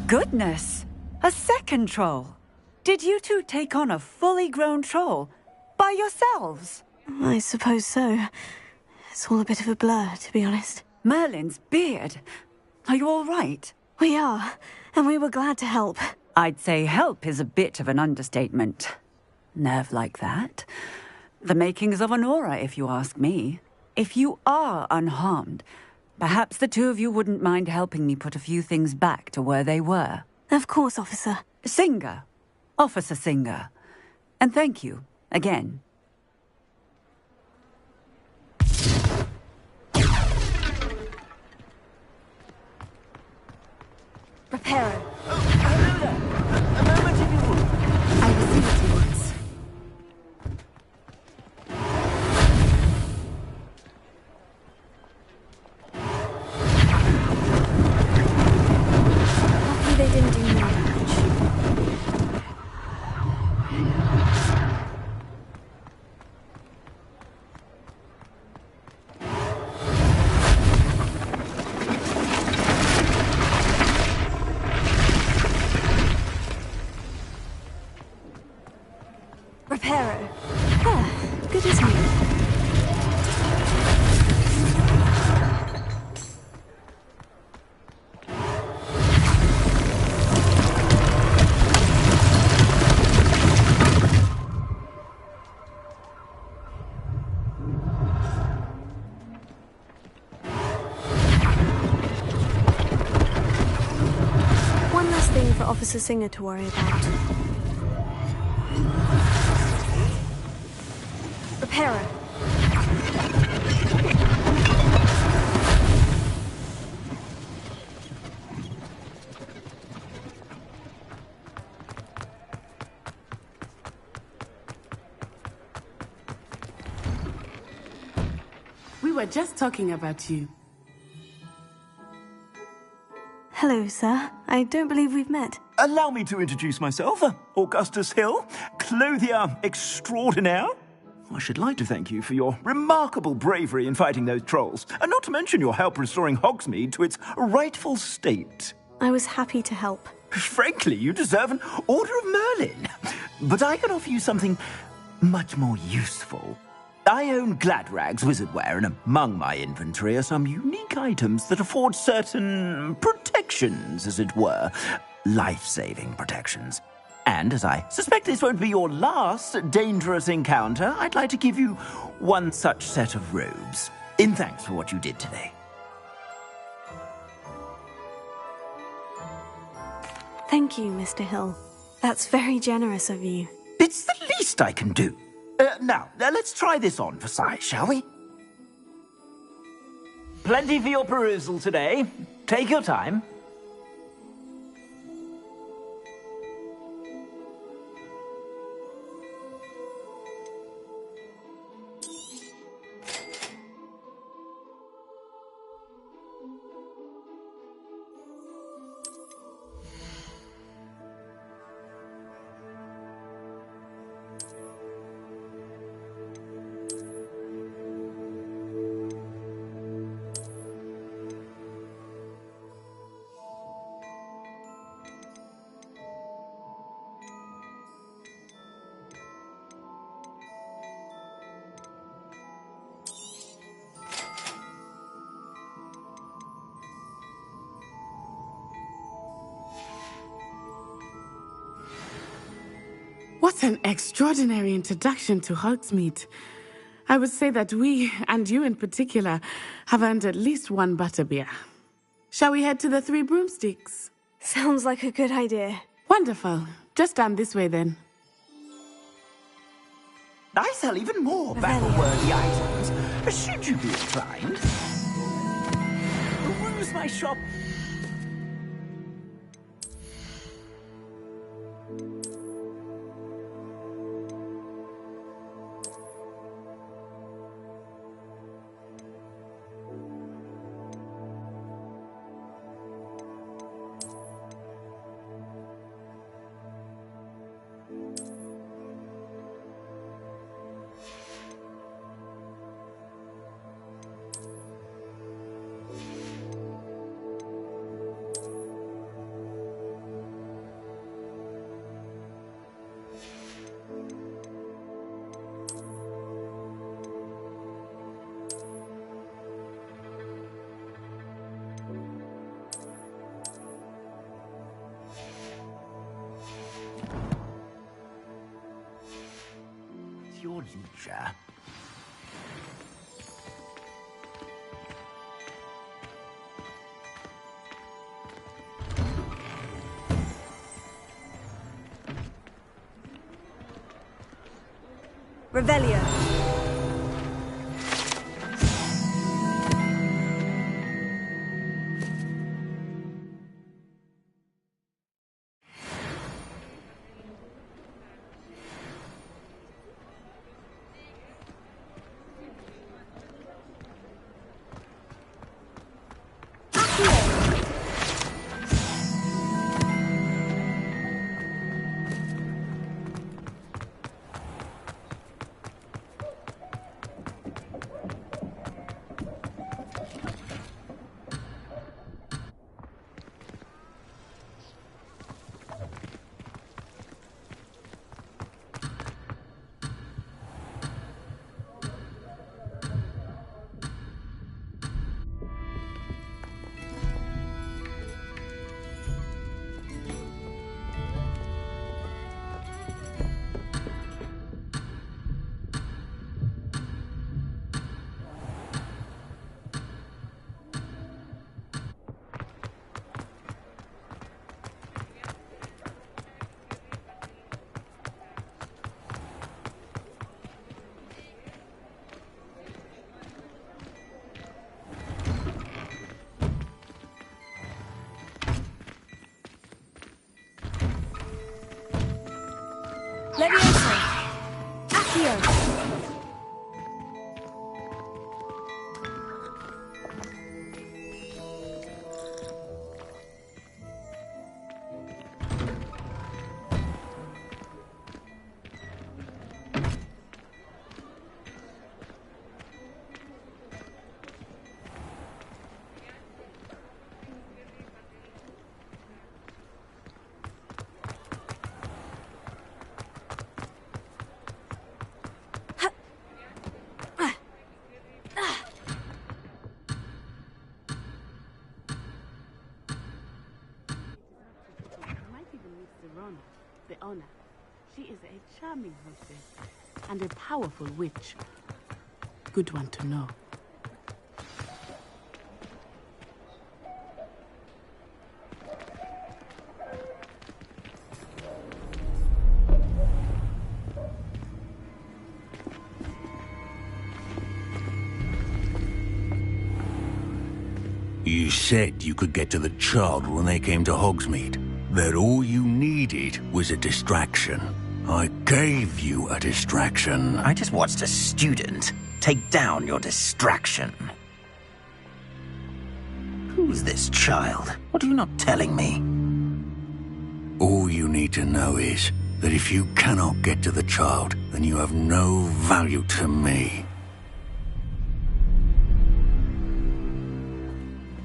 Goodness! A second troll! Did you two take on a fully grown troll? By yourselves? I suppose so. It's all a bit of a blur, to be honest. Merlin's beard. Are you all right? We are, and we were glad to help. I'd say help is a bit of an understatement. Nerve like that. The makings of an aura, if you ask me. If you are unharmed, perhaps the two of you wouldn't mind helping me put a few things back to where they were. Of course, officer. Singer. Officer Singer. And thank you, again. Reparo. Hello there. A moment if you would. I will see what he wants. Lucky they didn't do more damage. Reparo. Ah, good as new. One last thing for Officer Singer to worry about. Reparo. We were just talking about you. Hello, sir. I don't believe we've met. Allow me to introduce myself, Augustus Hill, clothier extraordinaire. I should like to thank you for your remarkable bravery in fighting those trolls, and not to mention your help restoring Hogsmeade to its rightful state. I was happy to help. Frankly, you deserve an Order of Merlin. But I can offer you something much more useful. I own Gladrag's wizardware, and among my inventory are some unique items that afford certain protections, as it were. Life-saving protections. And as I suspect this won't be your last dangerous encounter, I'd like to give you one such set of robes, in thanks for what you did today. Thank you, Mr. Hill. That's very generous of you. It's the least I can do. Now, let's try this on for size, shall we? Plenty for your perusal today. Take your time. What an extraordinary introduction to Hogsmeade. I would say that we, and you in particular, have earned at least one butterbeer. Shall we head to the Three Broomsticks? Sounds like a good idea. Wonderful. Just down this way then. I sell even more battle-worthy items. Should you be inclined? Where's my shop? Your leisure. Revelio. Levioso. Accio. The owner. She is a charming hostess and a powerful witch. Good one to know. You said you could get to the child when they came to Hogsmeade. That all you needed was a distraction. I gave you a distraction. I just watched a student take down your distraction. Who's this child? What are you not telling me? All you need to know is that if you cannot get to the child, then you have no value to me.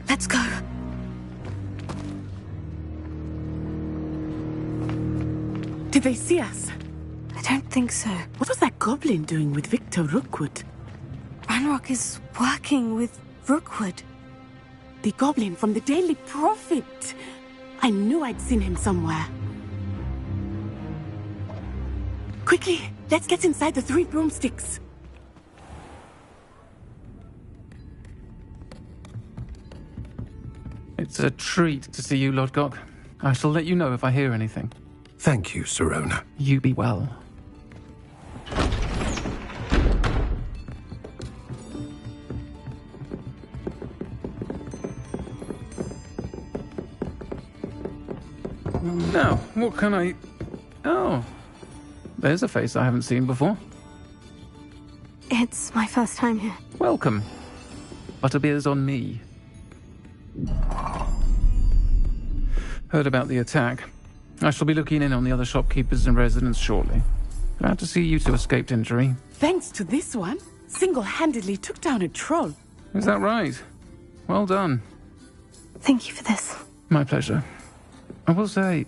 Let's go. Did they see us? I don't think so. What was that goblin doing with Victor Rookwood? Ranrock is working with Rookwood. The goblin from the Daily Prophet. I knew I'd seen him somewhere. Quickly, let's get inside the 3 broomsticks. It's a treat to see you, Lodgok. I shall let you know if I hear anything. Thank you, Sirona. You be well. Now, what can I... Oh, there's a face I haven't seen before. It's my first time here. Welcome. Butterbeer's on me. Heard about the attack. I shall be looking in on the other shopkeepers and residents shortly. Glad to see you two escaped injury. Thanks to this one, single-handedly took down a troll. Is that right? Well done. Thank you for this. My pleasure. I will say,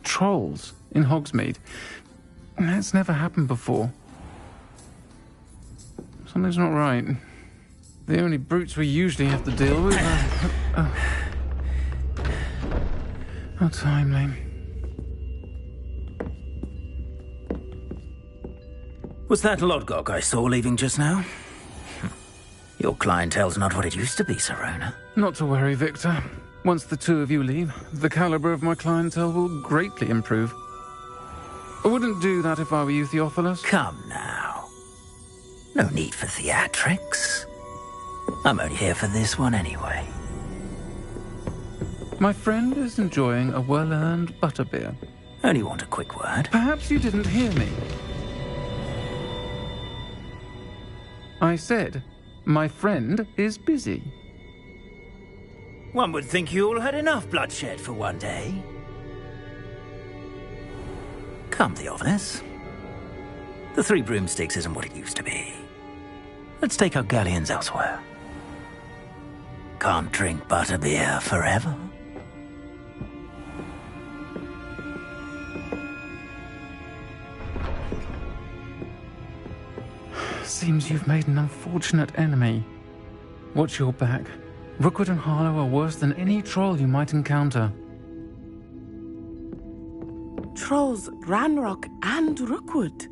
trolls in Hogsmeade. That's never happened before. Something's not right. The only brutes we usually have to deal with are... How timely. Was that Lodgok I saw leaving just now? Your clientele's not what it used to be, Sirona. Not to worry, Victor. Once the two of you leave, the caliber of my clientele will greatly improve. I wouldn't do that if I were you, Theophilus. Come now. No need for theatrics. I'm only here for this one anyway. My friend is enjoying a well-earned butterbeer. Only want a quick word. Perhaps you didn't hear me. I said, my friend is busy. One would think you all had enough bloodshed for one day. Come, Theophilus. The 3 broomsticks isn't what it used to be. Let's take our galleons elsewhere. Can't drink butterbeer forever. Seems you've made an unfortunate enemy. Watch your back. Rookwood and Harlow are worse than any troll you might encounter. Trolls, Ranrock, and Rookwood.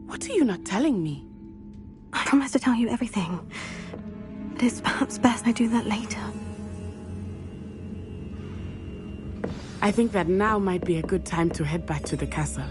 What are you not telling me? I promise to tell you everything. But it's perhaps best I do that later. I think that now might be a good time to head back to the castle.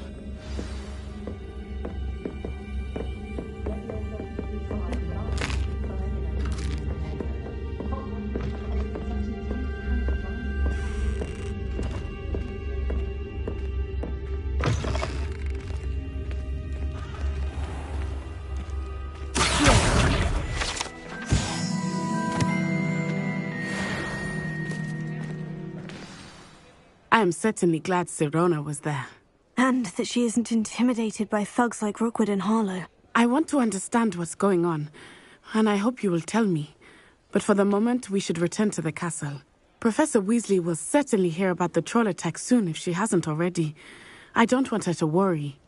I am certainly glad Sirona was there. And that she isn't intimidated by thugs like Rookwood and Harlow. I want to understand what's going on, and I hope you will tell me. But for the moment, we should return to the castle. Professor Weasley will certainly hear about the troll attack soon if she hasn't already. I don't want her to worry.